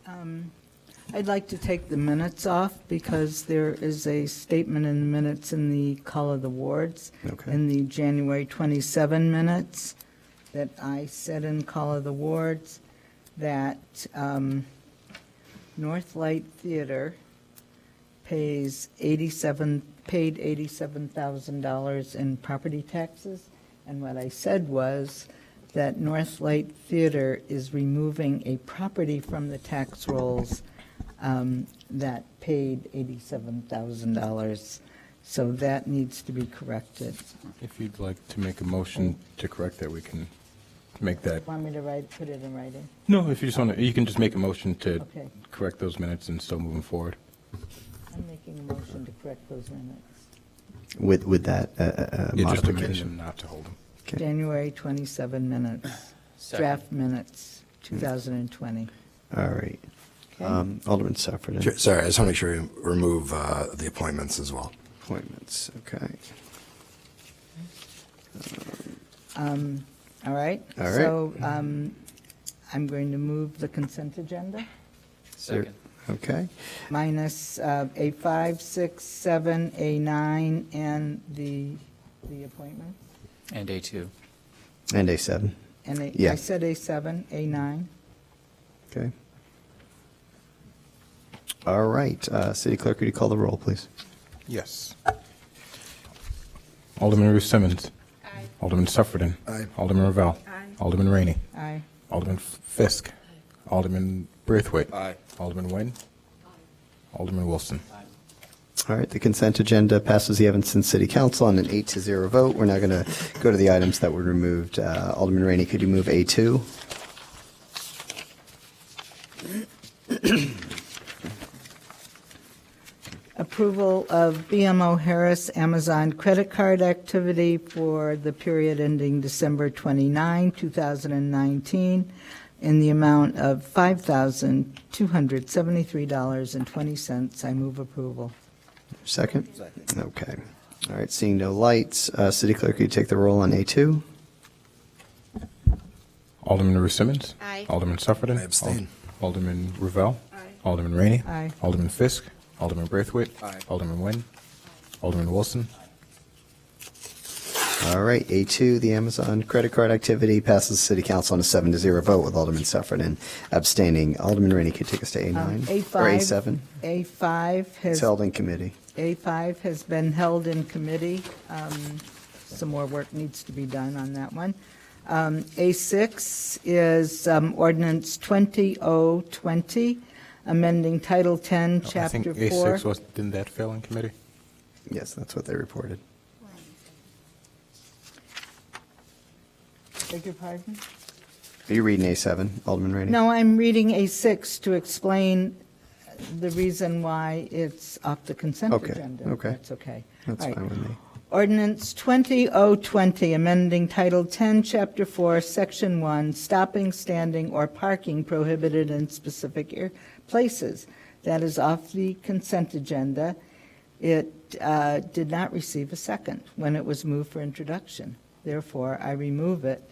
I'd like to take the minutes off because there is a statement in the minutes in the call of the wards. Okay. In the January 27 minutes that I said in call of the wards that North Light Theater paid $87,000 in property taxes, and what I said was that North Light Theater is removing a property from the tax rolls that paid $87,000. So that needs to be corrected. If you'd like to make a motion to correct that, we can make that. Want me to put it in writing? No, if you just want to, you can just make a motion to Okay. correct those minutes and still moving forward. I'm making a motion to correct those minutes. With that Yeah, just to amend modification. them, not to hold them. Okay. January 27 minutes, draft minutes, 2020. All right. Okay. Alderman Sufferton. Sure, Sorry, I just want to make sure you remove the appointments as well. Appointments, okay. All right. All right. So I'm going to move the consent agenda. Second. Okay. Minus A5, 6, 7, A9, and the appointments. And A2. And A7. And Yeah. I said A7, A9. Okay. All right. City Clerk, could you call the roll, please? Yes. Alderman Ruth Simmons. Aye. Alderman Suffredin. Aye. Alderman Ravel. Aye. Alderman Rainey. Aye. Alderman Fisk. Alderman Braithwaite. Aye. Alderman Nguyen. Alderman Wilson. All right, the consent agenda passes the Evanston City Council on an 8-0 vote. We're now going to go to the items that were removed. Alderman Rainey, could you move A2? Approval of BMO Harris Amazon credit card activity for the period ending December 29, 2019, in the amount of $5,273.20. I move approval. Second? Okay. All right, seeing no lights, City Clerk, could you take the roll on A2? Alderman Rue Simmons. Aye. Alderman Suffredin. I abstain. Alderman Ravel. Aye. Alderman Rainey. Aye. Alderman Fisk. Alderman Braithwaite. Aye. Alderman Nguyen. Alderman Wilson. All right, A2, the Amazon credit card activity passes the City Council on a 7-0 vote with Alderman Suffredin abstaining. Alderman Rainey, could you take us to A9? A5. Or A7? A5 It's has held in committee. A5 has been held in committee. Some more work needs to be done on that one. A6 is ordinance 20020, amending Title 10, I Chapter think 4. A6 didn't that fail in committee? Yes, that's what they reported. Beg your pardon? Are you reading A7, Alderman Rainey? No, I'm reading A6 to explain the reason why it's off the consent Okay, agenda. okay. That's okay. That's All right. fine with me. Ordinance 20020, amending Title 10, Chapter 4, Section 1, stopping, standing, or parking prohibited in specific places. That is off the consent agenda. It did not receive a second when it was moved for introduction. Therefore, I remove it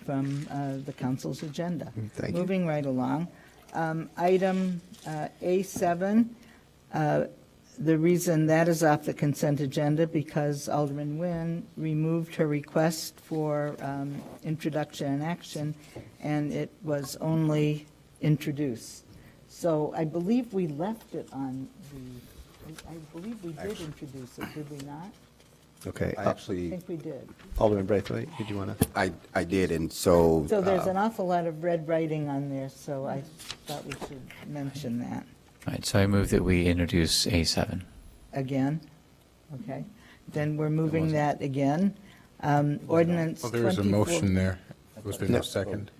from the council's agenda. Thank you. Moving right along. Item A7, the reason that is off the consent agenda because Alderman Nguyen removed her request for introduction and action, and it was only introduced. So I believe we left it on I believe we did introduce it, did we not? Okay. I I actually, think we did. Alderman Braithwaite, did you want to? I did, and so. So there's an awful lot of red writing on there, so I thought we should mention that. All right, so I move that we introduce A7. Again? Okay. Then we're moving that again. Ordinance Well, there was a 24 motion there. Was there no second?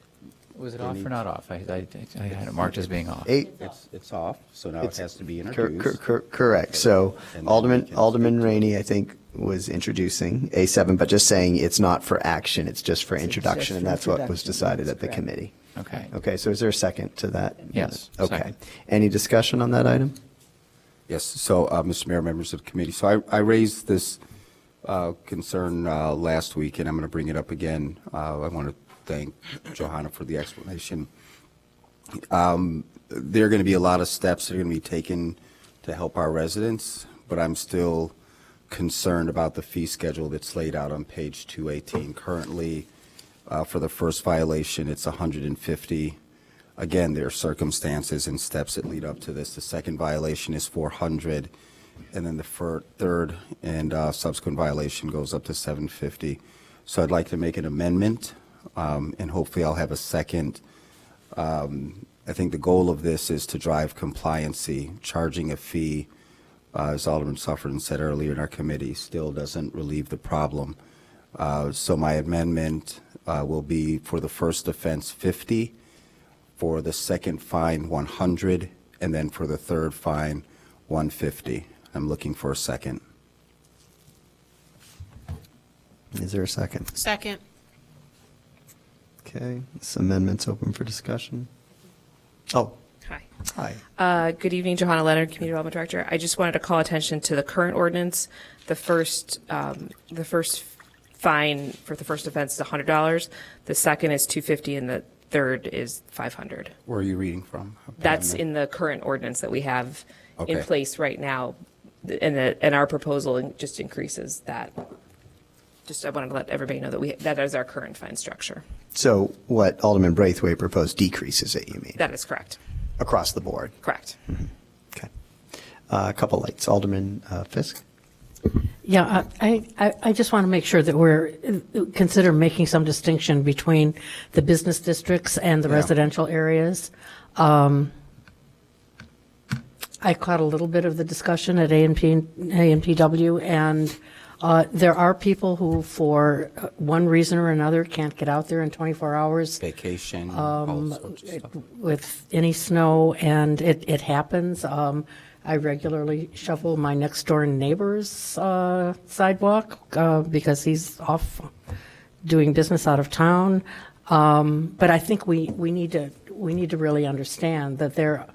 Was it off or not off? I had it marked as being off. It's off, so now it has to be introduced. Correct. So And then we can- Alderman Rainey, I think, was introducing A7, but just saying it's not for action, it's just for It's introduction, just and for that's what was introduction, decided that's at the correct. committee. Okay. Okay, so is there a second to that? Yes, Okay. second. Any discussion on that item? Yes, so, Mr. Mayor, members of the committee, so I raised this concern last week, and I'm going to bring it up again. I want to thank Johanna for the explanation. There are going to be a lot of steps that are going to be taken to help our residents, but I'm still concerned about the fee schedule that's laid out on page 218. Currently, for the first violation, it's $150. Again, there are circumstances and steps that lead up to this. The second violation is $400, and then the third and subsequent violation goes up to $750. So I'd like to make an amendment, and hopefully I'll have a second. I think the goal of this is to drive compliancy. Charging a fee, as Alderman Suffredin said earlier in our committee, still doesn't relieve the problem. So my amendment will be for the first offense 50, for the second fine 100, and then for the third fine 150. I'm looking for a second. Is there a second? Second. Okay, this amendment's open for discussion. Oh, Hi. hi. Good evening, Johanna Leonard, Community Development Director. I just wanted to call attention to the current ordinance. The first fine for the first offense is $100. The second is $250, and the third is $500. Where are you reading from? That's in the current ordinance that we have in Okay. place right now, and our proposal just increases that. Just I wanted to let everybody know that that is our current fine structure. So what Alderman Braithwaite proposed decreases it, you mean? That is correct. Across the board? Correct. Okay. A couple lights. Alderman Fisk? Yeah, I just want to make sure that we're consider making some distinction between the business districts and the residential areas. I caught a little bit of the discussion at AMPW, and there are people who, for one reason or another, can't get out there in 24 hours. Vacation, all sorts of stuff. With any snow, and it happens. I regularly shovel my next door neighbor's sidewalk because he's off doing business out of town. But I think we need to really understand that there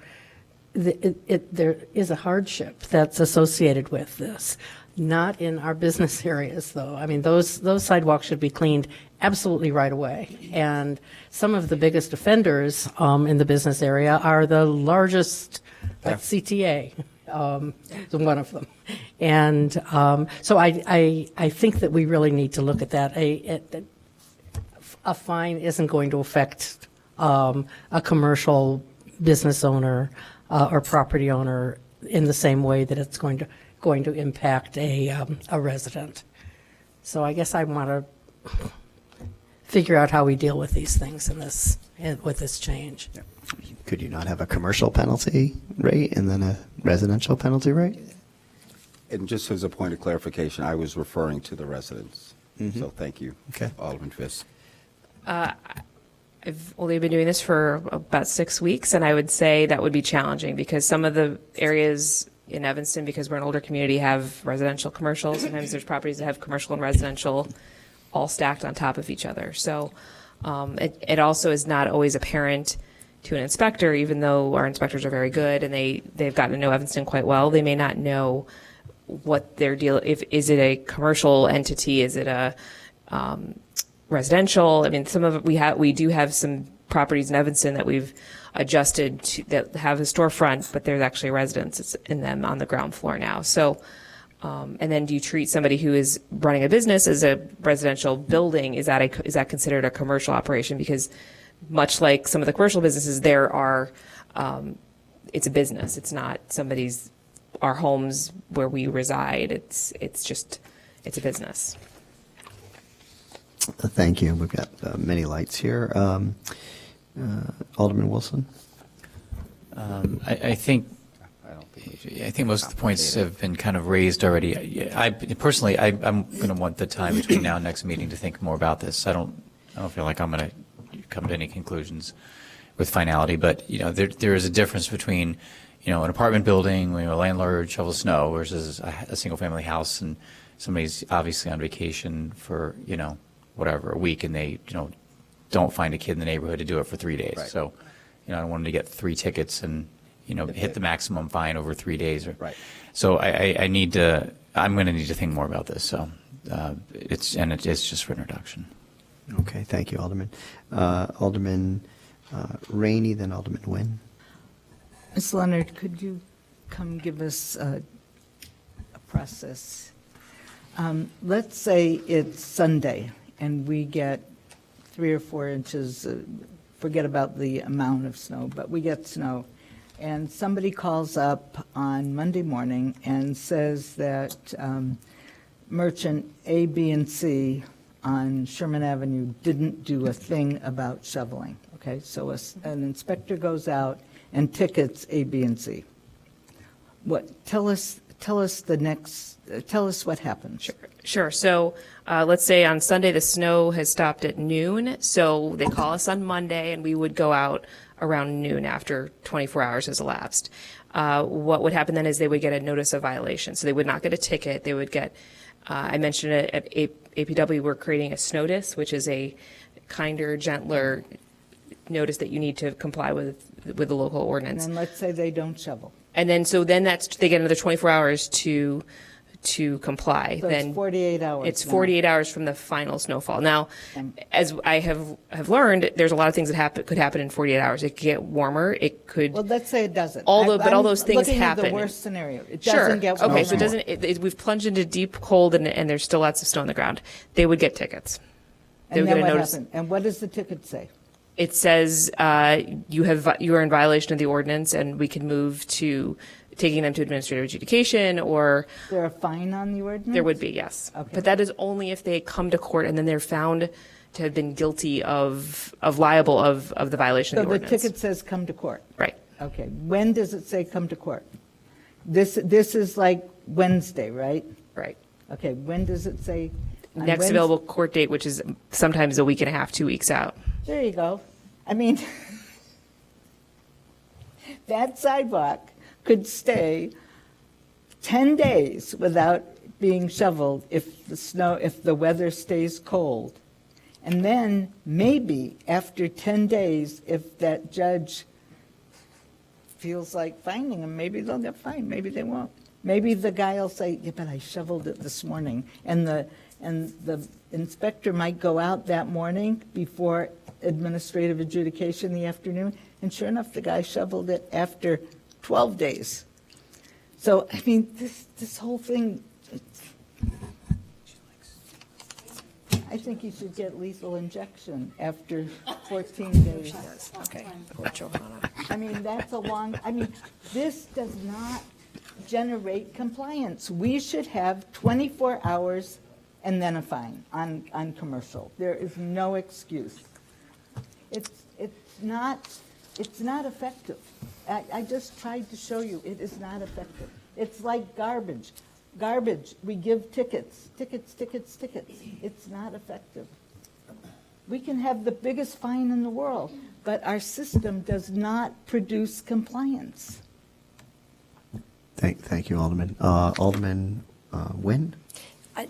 is a hardship that's associated with this. Not in our business areas, though. I mean, those sidewalks should be cleaned absolutely right away. And some of the biggest offenders in the business area are the largest, like CTA, is one of them. And so I think that we really need to look at that. A fine isn't going to affect a commercial business owner or property owner in the same way that it's going to impact a resident. So I guess I want to figure out how we deal with these things with this change. Could you not have a commercial penalty rate and then a residential penalty rate? And just as a point of clarification, I was referring to the residents. So thank you, Alderman Fisk. I've only been doing this for about 6 weeks, and I would say that would be challenging because some of the areas in Evanston, because we're an older community, have residential, commercial. Sometimes there's properties that have commercial and residential all stacked on top of each other. So it also is not always apparent to an inspector, even though our inspectors are very good and they've gotten to know Evanston quite well. They may not know what their deal, is it a commercial entity, is it a residential? I mean, some of it we do have some properties in Evanston that we've adjusted to, that have a storefront, but there's actually residents in them on the ground floor now. So, and then do you treat somebody who is running a business as a residential building? Is that considered a commercial operation? Because much like some of the commercial businesses, there are, it's a business. It's not our homes where we reside. It's a business. Thank you. We've got many lights here. Alderman Wilson? I think most of the points have been kind of raised already. Personally, I'm going to want the time between now and next meeting to think more about this. I don't feel like I'm going to come to any conclusions with finality, but there is a difference between an apartment building, a landlord shovels snow versus a single family house, and somebody's obviously on vacation for whatever, a week, and they don't find a kid in the neighborhood to do it for 3 days. Right. So I don't want them to get 3 tickets and hit the maximum fine over 3 days. Right. So I'm going to need to think more about this. So it's just for introduction. Okay, thank you, Alderman. Alderman Rainey, then Alderman Nguyen. Ms. Leonard, could you come give us a process? Let's say it's Sunday and we get 3 or 4 inches, forget about the amount of snow, but we get snow. And somebody calls up on Monday morning and says that merchant A, B, and C on Sherman Avenue didn't do a thing about shoveling. Okay, so an inspector goes out and tickets A, B, and C. Tell us what happens. Sure. So let's say on Sunday the snow has stopped at noon. So they call us on Monday, and we would go out around noon after 24 hours has elapsed. What would happen then is they would get a notice of violation. So they would not get a ticket. They would get, I mentioned it at APW, we're creating a SNOTIS, which is a kinder, gentler notice that you need to comply with the local ordinance. And then let's say they don't shovel. And then they get another 24 hours to comply. So then it's 48 hours. It's 48 hours from the final snowfall. Now, as I have learned, there's a lot of things that could happen in 48 hours. It could get warmer. It could. Well, let's say it doesn't. But all those things happen. happen. At the worst scenario, it doesn't get warmer. Okay, so it doesn't. We've plunged into deep cold, and there's still lots of snow on the ground. They would get tickets. And then what happened? And what does the ticket say? It says you are in violation of the ordinance, and we can move to taking them to administrative adjudication, or Is there a fine on the ordinance? there would be, yes. Okay. But that is only if they come to court and then they're found to have been guilty of liable of the violation So of the the ordinance. ticket says come to court? Right. Okay, when does it say come to court? This is like Wednesday, right? Right. Okay, when does it say? on Next Wednes- available court date, which is sometimes a week and a half, 2 weeks out. There you go. I mean, that sidewalk could stay 10 days without being shoveled if the weather stays cold. And then maybe after 10 days, if that judge feels like finding them, maybe they'll get fined, maybe they won't. Maybe the guy will say, yeah, but I shoveled it this morning. And the inspector might go out that morning before administrative adjudication in the afternoon, and sure enough, the guy shoveled it after 12 days. So, I mean, this whole thing, I think you should get lethal injection after 14 days. Okay. Poor Johanna. I mean, that's a long, I mean, this does not generate compliance. We should have 24 hours and then a fine on commercial. There is no excuse. It's not effective. I just tried to show you, it is not effective. It's like garbage. Garbage, we give tickets. It's not effective. We can have the biggest fine in the world, but our system does not produce compliance. Thank you, Alderman. Alderman Nguyen?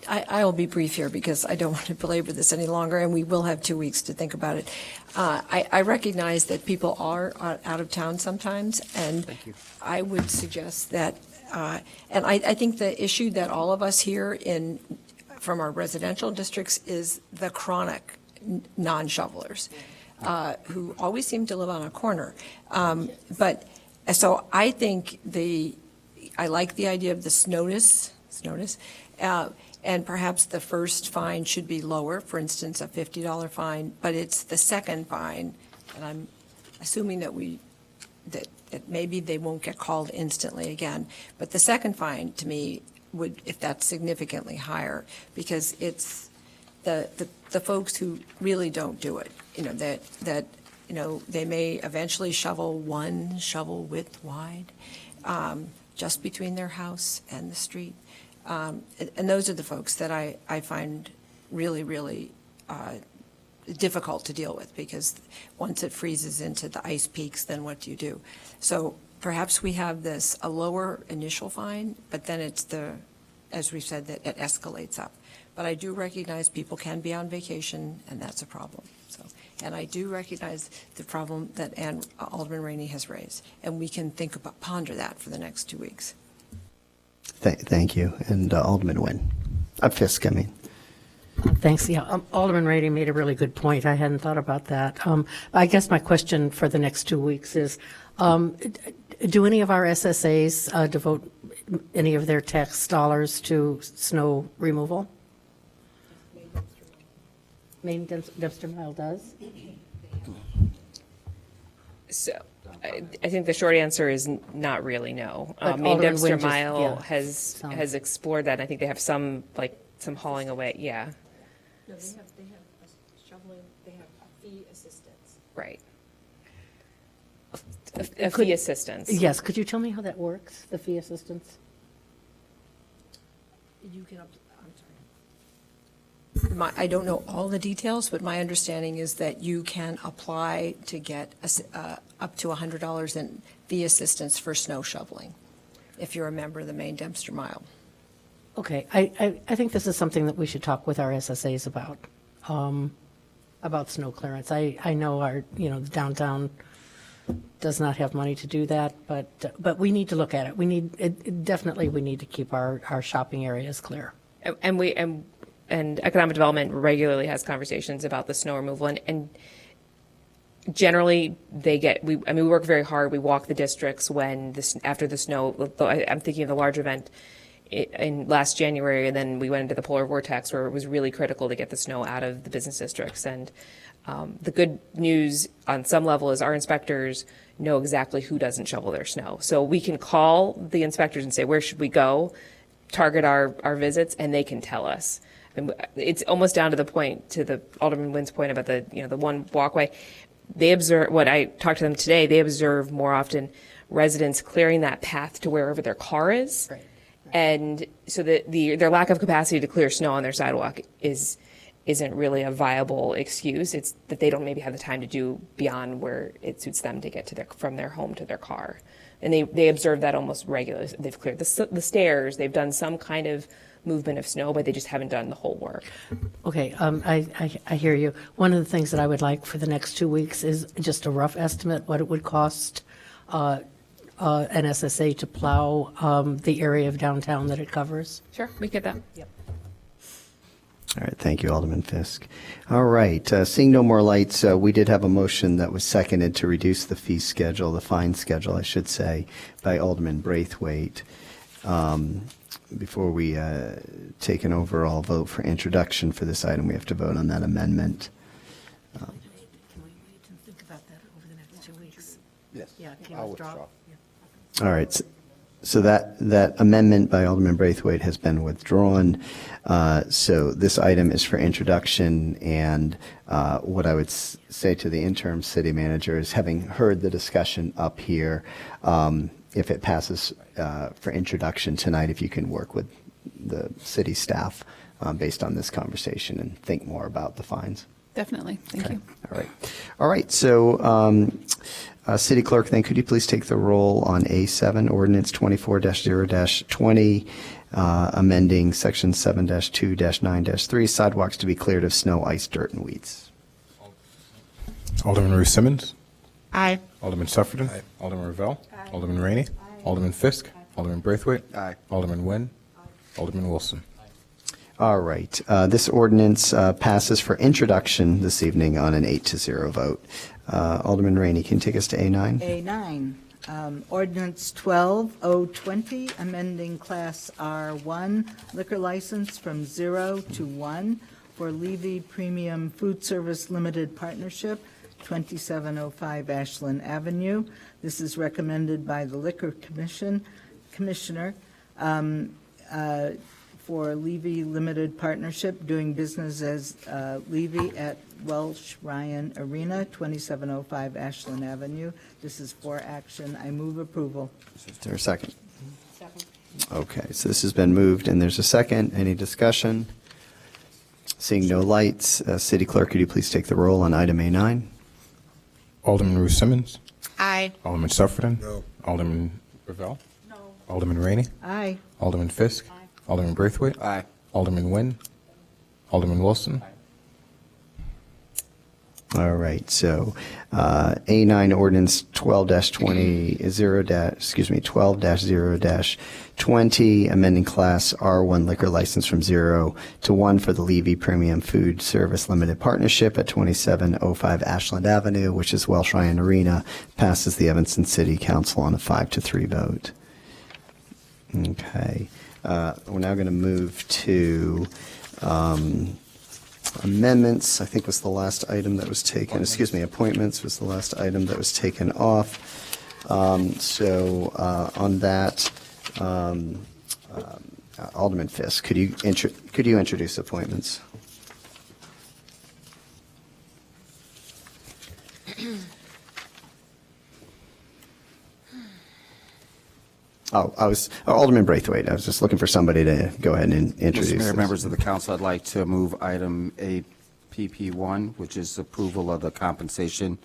I'll be brief here because I don't want to belabor this any longer, and we will have 2 weeks to think about it. I recognize that people are out of town sometimes, and I would suggest that, and I think the issue that all of us here from our residential districts is the chronic non-shovelers who always seem to live on a corner. So I think I like the idea of the SNOTUS, and perhaps the first fine should be lower, for instance, a $50 fine, but it's the second fine, and I'm assuming that maybe they won't get called instantly again, but the second fine, to me, would, if that's significantly higher, because it's the folks who really don't do it, they may eventually shovel one shovel width wide, just between their house and the street. And those are the folks that I find really, really difficult to deal with, because once it freezes into the ice peaks, then what do you do? So perhaps we have a lower initial fine, but then it's as we said, that it escalates up. But I do recognize people can be on vacation, and that's a problem. And I do recognize the problem that Alderman Rainey has raised, and we can ponder that for the next 2 weeks. Thank you. And Alderman Nguyen. Fisk, I mean. Thanks. Yeah, Alderman Rainey made a really good point. I hadn't thought about that. I guess my question for the next 2 weeks is, do any of our SSAs devote any of their tax dollars to snow removal? Main Dempster Mile does? So I think the short answer is not really, no. But Main Alderman Dempster Nguyen just- Mile yeah, has explored that, and I think they have some hauling away, yeah. No, they have shoveling, they have fee assistance. Right. A fee assistance. Yes, could you tell me how that works, the fee assistance? You can, I'm sorry. I don't know all the details, but my understanding is that you can apply to get up to $100 in fee assistance for snow shoveling, if you're a member of the Main Dempster Mile. Okay, I think this is something that we should talk with our SSAs about snow clearance. I know the downtown does not have money to do that, but we need to look at it. Definitely we need to keep our shopping areas clear. And economic development regularly has conversations about the snow removal, and generally we work very hard. We walk the districts after the snow. I'm thinking of the large event in last January, and then we went into the polar vortex where it was really critical to get the snow out of the business districts. And The good news on some level is our inspectors know exactly who doesn't shovel their snow. So we can call the inspectors and say, where should we go, target our visits, and they can tell us. And it's almost down to the point, to the Alderman Wynn's point about the one walkway. They observe, what I talked to them today, they observe more often residents clearing that path to wherever their car is. Right. And so their lack of capacity to clear snow on their sidewalk isn't really a viable excuse. It's that they don't maybe have the time to do beyond where it suits them to get from their home to their car. And they observe that almost regularly. They've cleared the stairs. They've done some kind of movement of snow, but they just haven't done the whole work. Okay, I hear you. One of the things that I would like for the next 2 weeks is just a rough estimate what it would cost an SSA to plow the area of downtown that it covers. Sure, we get that. Yep. All right, thank you, Alderman Fisk. All right, seeing no more lights, we did have a motion that was seconded to reduce the fee schedule, the fine schedule, I should say, by Alderman Braithwaite. Before we take an overall vote for introduction for this item, we have to vote on that amendment. Can we wait and think about that over the next 2 weeks? Yes. Yeah, can I'll you withdraw? withdraw. Yeah. All right, so that amendment by Alderman Braithwaite has been withdrawn. So this item is for introduction, and what I would say to the interim city manager is, having heard the discussion up here, if it passes for introduction tonight, if you can work with the city staff based on this conversation and think more about the fines. Definitely. Thank you. All right. So, City Clerk, then could you please take the roll on A7, Ordinance 24-0-20, amending Section 7-2-9-3, sidewalks to be cleared of snow, ice, dirt, and weeds. Alderman Ruth Simmons. Aye. Alderman Sufferton. Aye. Alderman Ravel. Aye. Alderman Rainey. Aye. Alderman Fisk. Aye. Alderman Braithwaite. Aye. Alderman Wynn. Aye. Alderman Wilson. All right. This ordinance passes for introduction this evening on an 8-0 vote. Alderman Rainey, can you take us to A9? A9, ordinance 12-020, amending Class R1 liquor license from 0 to 1 for Levy Premium Food Service Limited Partnership, 2705 Ashland Avenue. This is recommended by the Liquor Commissioner for Levy Limited Partnership, doing business as Levy at Welsh Ryan Arena, 2705 Ashland Avenue. This is for action. I move approval. Is there a second? Second. Okay, so this has been moved and there's a second. Any discussion? Seeing no lights, City Clerk, could you please take the roll on item A9? Alderman Ruth Simmons. Aye. Alderman Sufferton. No. Alderman Ravel. No. Alderman Rainey. Aye. Alderman Fisk. Aye. Alderman Braithwaite. Aye. Alderman Wynn. Alderman Wilson. All right, so A9 ordinance 12-0-20, amending Class R1 liquor license from 0 to 1 for the Levy Premium Food Service Limited Partnership at 2705 Ashland Avenue, which is Welsh Ryan Arena, passes the Evanston City Council on a 5-3 vote. Okay, we're now going to move to amendments, I think, was the last item that was taken. Excuse me, appointments was the last item that was taken off. So on that, Alderman Fisk, could you introduce appointments? Alderman Braithwaite. I was just looking for somebody to go ahead and introduce. Mr. Mayor, this. members of the council, I'd like to move item APP1, which is approval of the compensation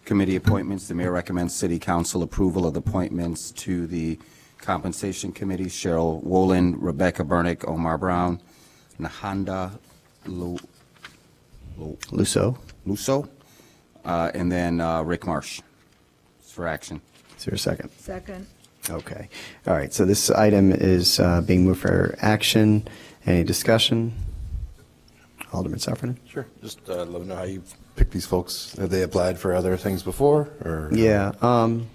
committee appointments. The mayor recommends city council approval of the appointments to the compensation committee: Cheryl Wolin, Rebecca Bernick, Omar Brown, Nahanda Lusso, and then Rick Marsh. It's for action. Is there a second? Second. Okay. All right. So this item is being moved for action. Any discussion? Alderman Sufferton? Sure. Just let me know how you pick these folks. Have they applied for other things before? Or Yeah. I'm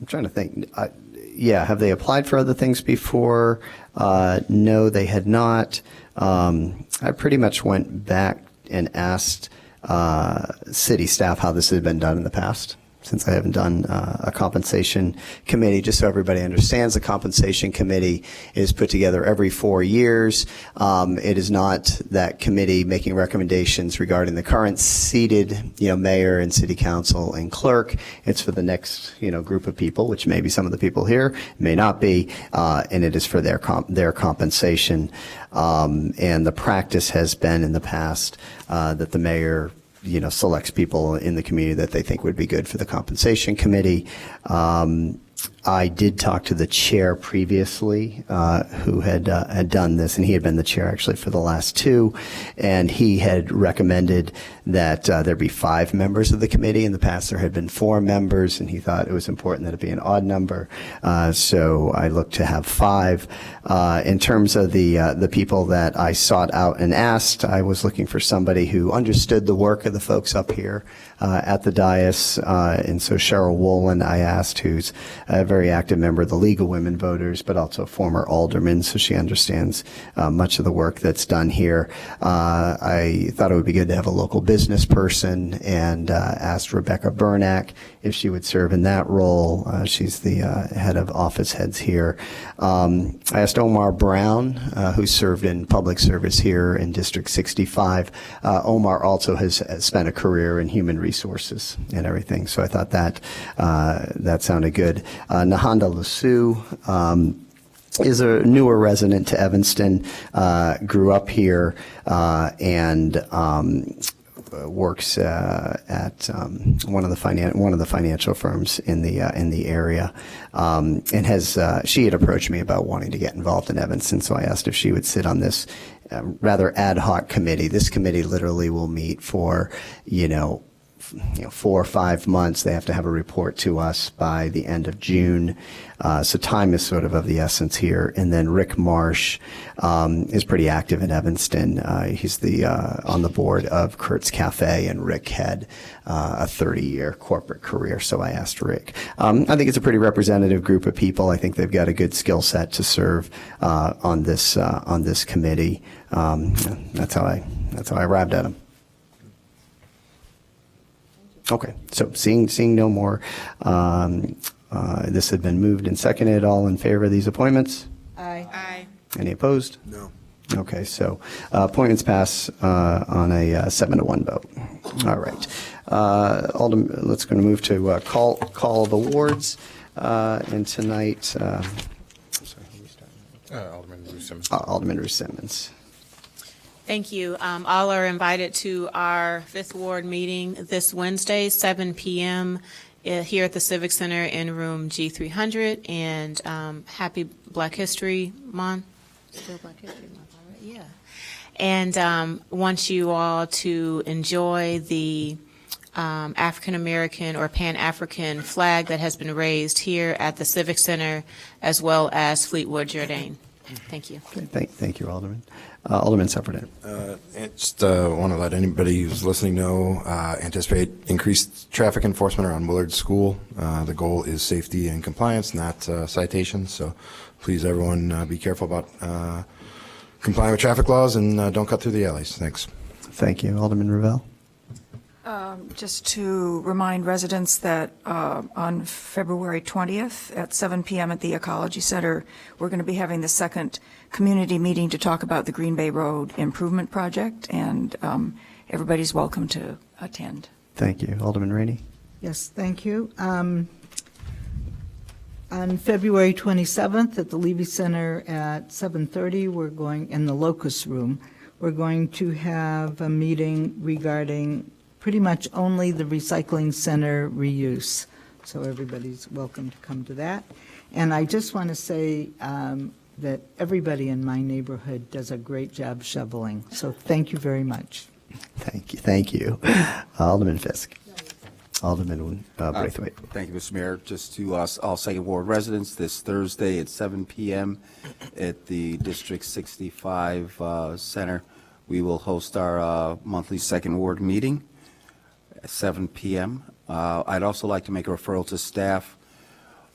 trying to think. Yeah. Have they applied for other things before? No, they had not. I pretty much went back and asked city staff how this has been done in the past, since I haven't done a compensation committee. Just so everybody understands, the compensation committee is put together every 4 years. It is not that committee making recommendations regarding the current seated, mayor and city council and clerk. It's for the next, group of people, which may be some of the people here, may not be, and it is for their compensation. And the practice has been in the past that the mayor selects people in the community that they think would be good for the compensation committee. I did talk to the chair previously, who had done this, and he had been the chair actually for the last 2, and he had recommended that there be 5 members of the committee. In the past, there had been 4 members, and he thought it was important that it be an odd number. So I looked to have 5. In terms of the people that I sought out and asked, I was looking for somebody who understood the work of the folks up here at the dais, and so Cheryl Wolin I asked, who's a very active member of the League of Women Voters, but also a former alderman, so she understands much of the work that's done here. I thought it would be good to have a local business person, and asked Rebecca Bernack if she would serve in that role. She's the head of office heads here. I asked Omar Brown, who served in public service here in District 65. Omar also has spent a career in human resources and everything, so I thought that sounded good. Nahanda Lasu is a newer resident to Evanston, grew up here, and works at one of the financial firms in the area, and she had approached me about wanting to get involved in Evanston, so I asked if she would sit on this rather ad hoc committee. This committee literally will meet for 4 or 5 months. They have to have a report to us by the end of June. So time is sort of the essence here. And then Rick Marsh is pretty active in Evanston. He's on the board of Kurt's Cafe, and Rick had a 30-year corporate career. So I asked Rick. I think it's a pretty representative group of people. I think they've got a good skill set to serve on this committee. That's how I arrived at them. Okay, so seeing no more, this had been moved and seconded. All in favor of these appointments? Aye. Any opposed? No. Okay, so appointments pass on a 7-1 vote. All right. Let's go to move to call the wards, and tonight. Sorry, who we starting? Alderman Ruth Simmons. Alderman Ruth Simmons. Thank you. All are invited to our 5th Ward meeting this Wednesday, 7 p.m. Here at the Civic Center in room G300. And happy Black History Month. Still Black History Month, all right? Yeah. And want you all to enjoy the African American or Pan-African flag that has been raised here at the Civic Center, as well as Fleetwood Jourdain. Thank you. Okay, thank you, Alderman. Alderman Sepperton. Just want to let anybody who's listening know, anticipate increased traffic enforcement around Willard School. The goal is safety and compliance, not citations. So please, everyone, be careful about complying with traffic laws, and don't cut through the alleys. Thanks. Thank you. Alderman Ravel. Just to remind residents that on February 20th at 7 p.m. at the Ecology Center, we're going to be having the second community meeting to talk about the Green Bay Road Improvement Project, and everybody's welcome to attend. Thank you. Alderman Rainey. Yes, thank you. On February 27th at the Levy Center at 7:30, we're going in the Locust Room. We're going to have a meeting regarding pretty much only the recycling center reuse. So everybody's welcome to come to that. And I just want to say that everybody in my neighborhood does a great job shoveling. So thank you very much. Thank you. Thank you. Alderman Fisk. Alderman Braithwaite. Thank you, Mr. Mayor. Just to all Second Ward residents, this Thursday at 7 p.m. at the District 65 Center, we will host our monthly Second Ward meeting at 7 p.m. I'd also like to make a referral to staff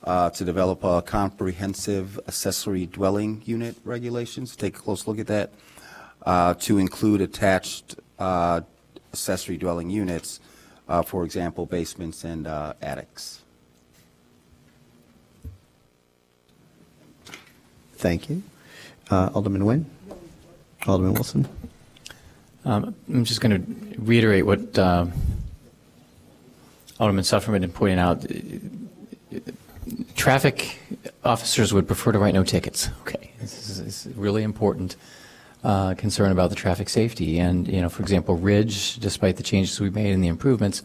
to develop a comprehensive accessory dwelling unit regulations. Take a close look at that, to include attached accessory dwelling units, for example, basements and attics. Thank you. Alderman Nguyen? Alderman Wilson? I'm just going to reiterate what Alderman Sufferman had pointed out. Traffic officers would prefer to write no tickets. Okay, this is really important concern about the traffic safety. And, you know, for example, Ridge, despite the changes we made and the improvements,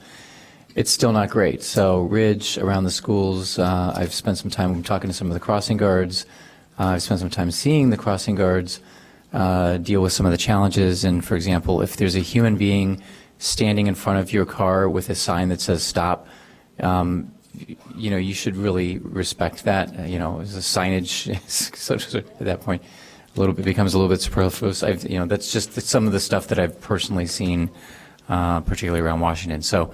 it's still not great. So Ridge, around the schools, I've spent some time talking to some of the crossing guards. I've spent some time seeing the crossing guards deal with some of the challenges. And, for example, if there's a human being standing in front of your car with a sign that says stop, you know, you should really respect that. You know, as a signage, so at that point, becomes a little bit superfluous. You know, that's just some of the stuff that I've personally seen, particularly around Washington. So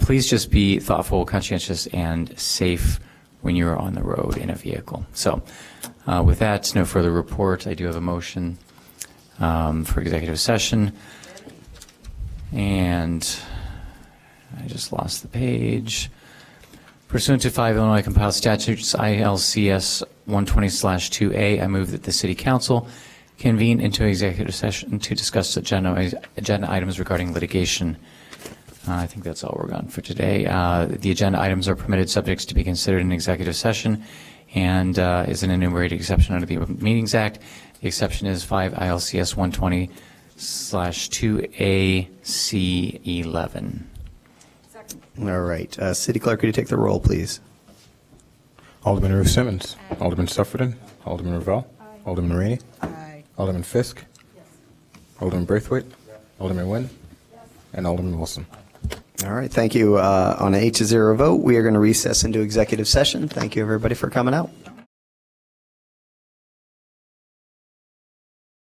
please just be thoughtful, conscientious, and safe when you're on the road in a vehicle. So with that, no further report. I do have a motion for executive session. And I just lost the page. Pursuant to 5 Illinois compiled statutes, ILCS 120/2A, I move that the City Council convene into executive session to discuss agenda items regarding litigation. I think that's all we're on for today. The agenda items are permitted subjects to be considered in executive session and is an enumerated exception under the Open Meetings Act. The exception is 5 ILCS 120/2AC11. All right. City Clerk, could you take the roll, please? Alderman Ruth Simmons. Alderman Sufferton. Alderman Ravel. Alderman Rainey. Alderman Fisk. Alderman Braithwaite. Alderman Nguyen. And Alderman Wilson. All right. Thank you. On an 8-0 vote, we are going to recess into executive session. Thank you, everybody, for coming out.